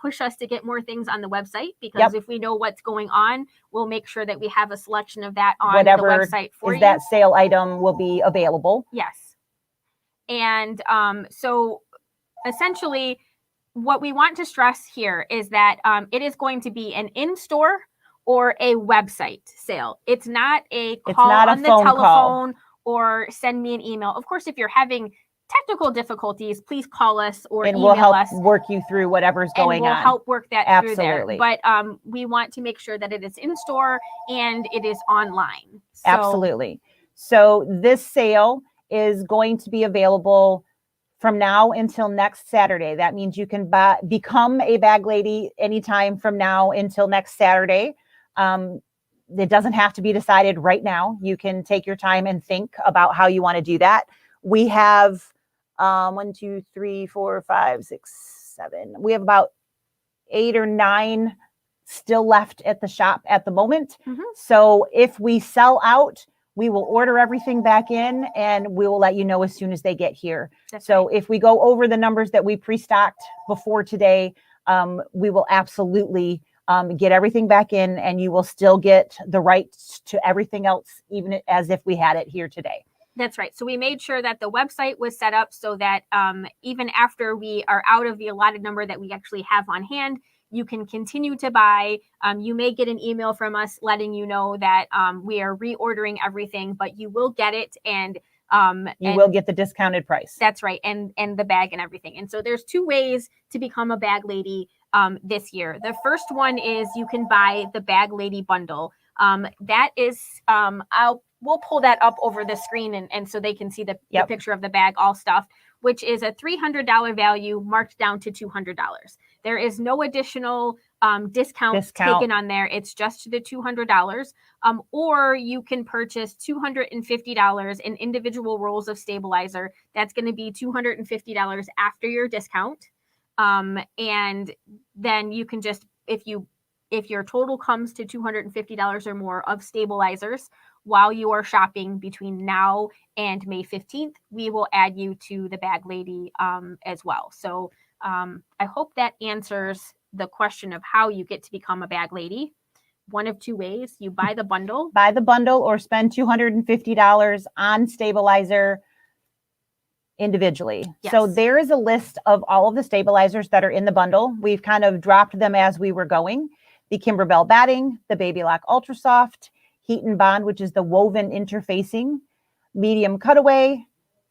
push us to get more things on the website, because if we know what's going on, we'll make sure that we have a selection of that on whatever the website for is you. That sale item will be available. Yes. And so essentially what we want to stress here is that it is going to be an in-store or a website sale. It's not a call on the telephone or send me an email. Of course, if you're having technical difficulties, please call us or email us. And we'll help work you through whatever's going on. And we'll help work that through there. Absolutely. But we want to make sure that it is in-store and it is online. So, absolutely. So this sale is going to be available from now until next Saturday. That means you can become a Bag Lady anytime from now until next Saturday. It doesn't have to be decided right now. You can take your time and think about how you want to do that. We have 1, 2, 3, 4, 5, 6, 7. We have about 8 or 9 still left at the shop at the moment. So if we sell out, we will order everything back in and we will let you know as soon as they get here. That's so right. If we go over the numbers that we pre-stocked before today, we will absolutely get everything back in, and you will still get the rights to everything else, even as if we had it here today. That's right. So we made sure that the website was set up so that even after we are out of the allotted number that we actually have on hand, you can continue to buy. You may get an email from us letting you know that we are reordering everything, but you will get it, and you will get the discounted price. That's right. And the bag and everything. And so there's 2 ways to become a Bag Lady this year. The first one is you can buy the Bag Lady bundle, That is, we'll pull that up over the screen and so they can see the picture of the bag, all stuffed, which is a $300 value marked down to $200. There is no additional discount taken on there. It's just the $200. Or you can purchase $250 in individual rolls of stabilizer. That's going to be $250 after your discount. And then you can just, if your total comes to $250 or more of stabilizers while you are shopping between now and May 15th, we will add you to the Bag Lady as well. So I hope that answers the question of how you get to become a Bag Lady. One of two ways: you buy the bundle. Buy the bundle or spend $250 on stabilizer individually. Yes. So there is a list of all of the stabilizers that are in the bundle. We've kind of dropped them as we were going. The Kimberbell batting, the Baby Lock Ultra Soft, Heat and Bond, which is the woven interfacing, medium cutaway,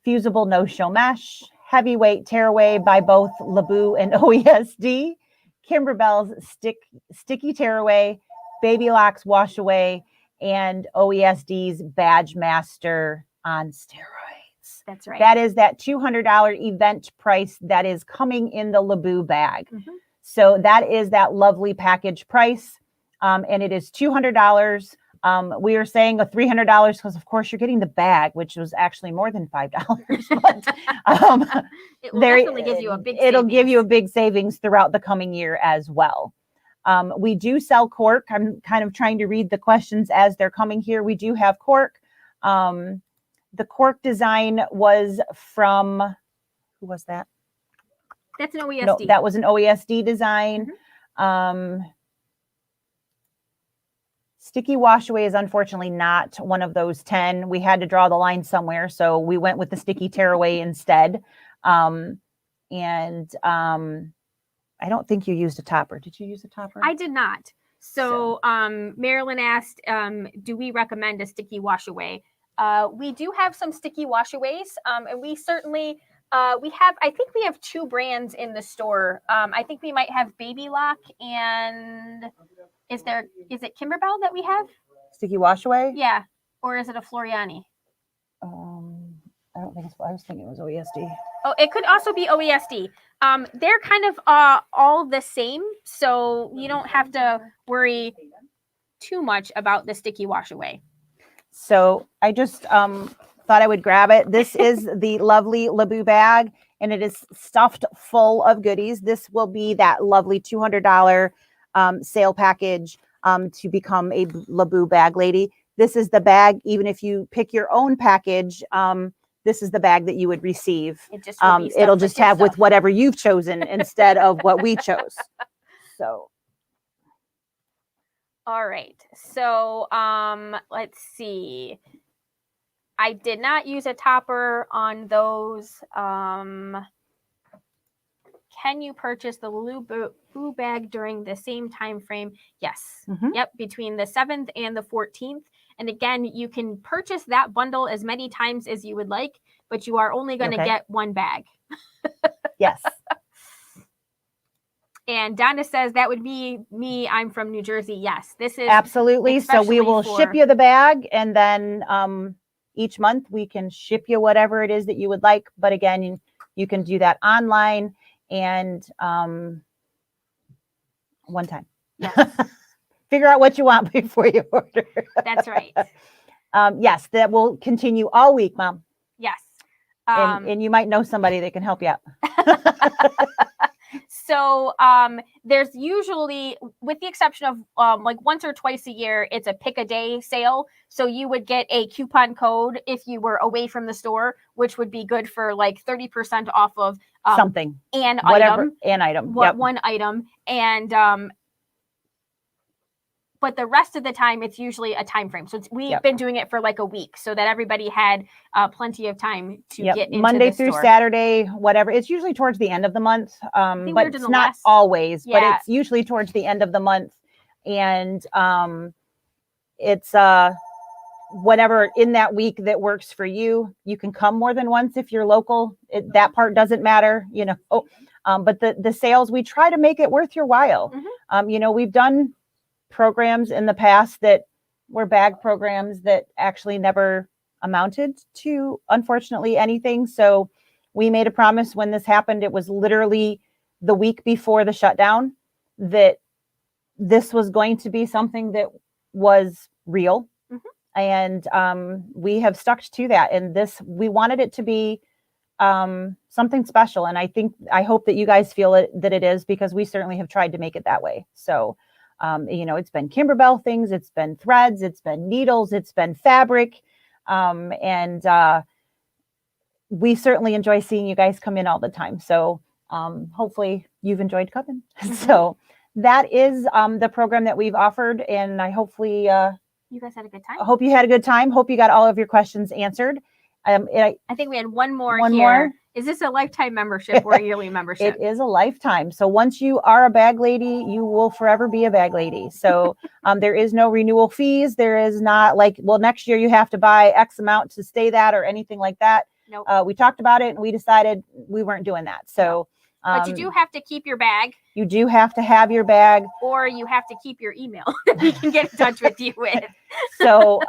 fusible no-show mesh, heavyweight tearaway by both Leabu and OESD, Kimberbell's sticky tearaway, Baby Lock's wash away, and OESD's Badge Master on steroids. That's right. That is that $200 event price that is coming in the Leabu bag. Mm-hmm. So that is that lovely package price. And it is $200. We are saying a $300 because, of course, you're getting the bag, which was actually more than $5. But it will definitely give you a big savings. It'll give you a big savings throughout the coming year as well. We do sell cork. I'm kind of trying to read the questions as they're coming here. We do have cork. The cork design was from, who was that? That's an OESD. No, that was an OESD design. Mm-hmm. Sticky wash away is unfortunately not one of those 10. We had to draw the line somewhere, so we went with the sticky tearaway instead. I don't think you used a topper. Did you use a topper? I did not. So Marilyn asked, do we recommend a sticky wash away? We do have some sticky wash aways, and we certainly I think we have two brands in the store. I think we might have Baby Lock, and is it Kimberbell that we have? Sticky wash away? Yeah. Or is it a Floriani? I don't think I was thinking it was OESD. Oh, it could also be OESD. They're kind of all the same, so you don't have to worry too much about the sticky wash away. So I just thought I would grab it. This is the lovely Leabu bag, and it is stuffed full of goodies. This will be that lovely $200 sale package to become a Leabu Bag Lady. This is the bag. Even if you pick your own package, this is the bag that you would receive. It'll just have with whatever you've chosen instead of what we chose. So. All right. So let's see. I did not use a topper on those. Can you purchase the Leabu bag during the same time frame? Yes. Mm-hmm. Yep. Between the 7th and the 14th. And again, you can purchase that bundle as many times as you would like, but you are only going to get one bag. Yes. And Donna says that would be me. I'm from New Jersey. Yes, this is absolutely. So we will ship you the bag, and then each month we can ship you whatever it is that you would like. But again, you can do that online and one time. Yes. Figure out what you want before you order. That's right. Yes, that will continue all week, Mom. Yes. And you might know somebody that can help you out. So there's usually, with the exception of like once or twice a year, it's a pick a day sale. So you would get a coupon code if you were away from the store, which would be good for like 30% off of something, an item. One item. And but the rest of the time, it's usually a time frame. So we've been doing it for like a week so that everybody had plenty of time to get into Monday the through store. Saturday, whatever. It's usually towards the end of the month, but it's not always. Yeah. But it's usually towards the end of the month, and it's whatever in that week that works for you. You can come more than once if you're local. That part doesn't matter, you know. But the sales, we try to make it worth your while. Mm-hmm. We've done programs in the past that were bag programs that actually never amounted to, unfortunately, anything. So we made a promise when this happened. It was literally the week before the shutdown that this was going to be something that was real. And we have stuck to that. And we wanted it to be something special. And I hope that you guys feel that it is, because we certainly have tried to make it that way. So, it's been Kimberbell things, it's been threads, it's been needles, it's been fabric. And we certainly enjoy seeing you guys come in all the time. So hopefully you've enjoyed coming. So that is the program that we've offered. And I hopefully you guys had a good time. I hope you had a good time. Hope you got all of your questions answered. I think we had one more here. Is this a lifetime membership or a yearly membership? It is a lifetime. So once you are a bag lady, you will forever be a bag lady. So there is no renewal fees. There is not next year you have to buy X amount to stay that or anything like that. Nope. We talked about it and we decided we weren't doing that. So, but you do have to keep your bag. You do have to have your bag. Or you have to keep your email that we can get in touch with you with. So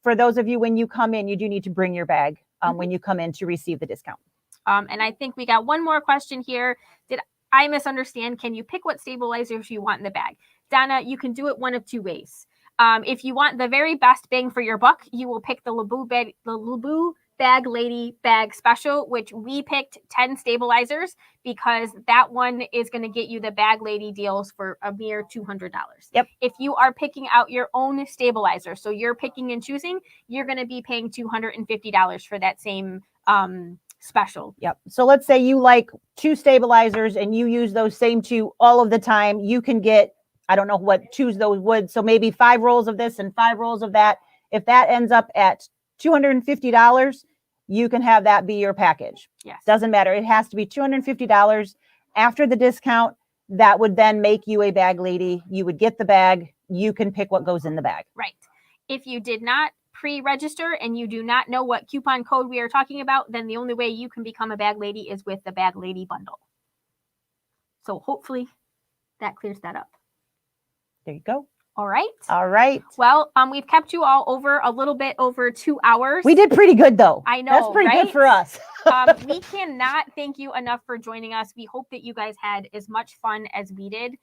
for those of you, when you come in, you do need to bring your bag when you come in to receive the discount. And I think we got one more question here. Did I misunderstand? Can you pick what stabilizers you want in the bag? Donna, you can do it one of two ways. If you want the very best bang for your buck, you will pick the Leabu Bag Lady Bag Special, which we picked 10 stabilizers because that one is going to get you the Bag Lady deals for a mere $200. Yep. If you are picking out your own stabilizer, so you're picking and choosing, you're going to be paying $250 for that same special. Yep. So let's say you like 2 stabilizers and you use those same 2 all of the time. You can get, I don't know what choose those would. So maybe 5 rolls of this and 5 rolls of that. If that ends up at $250, you can have that be your package. Yes. Doesn't matter. It has to be $250 after the discount. That would then make you a bag lady. You would get the bag. You can pick what goes in the bag. Right. If you did not pre-register and you do not know what coupon code we are talking about, then the only way you can become a bag lady is with the Bag Lady bundle. So hopefully that clears that up. There you go. All right. All right. Well, we've kept you all over a little bit over 2 hours. We did pretty good, though. I know. That's pretty good for us. We cannot thank you enough for joining us. We hope that you guys had as much fun as we did.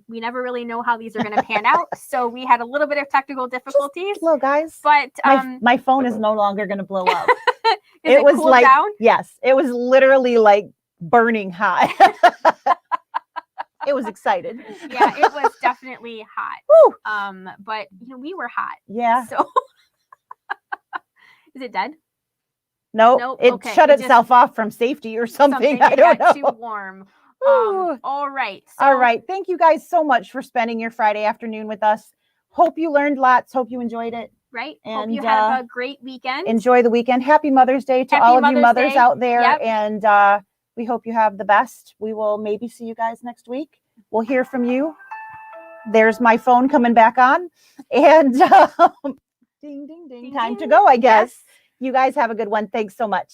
We never really know how these are going to pan out, so we had a little bit of technical difficulties. Hello, guys. But my phone is no longer going to blow up. it was like down? Yes, it was literally like burning hot. It was excited. Yeah, it was definitely hot. Woo! But we were hot. Yeah. So is it dead? Nope. It shut itself off from safety or something. I don't know. It got too warm. All right. All right. Thank you guys so much for spending your Friday afternoon with us. Hope you learned lots. Hope you enjoyed it. Right. And hope you have a great weekend. Enjoy the weekend. Happy Mother's Day to all of you mothers out there. Yep. And we hope you have the best. We will maybe see you guys next week. We'll hear from you. There's my phone coming back on. And ding, ding, ding. Time to go, I guess. Yes. You guys have a good one. Thanks so much.